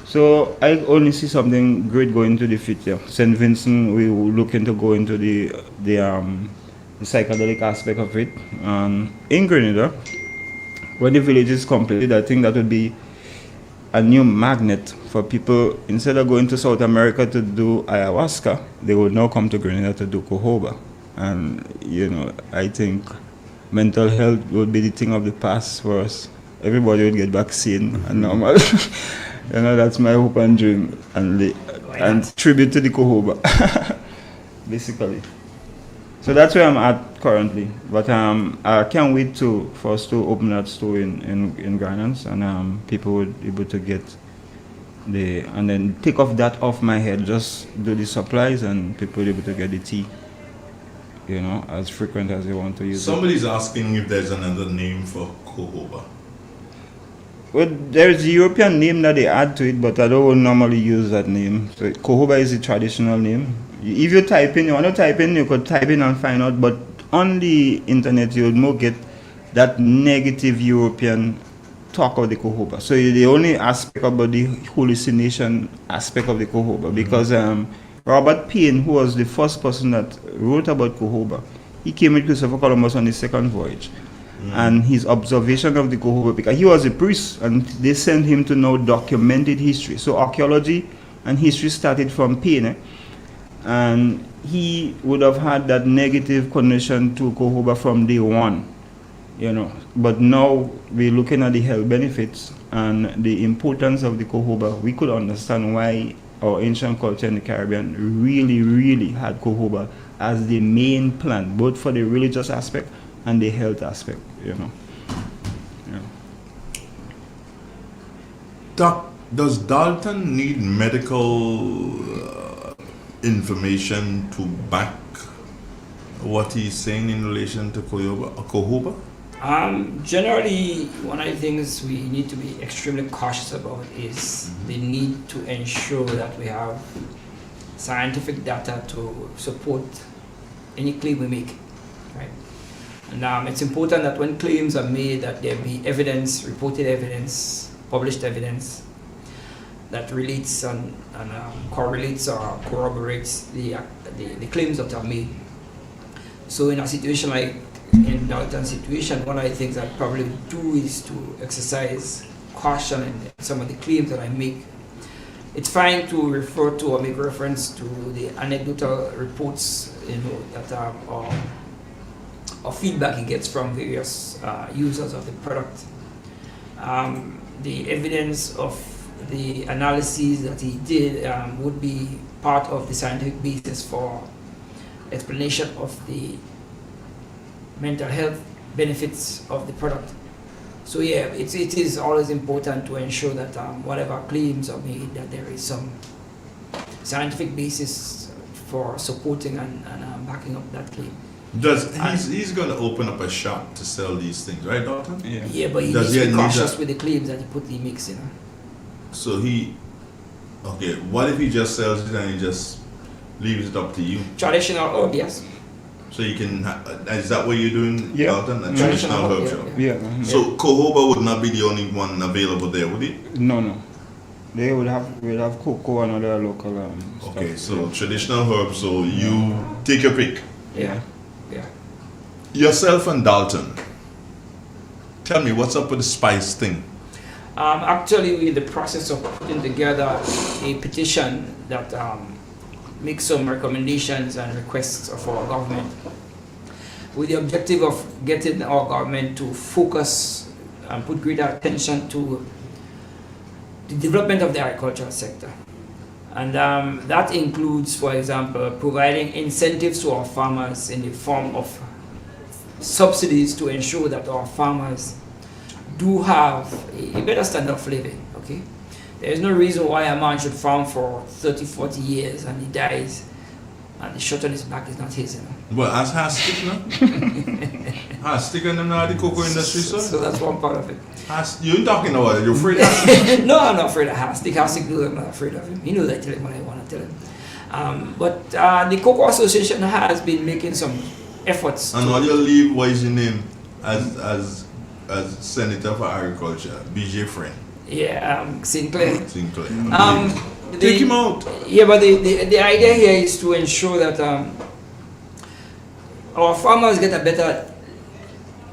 So I only see something great going to the future. St. Vincent, we were looking to go into the psychedelic aspect of it. In Grenada, when the village is completed, I think that would be a new magnet for people. Instead of going to South America to do ayahuasca, they would now come to Grenada to do cohoba. And I think mental health would be the thing of the past for us. Everybody would get back sane and normal. That's my hope and dream, and tribute to the cohoba, basically. So that's where I'm at currently. But I can't wait for us to open that store in Granans, and people would be able to get and then take that off my head, just do the supplies, and people will be able to get the tea, as frequent as they want to use it. Somebody's asking if there's another name for cohoba. Well, there's a European name that they add to it, but I don't normally use that name. So cohoba is the traditional name. If you type in, you want to type in, you could type in and find out, but on the internet you would more get that negative European talk of the cohoba. So the only aspect about the hallucination aspect of the cohoba, because Robert Payne, who was the first person that wrote about cohoba, he came with Christopher Columbus on his second voyage. And his observation of the cohoba, because he was a priest and they sent him to know documented history. So archaeology and history started from Payne, and he would have had that negative connection to cohoba from day one, you know. But now we're looking at the health benefits and the importance of the cohoba. We could understand why our ancient culture in the Caribbean really had cohoba as the main plant, both for the religious aspect and the health aspect, you know. Yeah. Doc, does Dalton need medical information to back what he's saying in relation to cohoba? Generally, one of the things we need to be extremely cautious about is the need to ensure that we have scientific data to support any claim we make, right? And it's important that when claims are made, that there be evidence, reported evidence, published evidence that relates and correlates or corroborates the claims that are made. So in a situation like in Dalton's situation, one of the things I probably do is to exercise caution in some of the claims that I make. It's fine to refer to or make reference to the anecdotal reports, you know, that are or feedback he gets from various users of the product. The evidence of the analyses that he did would be part of the scientific basis for explanation of the mental health benefits of the product. So yeah, it is always important to ensure that whatever claims are made, that there is some scientific basis for supporting and backing up that claim. He's going to open up a shop to sell these things, right, Doctor? Yeah, but he needs to be cautious with the claims that he put the mix in. So what if he just sells it and he just leaves it up to you? Traditional herb, yes. So you can, is that what you're doing, Dalton? A Traditional herb shop? Yeah. So cohoba would not be the only one available there, would it? No. They would have cocoa and other local Okay, stuff. so traditional herbs, so you take your pick. Yeah. Yourself and Dalton, tell me what's up with the spice thing? Actually, we're in the process of putting together a petition that makes some recommendations and requests of our government, with the objective of getting our government to focus and put greater attention to the development of the agricultural sector. And that includes, for example, providing incentives to our farmers in the form of subsidies to ensure that our farmers do have a better standard of living, okay? There is no reason why a man should farm for 30, 40 years and he dies and the shot on his back is not his, you know. Well, as has stick now? Has stick in the cocoa industry, sir? So that's one part of it. You're talking about it, you're afraid of Hastic? No, I'm not afraid of Hastic. Hastic knows I'm not afraid of him. He knows I tell him what I want to tell him. But the Cocoa Association has been making some efforts. And while you leave, what is your name as Senator for Agriculture? BJ Friend. Yeah, Sinclair. Take him out. Yeah, but the idea here is to ensure that our farmers get a better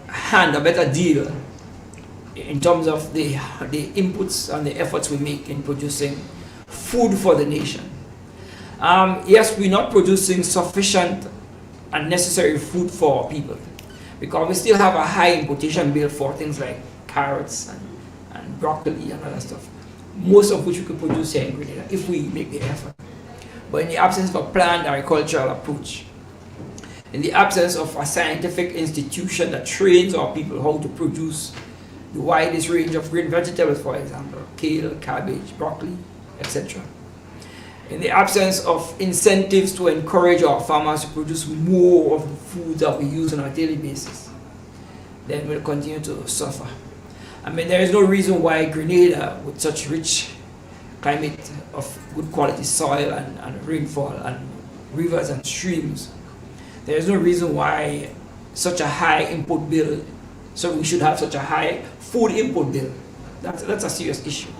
hand, a better deal in terms of the inputs and the efforts we make in producing food for the nation. Yes, we're not producing sufficient and necessary food for our people, because we still have a high importation bill for things like carrots and broccoli and other stuff, most of which we could produce here in Grenada if we make the effort. But in the absence of a planned agricultural approach, in the absence of a scientific institution that trains our people how to produce the widest range of green vegetables, for example, kale, cabbage, broccoli, etc. In the absence of incentives to encourage our farmers to produce more of the food that we use on a daily basis, then we'll continue to suffer. I mean, there is no reason why Grenada, with such rich climate of good quality soil and rainfall and rivers and streams, there is no reason why such a high input bill, so we should have such a high food input bill. That's a serious issue,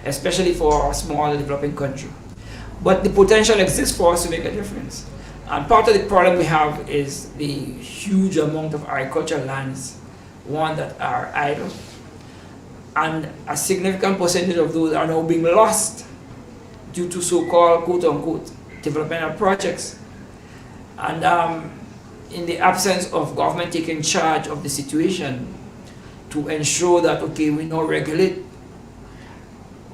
especially for a small developing country. But the potential exists for us to make a difference. And part of the problem we have is the huge amount of agricultural lands, one that are idle, and a significant percentage of those are now being lost due to so-called quote-unquote developmental projects. And in the absence of government taking charge of the situation to ensure that, okay, we now regulate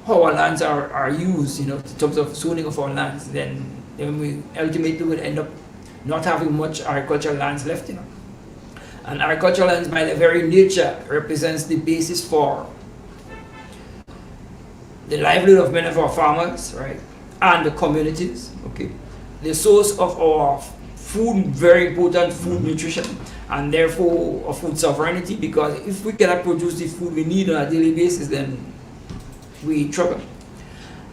how our lands are used, in terms of zoning of our lands, then we ultimately will end up not having much agricultural lands left, And agricultural lands, by their very nature, represents the basis for the livelihood of many of our farmers, right, and the communities, okay. The source of our food, very important food nutrition, and therefore of food sovereignty, because if we cannot produce the food we need on a daily basis, then we trouble.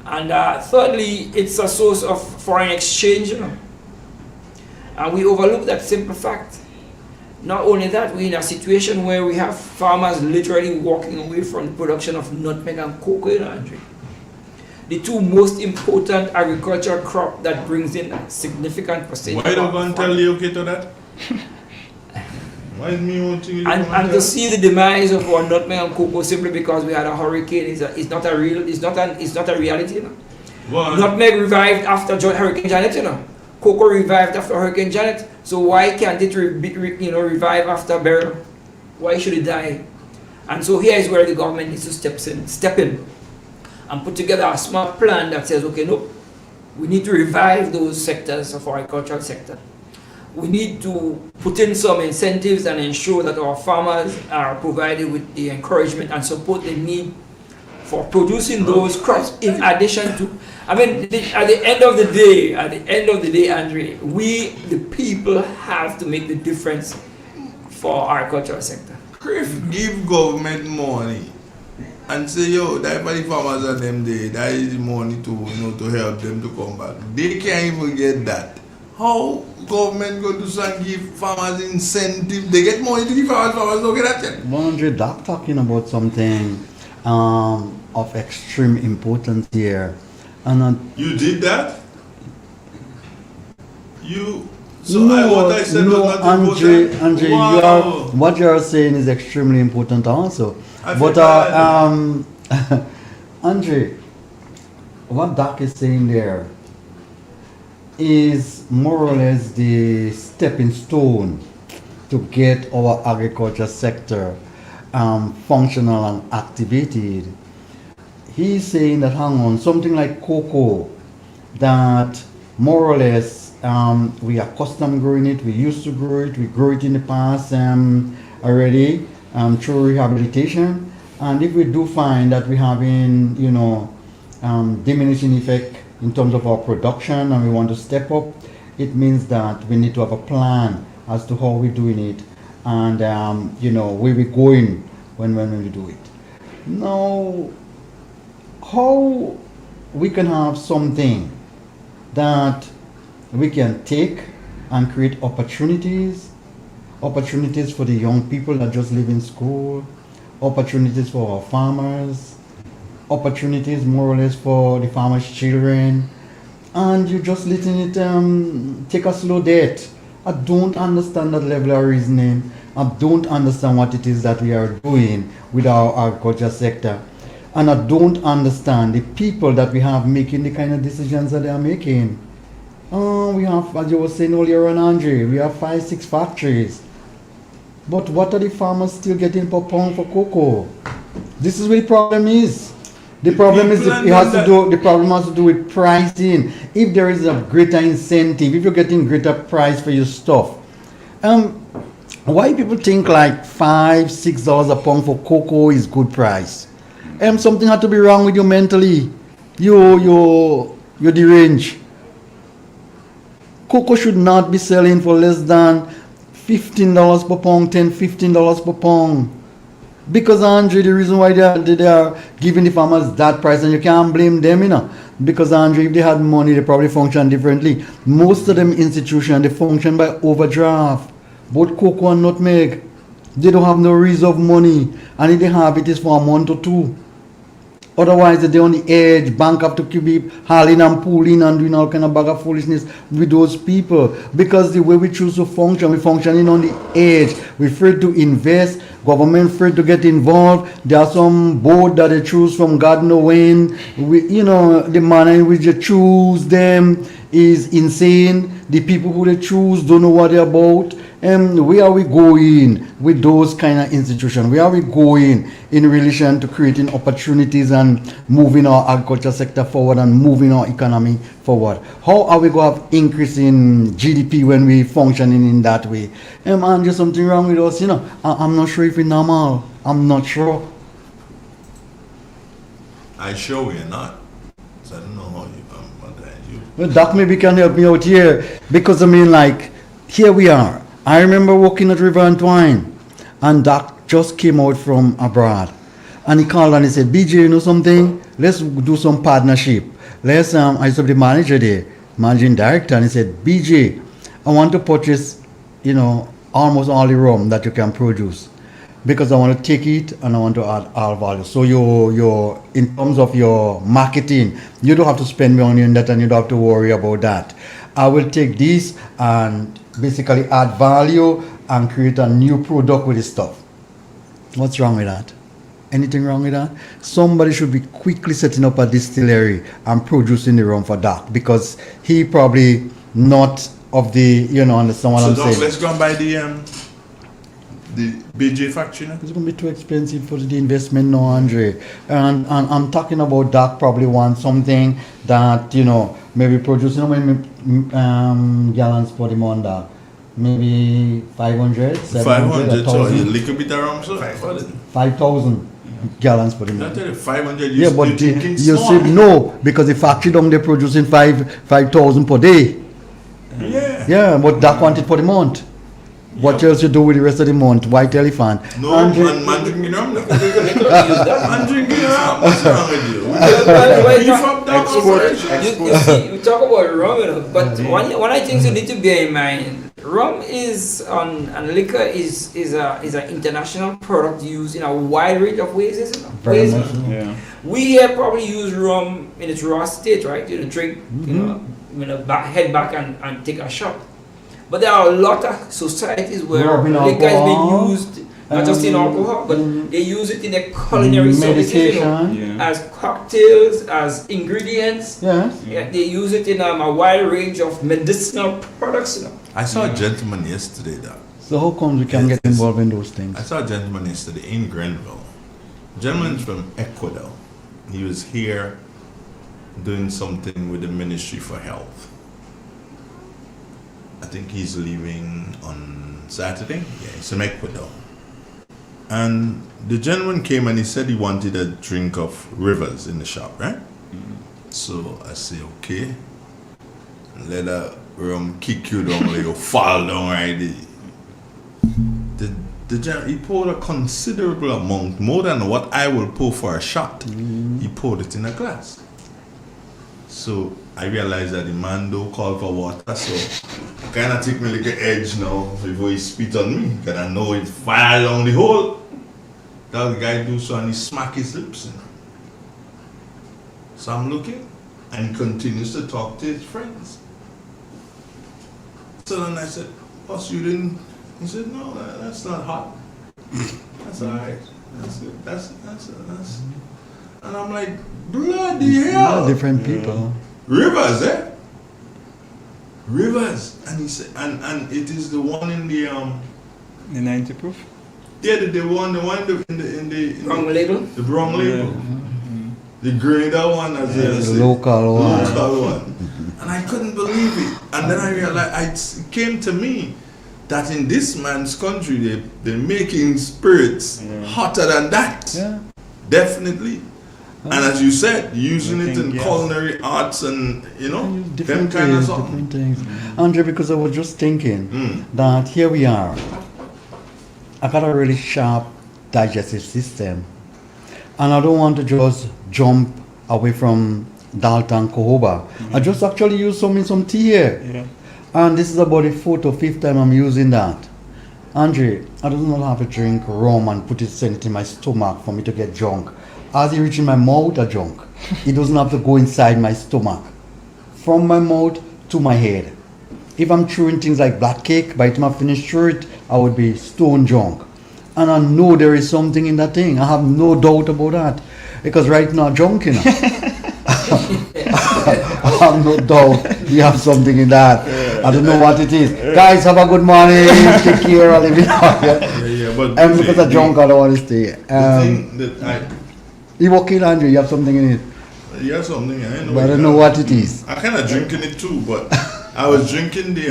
And thirdly, it's a source of foreign exchange, and we overlook that simple fact. Not only that, we're in a situation where we have farmers literally walking away from the production of nutmeg and cocoa, Andre. The two most important agricultural crop that brings in a significant percentage. Why don't you tell you okay to that? Why is me want to and to see the demise of our nutmeg and cocoa simply because we had a hurricane is not a reality, What? Nutmeg revived after Hurricane Janet, Cocoa revived after Hurricane Janet. So why can't it revive after Beryl? Why should it die? And so here is where the government needs to step in and put together a smart plan that says, okay, no, we need to revive those sectors of our agricultural sector. We need to put in some incentives and ensure that our farmers are provided with the encouragement and support they need for producing those crops, in addition to, at the end of the day, Andre, we, the people, have to make the difference for our agricultural sector. If give government money and say, yo, that for the farmers and them day, that is the money to help them to come back. They can't even get that. How government go to give farmers incentive? They get money to give farmers don't get that yet. Andre, Doc talking about something of extreme importance here. And you did that? Andre, wow. What you are saying is extremely important also. But Andre, what Doc is saying there is more or less the stepping stone to get our agriculture sector functional and activated. He's saying that, hang on, something like cocoa, that more or less we are accustomed growing it, we used to grow it, we grew it in the past already through rehabilitation. And if we do find that we're having, diminishing effect in terms of our production and we want to step up, it means that we need to have a plan as to how we're doing it and, where we're going when we do it. Now, how we can have something that we can take and create opportunities for the young people that just live in school, opportunities for our farmers, opportunities more or less for the farmers' children, and you're just letting it take a slow death. I don't understand that level of reasoning. I don't understand what it is that we are doing with our agriculture sector. And I don't understand the people that we have making the kind of decisions that they are making. We have, as you were saying earlier on, Andre, we have 5-6 factories. But what are the farmers still getting per pound for cocoa? This is where the problem is. The problem has to do with pricing. If there is a greater incentive, if you're getting greater price for your stuff, why people think like $5-6 a pound for cocoa is good price? Something had to be wrong with you mentally. You're deranged. Cocoa should not be selling for less than $15 per pound, $10-15 per pound. Because Andre, the reason why they are giving the farmers that price, and you can't blame them, because Andre, if they had money, they probably function differently. Most of them institutions, they function by overdraft. Both cocoa and nutmeg, they don't have no reserve money, and if they have it is for a month or two. Otherwise, they're on the edge. Bank have to keep hauling and pulling and doing all kind of bag of foolishness with those people. Because the way we choose to function, we're functioning on the edge. We're afraid to invest. Government afraid to get involved. There are some board that they choose from God know when. The manner in which they choose them is insane. The people who they choose don't know what they're about. Where are we going with those kind of institutions? Where are we going in relation to creating opportunities and moving our agriculture sector forward and moving our economy forward? How are we going to have increase in GDP when we functioning in that way? And there's something wrong with us, I'm not sure if it's normal. I'm not sure. I sure we're not. So I don't know how you. Well, Doc maybe can help me out here, because here we are. I remember working at River and Twine, and Doc just came out from abroad, and he called and he said, BJ, you know something? Let's do some partnership. I used to be the manager there, managing director, and he said, BJ, I want to purchase, almost all the rum that you can produce, because I want to take it and I want to add all value. So your in terms of your marketing, you don't have to spend money on that, and you don't have to worry about that. I will take this and basically add value and create a new product with this stuff. What's wrong with that? Anything wrong with that? Somebody should be quickly setting up a distillery and producing the rum for Doc, because he probably not of the, understand what I'm saying. So let's go and buy the BJ factory now? It's going to be too expensive for the investment now, Andre. And I'm talking about Doc probably wants something that, maybe producing how many gallons per the month, Doc? Maybe 500, 700, 500, so a little bit around, so 5,000 gallons per the month. Not 500, Yeah, but you said no, because the factory down there producing 5,000 per day. Yeah. Yeah, but Doc wanted for the month. What else you do with the rest of the month? White elephant. No, man drinking rum. Man drinking rum. What's wrong with you? You see, we talk about rum, but one of the things you need to bear in mind, rum is and liquor is an international product used in a wide range of ways. Very much so. Yeah. We probably use rum in its raw state, right? You drink, head back and take a shot. But there are a lot of societies where liquor has been used, not just in alcohol, but they use it in their culinary services, as cocktails, as ingredients. Yeah, they use it in a wide range of medicinal products. I saw a gentleman yesterday, So how come we can get involved in those things? I saw a gentleman yesterday in Grenville. Gentleman's from Ecuador. He was here doing something with the Ministry for Health. I think he's leaving on Saturday. Yeah, he's from Ecuador. And the gentleman came and he said he wanted a drink of Rivers in the shop, right? So I say, okay. Let a rum kick you down, like you fall down right there. He poured a considerable amount, more than what I will pour for a shot. He poured it in a glass. So I realized that the man don't call for water, so kind of take me like an edge now before he spit on me, because I know it's fire down the hole. That the guy do so and he smack his lips. So I'm looking and he continues to talk to his friends. So then I said, boss, you didn't? He said, no, that's not hot. That's alright. That's good. That's and I'm like, bloody hell. Different people. Rivers, eh? Rivers. And he said, and it is the one in the 90 proof? Yeah, the one in the wrong label? The wrong label. The grader one as the local one. Local one. And I couldn't believe it. And then I realized it came to me that in this man's country they're making spirits hotter than that. Yeah. Definitely. And as you said, using it in culinary arts and different them kind of things, different things. Andre, because I was just thinking that here we are. I got a really sharp digestive system. And I don't want to just jump away from Dalton Cohoba. I just actually use some in some tea here. Yeah. And this is about the 4th or 5th time I'm using that. Andre, I do not have to drink rum and send it in my stomach for me to get drunk. As it reaches my mouth, I drunk. It doesn't have to go inside my stomach. From my mouth to my head. If I'm chewing things like black cake, by the time I finish chewing it, I would be stone drunk. And I know there is something in that thing. I have no doubt about that. Because right now, drunk, you know. I have no doubt you have something in that. I don't know what it is. Guys, have a good morning. Take care. I'll leave it out. But because I'm drunk, I don't want to stay. You okay, Andrew? You have something in it? You have something, But I don't know what it is. I kind of drinking it too, but I was drinking the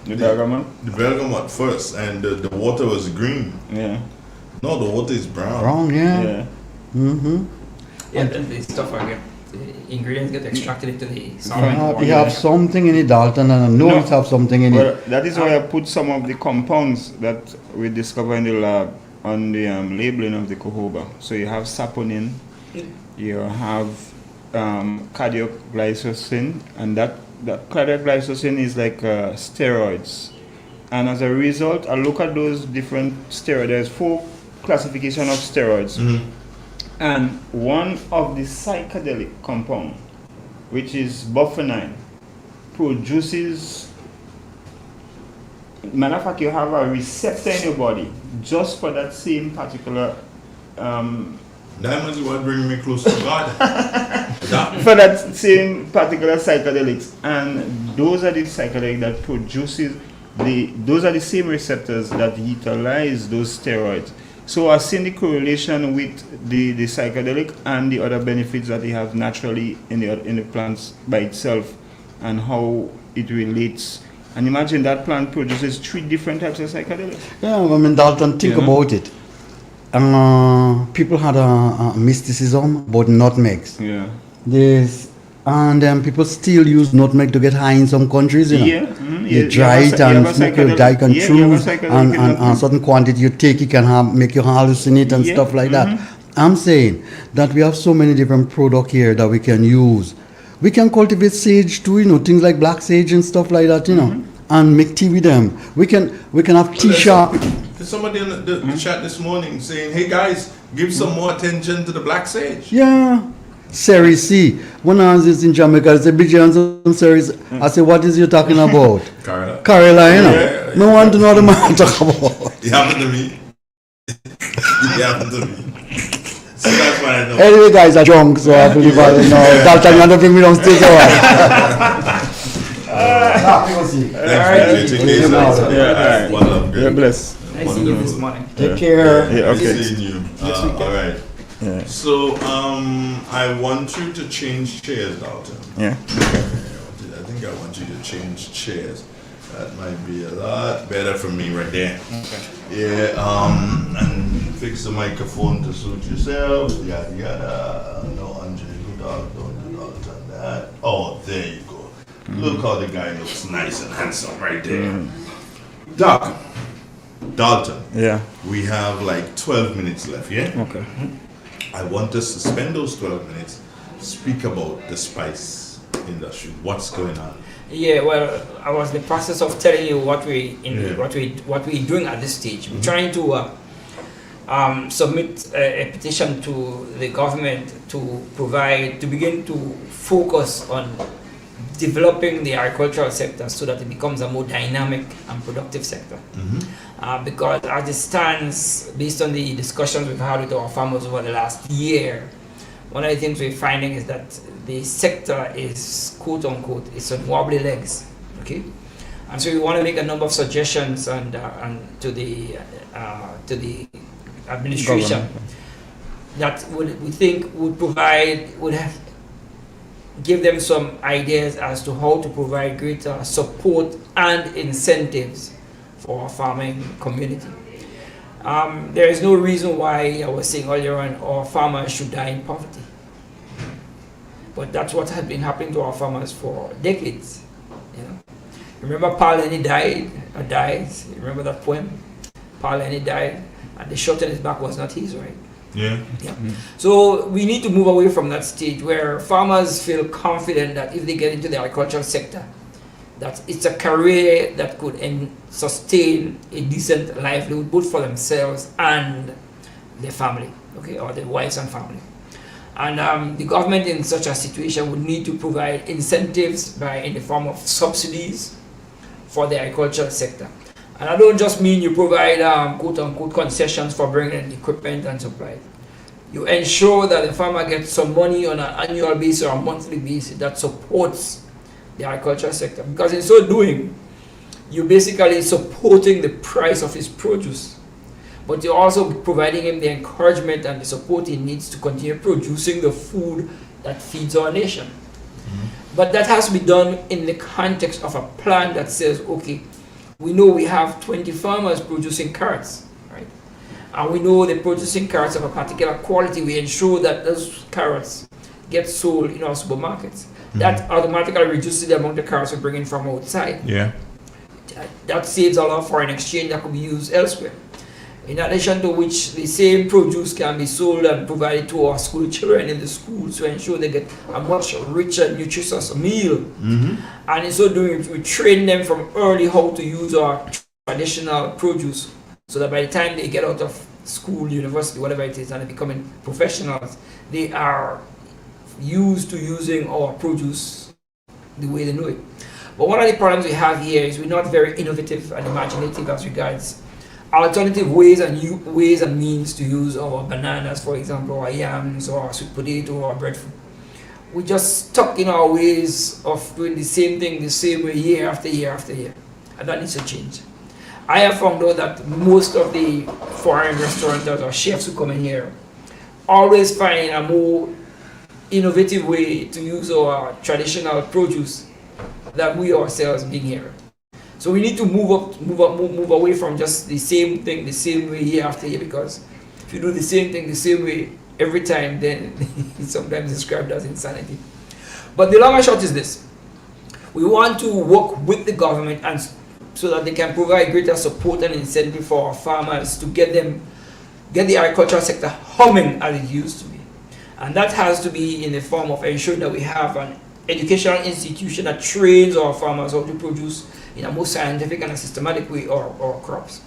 bergamot first, and the water was green. Yeah. No, the water is brown. Brown, yeah. Mm-hmm. Yeah, the stuff again. The ingredients get extracted into the solvent. You have something in it, Dalton, and I know it have something in it. That is why I put some of the compounds that we discover in the lab on the labeling of the Cohoba. So you have saponin, you have cardioglycosin, and that cardioglycosin is like steroids. And as a result, I look at those different steroids. There's 4 classifications of steroids. Mm-hmm. And one of the psychedelic compound, which is buffenine, produces, matter of fact, you have a receptor in your body just for that same particular Diamonds is what bring me close to God. for that same particular psychedelics. And those are the psychedelics that produces those are the same receptors that utilize those steroids. So I've seen the correlation with the psychedelic and the other benefits that they have naturally in the plants by itself, and how it relates. And imagine that plant produces 3 different types of psychedelics. Yeah, I mean, Dalton, think about it. People had a mysticism about nutmegs. Yeah. And people still use nutmeg to get high in some countries, you know. Yeah. Mm-hmm. You dry it and smoke it, you can choose, and a certain quantity you take, it can make you hallucinate and stuff like that. I'm saying that we have so many different products here that we can use. We can cultivate sage too, you know, things like black sage and stuff like that, you know, and make tea with them. We can have tea shop. There's somebody in the chat this morning saying, "Hey guys, give some more attention to the black sage." Yeah. Cerise. When I was in Jamaica, I said, "Big and Cerise." I said, "What is you talking about?" Carolina. Yeah. No one to know the man talk about. It happened to me. It happened to me. So that's why I know. Anyway, guys are drunk, so I believe I know. That time you have to bring me downstairs. Yeah, bless. Nice seeing you this morning. Take care. Yeah, okay. Nice seeing you. All right. Yeah. So I want you to change chairs, Dalton. Yeah. I think I want you to change chairs. That might be a lot better for me right there. Okay. Yeah. And fix the microphone to suit yourself. Yada yada. No, Andre, good dog. Don't do that. Oh, there you go. Look how the guy looks nice and handsome right there. Doc. Dalton. Yeah. We have like 12 minutes left, yeah? Okay. I want us to spend those 12 minutes, speak about the spice industry. What's going on? Yeah, well, I was in the process of telling you what we're doing at this stage. We're trying to submit a petition to the government to begin to focus on developing the agricultural sector so that it becomes a more dynamic and productive sector. Because as it stands, based on the discussions we've had with our farmers over the last year, one of the things we're finding is that the sector is, quote unquote, it's on wobbly legs. Okay, and so we want to make a number of suggestions and to the administration that we think would give them some ideas as to how to provide greater support and incentives for our farming community. There is no reason why, I was saying earlier on, our farmers should die in poverty. But that's what has been happening to our farmers for decades. You know? Remember Paul Lenny dies? You remember that poem? Paul Lenny died. and the shot in his back was not his, right? Yeah. Yeah. So we need to move away from that stage where farmers feel confident that if they get into the agricultural sector, that it's a career that could sustain a decent livelihood both for themselves and their family, okay, or their wives and family. And the government in such a situation would need to provide incentives in the form of subsidies for the agricultural sector. And I don't just mean you provide quote-unquote concessions for bringing in equipment and supplies. You ensure that the farmer gets some money on an annual basis or a monthly basis that supports the agricultural sector. Because in so doing, you're basically supporting the price of his produce, but you're also providing him the encouragement and the support he needs to continue producing the food that feeds our nation. But that has to be done in the context of a plan that says, okay, we know we have 20 farmers producing carrots, right? And we know they're producing carrots of a particular quality. We ensure that those carrots get sold in our supermarkets. That automatically reduces the amount of carrots we bring in from outside. Yeah. That saves a lot of foreign exchange that could be used elsewhere. In addition to which, the same produce can be sold and provided to our school children in the schools to ensure they get a much richer, nutritious meal. And in so doing, we train them from early how to use our traditional produce, so that by the time they get out of school, university, whatever it is, and they becoming professionals, they are used to using our produce the way they know it. But one of the problems we have here is we're not very innovative and imaginative as regards alternative ways and means to use our bananas, for example, or yams, or sweet potato, or breadfruit. We just stuck in our ways of doing the same thing the same way year after year after year, and that needs to change. I have found out that most of the foreign restaurateurs or chefs who come in here always find a more innovative way to use our traditional produce than we ourselves being here. So we need to move away from just the same thing the same way year after year, because if you do the same thing the same way every time, then it's sometimes described as insanity. But the long and short is this: we want to work with the government and so that they can provide greater support and incentive for our farmers to get the agricultural sector humming as it used to be. And that has to be in the form of ensuring that we have an educational institution that trains our farmers how to produce in a more scientific and a systematic way our crops.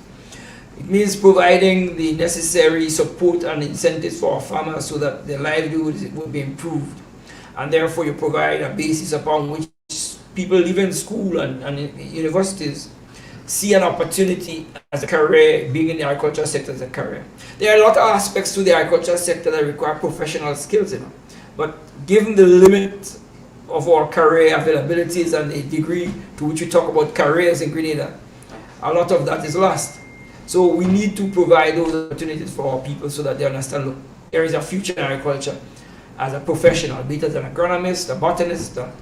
It means providing the necessary support and incentives for our farmers so that their livelihood will be improved. And therefore you provide a basis upon which people leaving school and universities see an opportunity as a career, being in the agricultural sector as a career. There are a lot of aspects to the agricultural sector that require professional skills, but given the limit of our career availabilities and the degree to which we talk about careers in Grenada, a lot of that is lost. So we need to provide those opportunities for our people so that they understand, look, there is a future in agriculture as a professional, be it as an agronomist, a botanist, a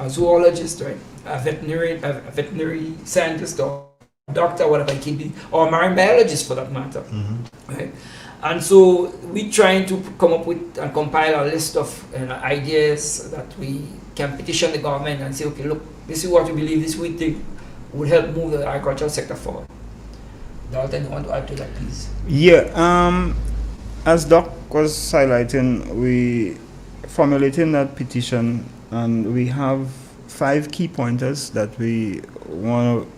zoologist, right? a veterinary scientist, or doctor, whatever it can be, or a marine biologist for that matter. Right? And so we're trying to come up with and compile a list of ideas that we can petition the government and say, okay, look, this is what we believe, this we think would help move the agricultural sector forward. Dalton, you want to add to that, please? Yeah, as Doc was highlighting, we formulating that petition, and we have 5 key pointers that we want to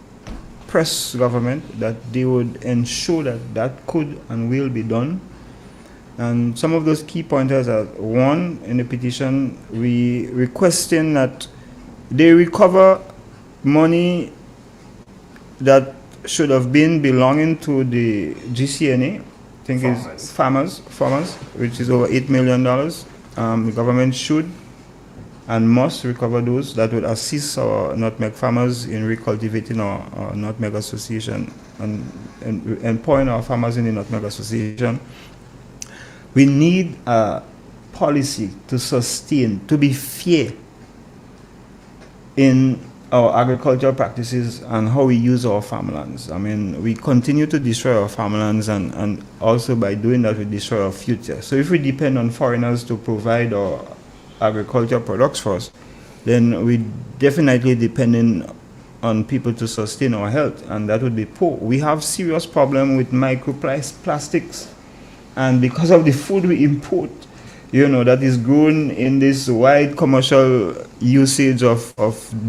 press government that they would ensure that that could and will be done. And some of those key pointers are: 1, in the petition, we requesting that they recover money that should have been belonging to the GCNA, I think it's farmers, which is over $8 million. The government should and must recover those. That would assist our nutmeg farmers in recultivating our nutmeg association and employing our farmers in the nutmeg association. We need a policy to sustain, to be fair in our agricultural practices and how we use our farmlands. I mean, we continue to destroy our farmlands, and also by doing that we destroy our future. So if we depend on foreigners to provide our agricultural products for us, then we definitely depending on people to sustain our health, and that would be poor. We have serious problem with microplastics, and because of the food we import, that is grown in this wide commercial usage of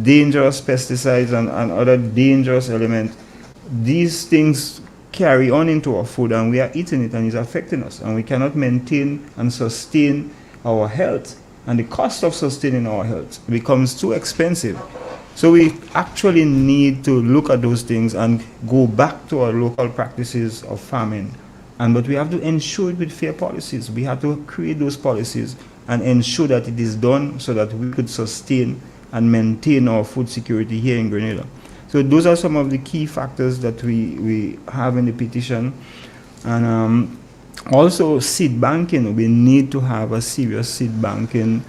dangerous pesticides and other dangerous elements, these things carry on into our food, and we are eating it, and it's affecting us, and we cannot maintain and sustain our health, and the cost of sustaining our health becomes too expensive. So we actually need to look at those things and go back to our local practices of farming. But we have to ensure it with fair policies. We have to create those policies and ensure that it is done so that we could sustain and maintain our food security here in Grenada. So those are some of the key factors that we have in the petition. And also seed banking. We need to have a serious seed banking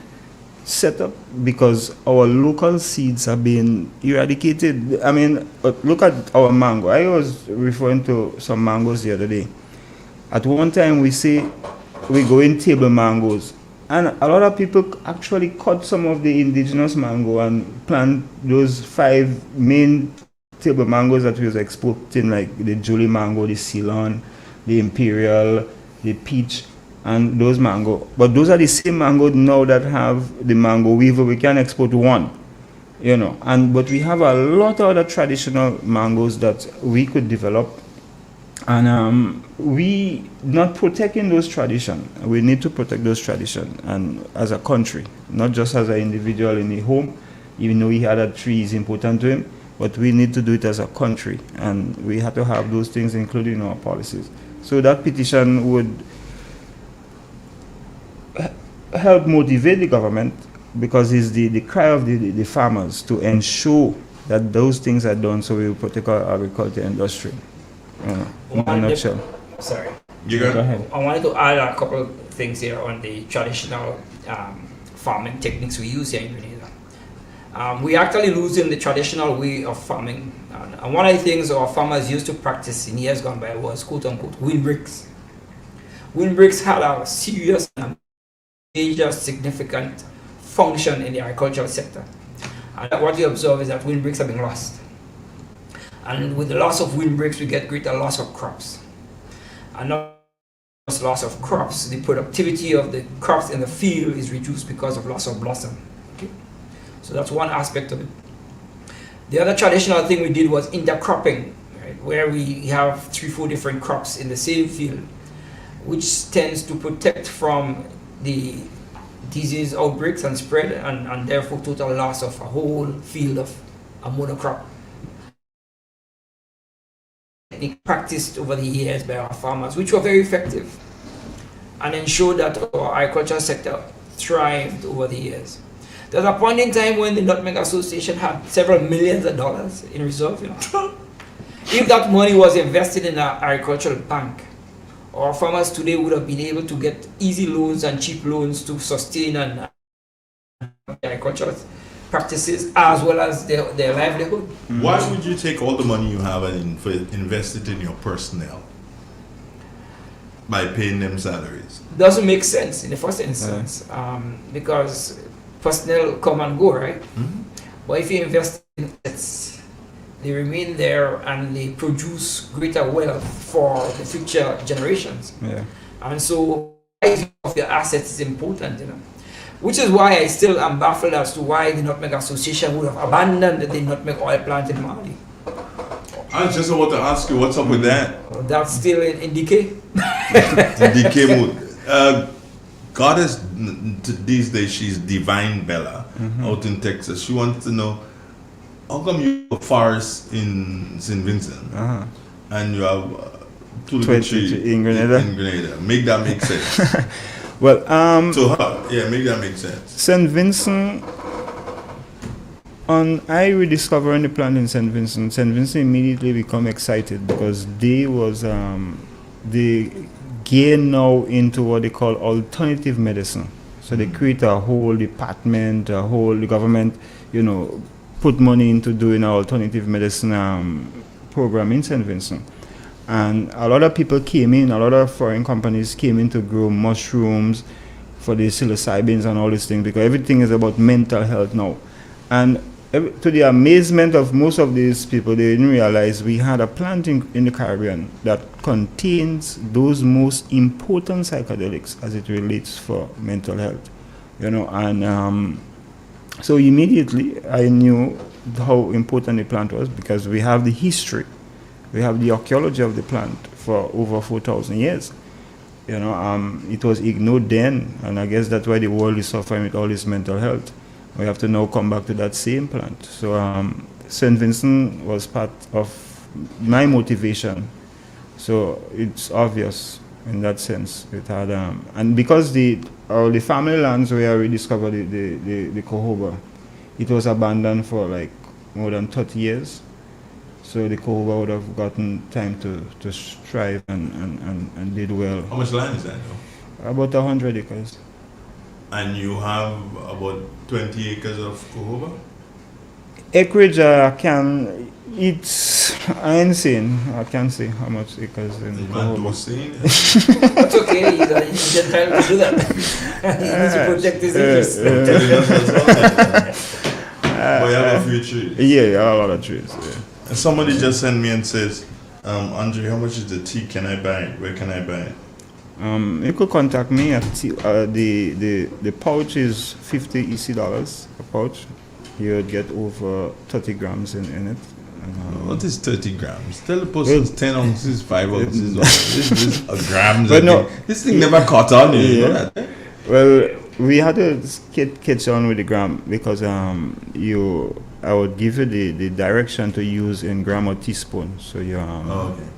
set up because our local seeds are being eradicated. I mean, look at our mango. I was referring to some mangoes the other day. At one time we say we go in table mangoes, and a lot of people actually cut some of the indigenous mango and plant those 5 main table mangoes that we was exporting, like the Julie mango, the Ceylon, the Imperial, the Peach, and those mango. But those are the same mango now that have the mango weaver. We can export one, but we have a lot of other traditional mangoes that we could develop. And we not protecting those traditions. We need to protect those traditions, and as a country, not just as an individual in the home, even though he had a tree is important to him, but we need to do it as a country, and we have to have those things included in our policies. So that petition would help motivate the government, because it's the cry of the farmers to ensure that those things are done so we will protect our agriculture industry. In a nutshell. Sorry. You go ahead. I wanted to add a couple of things here on the traditional farming techniques we use here in Grenada. We actually losing the traditional way of farming. And one of the things our farmers used to practice in years gone by was quote-unquote windbreaks. Windbreaks had a serious and major significant function in the agricultural sector. And what we observe is that windbreaks are being lost. And with the loss of windbreaks, we get greater loss of crops. And not just loss of crops, the productivity of the crops in the field is reduced because of loss of blossom. Okay? So that's one aspect of it. The other traditional thing we did was intercropping, right? Where we have 3-4 different crops in the same field, which tends to protect from the disease outbreaks and spread, and therefore total loss of a whole field of a monocrop. Practiced over the years by our farmers, which were very effective and ensured that our agricultural sector thrived over the years. There's a point in time when the Nutmeg Association had several millions of dollars in reserve. If that money was invested in an agricultural bank, our farmers today would have been able to get easy loans and cheap loans to sustain and agricultural practices as well as their livelihood. Why would you take all the money you have and invest it in your personnel by paying them salaries? Doesn't make sense in the first instance, because personnel come and go, right? But if you invest in assets, they remain there and they produce greater wealth for the future generations. And so of your assets is important, which is why I still am baffled as to why the Nutmeg Association would have abandoned the nutmeg oil plant in Mali. I just want to ask you, what's up with that? That's still in decay. In decay mood. Goddess, these days, she's Divine Bella out in Texas. She wants to know, how come you have a forest in St. Vincent and you have 23 in Grenada? In Grenada. Make that make sense. Well, to her, make that make sense. St. Vincent, I rediscovering the plant in St. Vincent. St. Vincent immediately become excited because they gain now into what they call alternative medicine. So they create a whole department, the government, put money into doing an alternative medicine program in St. Vincent. And a lot of people came in, a lot of foreign companies came in to grow mushrooms for the psilocybins and all these things, because everything is about mental health now. And to the amazement of most of these people, they didn't realize we had a plant in the Caribbean that contains those most important psychedelics as it relates for mental health, and so immediately I knew how important the plant was, because we have the history, we have the archaeology of the plant for over 4,000 years. It was ignored then, and I guess that's why the world is suffering with all this mental health. We have to now come back to that same plant. So St. Vincent was part of my motivation. So it's obvious in that sense. It had, and because the family lands where we discovered the cohoba, it was abandoned for like more than 30 years. So the cohoba would have gotten time to strive and did well. How much land is that though? About 100 acres. And you have about 20 acres of cohoba? Acreage, I ain't seen. I can't say how much acres in cohoba. That's okay, he's entitled to do that. He needs to protect his interests. But you have a few trees. Yeah, I have a lot of trees. Yeah. And somebody just sent me and says, Andre, how much is the tea? Can I buy it? Where can I buy it? You could contact me at the pouch is $50 EC a pouch. You would get over 30 grams in it. What is 30 grams? Tell the person it's 10 ounces, 5 ounces. This is a grams. But no, this thing never caught on. You know that? Well, we had to catch on with the gram because I would give you the direction to use in gram or teaspoon. So you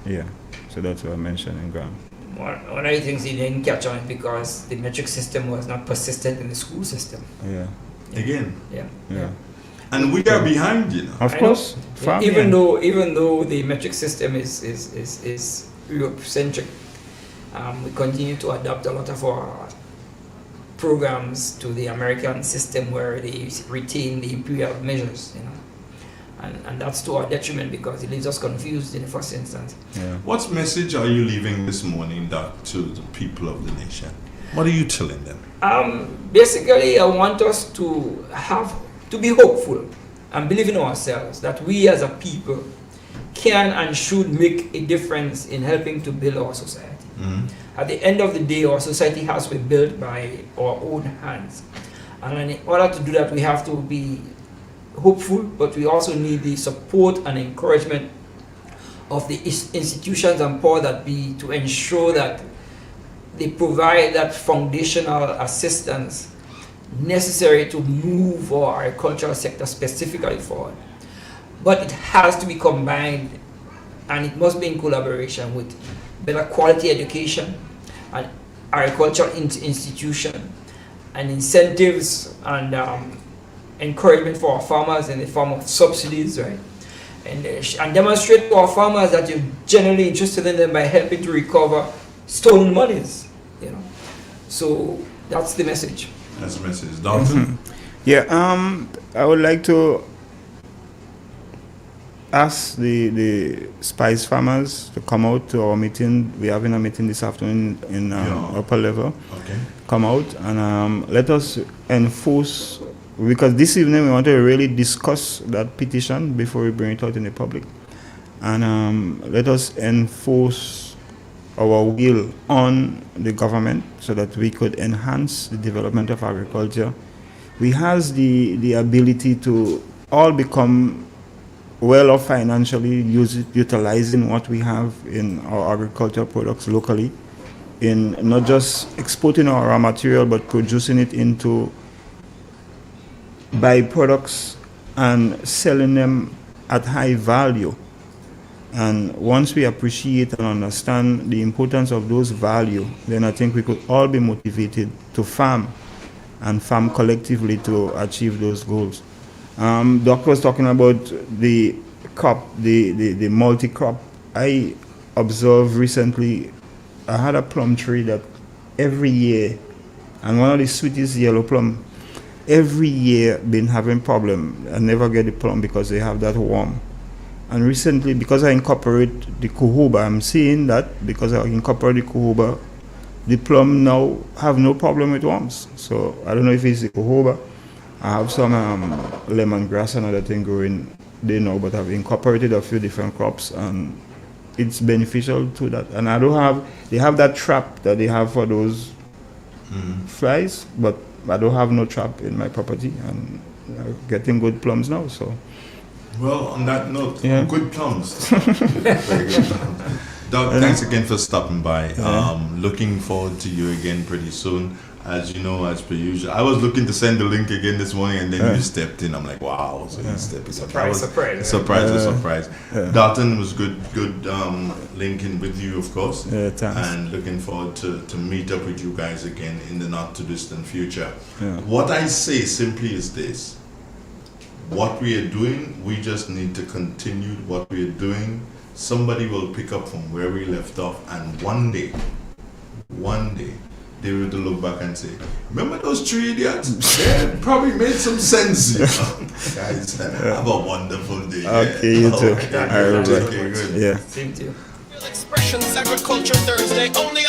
yeah. So that's what I mentioned in gram. One of the things he didn't catch on because the metric system was not persistent in the school system. Yeah. Again. Yeah. And we are behind, Of course. Even though the metric system is Europe-centric, we continue to adapt a lot of our programs to the American system where they retain the imperial measures, and that's to our detriment because it leaves us confused in the first instance. Yeah. What message are you leaving this morning, Doc, to the people of the nation? What are you telling them? Basically, I want us to be hopeful and believe in ourselves that we as a people can and should make a difference in helping to build our society. Mm-hmm. At the end of the day, our society has to be built by our own hands. And in order to do that, we have to be hopeful, but we also need the support and encouragement of the institutions and power that be to ensure that they provide that foundational assistance necessary to move our agricultural sector specifically forward. But it has to be combined, and it must be in collaboration with better quality education and agricultural institution and incentives and encouragement for our farmers in the form of subsidies, right? And demonstrate to our farmers that you're genuinely interested in them by helping to recover stolen monies, So that's the message. That's the message. Dalton? Yeah, I would like to ask the spice farmers to come out to our meeting. We're having a meeting this afternoon in upper level. Okay. Come out and let us enforce, because this evening we want to really discuss that petition before we bring it out in the public. And let us enforce our will on the government so that we could enhance the development of agriculture. We have the ability to all become well off financially, utilizing what we have in our agricultural products locally, in not just exporting our raw material, but producing it into byproducts and selling them at high value. And once we appreciate and understand the importance of those value, then I think we could all be motivated to farm and farm collectively to achieve those goals. Doc was talking about the crop, the multi-crop. I observed recently, I had a plum tree that every year, and one of the sweetest yellow plum, every year been having problem. I never get the plum because they have that worm. And recently, because I incorporate the cohoba, I'm seeing that because I incorporate the cohoba, the plum now have no problem with worms. So I don't know if it's the cohoba. I have some lemongrass and other thing growing there now, but I've incorporated a few different crops, and it's beneficial to that. And they have that trap that they have for those flies, but I don't have no trap in my property, and getting good plums now. So, well, on that note, yeah. Good plums. Very good plums. Doug, thanks again for stopping by. Looking forward to you again pretty soon. As you know, as per usual, I was looking to send the link again this morning, and then you stepped in. I'm like, wow! So you stepped in. Surprise. Dalton, was good linking with you, of course. Yeah, thanks. And looking forward to meet up with you guys again in the not too distant future. Yeah. What I say simply is this: what we are doing, we just need to continue what we are doing. Somebody will pick up from where we left off, and one day, they will look back and say, remember those 3 idiots? They probably made some sense. You know? Guys, have a wonderful day. Okay, you too. Okay, good. Yeah. Same to you. Expressions Agriculture Thursday only